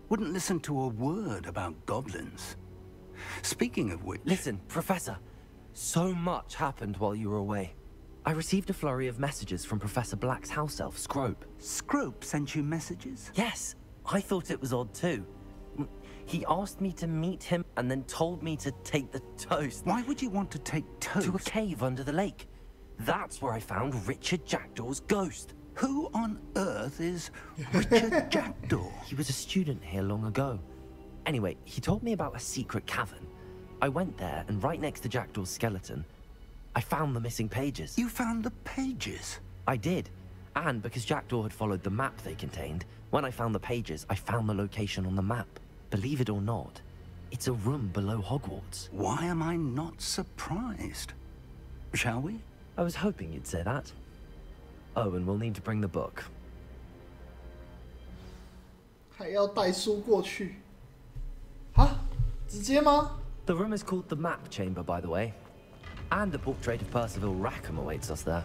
Wouldn't listen to a word about goblins. Speaking of which... Listen, Professor. So much happened while you were away. I received a flurry of messages from Professor Black's house elf, Scrope. Scrope sent you messages? Yes. I thought it was odd too. He asked me to meet him and then told me to take the toast. Why would you want to take toast? To a cave under the lake. That's where I found Richard Jackdaw's ghost. Who on earth is Richard Jackdaw? He was a student here long ago. Anyway, he told me about a secret cavern. I went there, and right next to Jackdaw's skeleton, I found the missing pages. You found the pages? I did. And because Jackdaw had followed the map they contained, when I found the pages, I found the location on the map. Believe it or not, it's a room below Hogwarts. Why am I not surprised? Shall we? I was hoping you'd say that. Oh, and we'll need to bring the book. 还要带书过去。 啊，直接吗？ The room is called the Map Chamber, by the way. And the portrait of Percival Rackham awaits us there.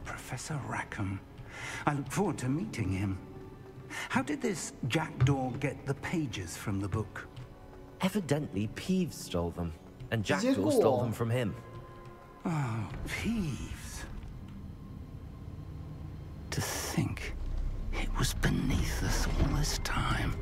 Professor Rackham. I look forward to meeting him. How did this Jackdaw get the pages from the book? Evidently, Peeves stole them. And Jackdaw stole them from him. Oh, Peeves. To think it was beneath us all this time.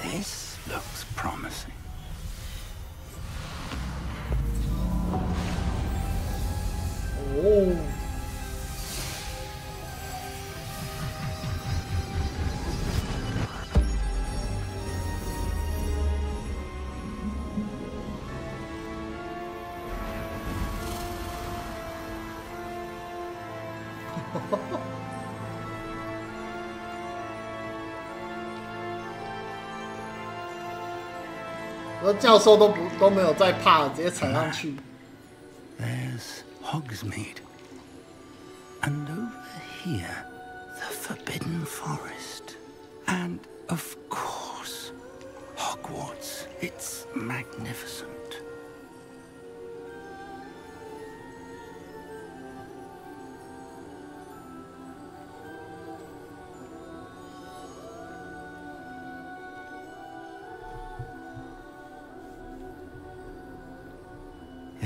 This looks promising. Oh. 然后教授都没有在怕，直接踩上去。There's Hogsmeade, and over here, the Forbidden Forest, and of course, Hogwarts. It's magnificent.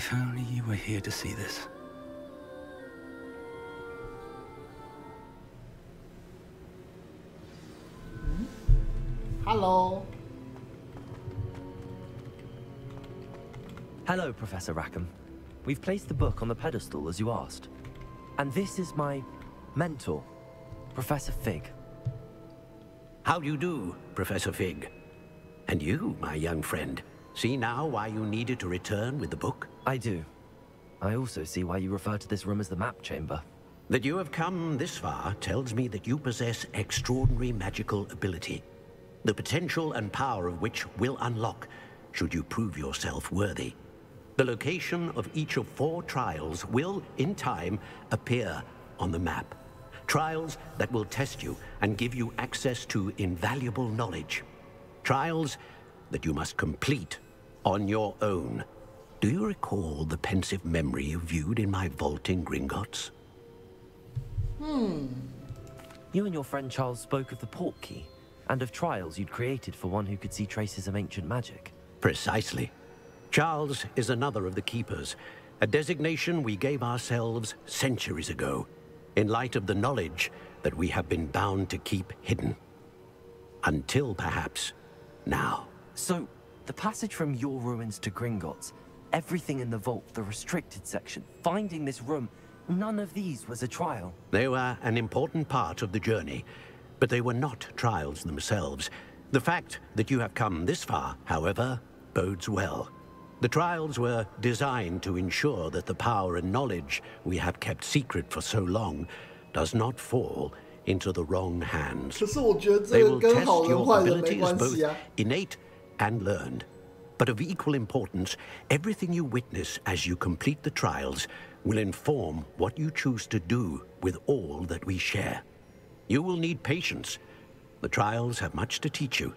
If only you were here to see this. Hello. Hello, Professor Rackham. We've placed the book on the pedestal as you asked. And this is my mentor, Professor Fig. How do you do, Professor Fig? And you, my young friend, see now why you needed to return with the book? I do. I also see why you refer to this room as the map chamber. That you have come this far tells me that you possess extraordinary magical ability, the potential and power of which will unlock should you prove yourself worthy. The location of each of 4 trials will, in time, appear on the map. Trials that will test you and give you access to invaluable knowledge. Trials that you must complete on your own. Do you recall the pensive memory you viewed in my vault in Gringotts? You and your friend Charles spoke of the port key, and of trials you'd created for one who could see traces of ancient magic. Precisely. Charles is another of the Keepers, a designation we gave ourselves centuries ago, in light of the knowledge that we have been bound to keep hidden. Until, perhaps, now. So, the passage from your ruins to Gringotts, everything in the vault, the restricted section, finding this room, none of these was a trial. They were an important part of the journey, but they were not trials themselves. The fact that you have come this far, however, bodes well. The trials were designed to ensure that the power and knowledge we have kept secret for so long does not fall into the wrong hands. They will test your abilities, both innate and learned. But of equal importance, everything you witness as you complete the trials will inform what you choose to do with all that we share. You will need patience. The trials have much to teach you.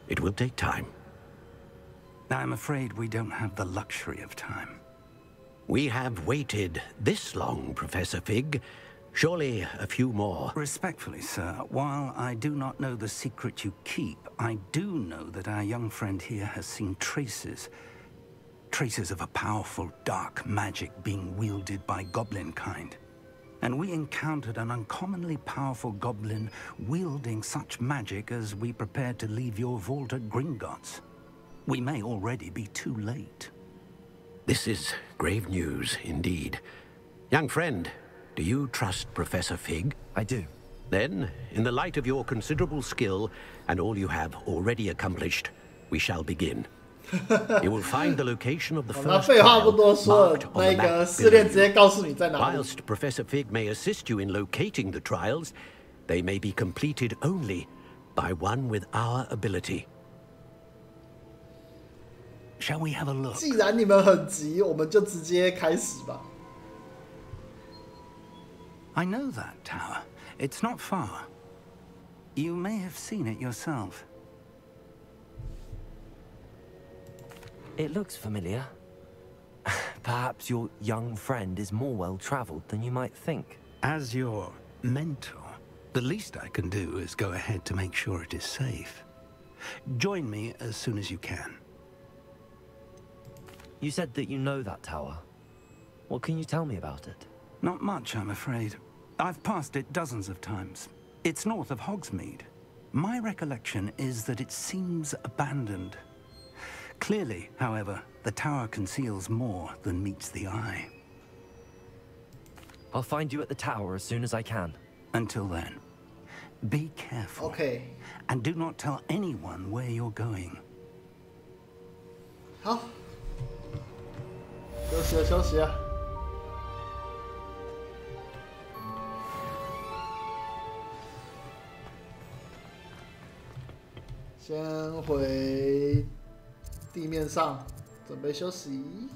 It will take time. I'm afraid we don't have the luxury of time. We have waited this long, Professor Fig. Surely a few more. Respectfully, sir, while I do not know the secret you keep, I do know that our young friend here has seen traces of a powerful dark magic being wielded by goblin kind. And we encountered an uncommonly powerful goblin wielding such magic as we prepared to leave your vault at Gringotts. We may already be too late. This is grave news indeed. Young friend, do you trust Professor Fig? I do. Then, in the light of your considerable skill and all you have already accomplished, we shall begin. You will find the location of the first trial marked on the map. Whilst Professor Fig may assist you in locating the trials, they may be completed only by one with our ability. Shall we have a look? 既然你们很急，我们就直接开始吧。I know that tower. It's not far. You may have seen it yourself. It looks familiar. Perhaps your young friend is more well-traveled than you might think. As your mentor, the least I can do is go ahead to make sure it is safe. Join me as soon as you can. You said that you know that tower. What can you tell me about it? Not much, I'm afraid. I've passed it dozens of times. It's north of Hogsmeade. My recollection is that it seems abandoned. Clearly, however, the tower conceals more than meets the eye. I'll find you at the tower as soon as I can. Until then, be careful. Okay. And do not tell anyone where you're going. 好，休息了，休息了。先回地面上，准备休息。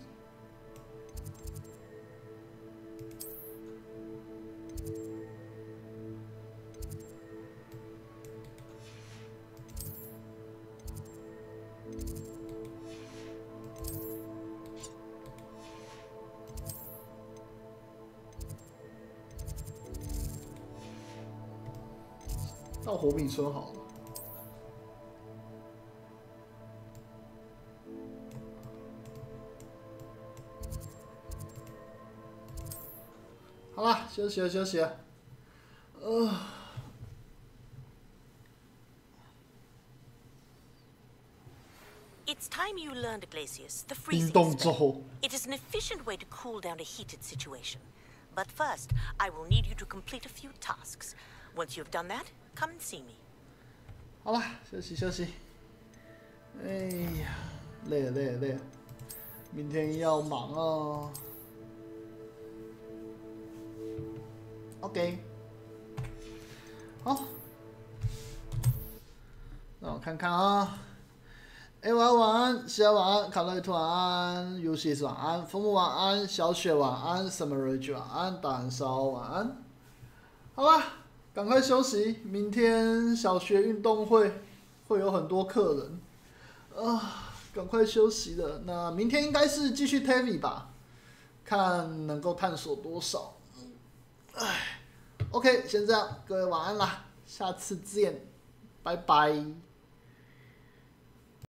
到火米村好了。休息了，休息了。It's time you learned, Glacius, the freezing spell. It is an efficient way to cool down a heated situation. But first, I will need you to complete a few tasks. Once you've done that, come and see me. 好了，休息休息。哎呀，累了累了累了，明天要忙哦。OK， 好，让我看看啊。A Y 晚安，西亚晚安，卡瑞兔晚安 ，UC 晚安，风木晚安，小雪晚安 ，Summerage 晚安，大烧晚安。好啦，赶快休息，明天小学运动会会有很多客人，赶快休息了。那明天应该是继续 Tavi 吧，看能够探索多少。OK， 先这样，各位晚安啦，下次见，拜拜。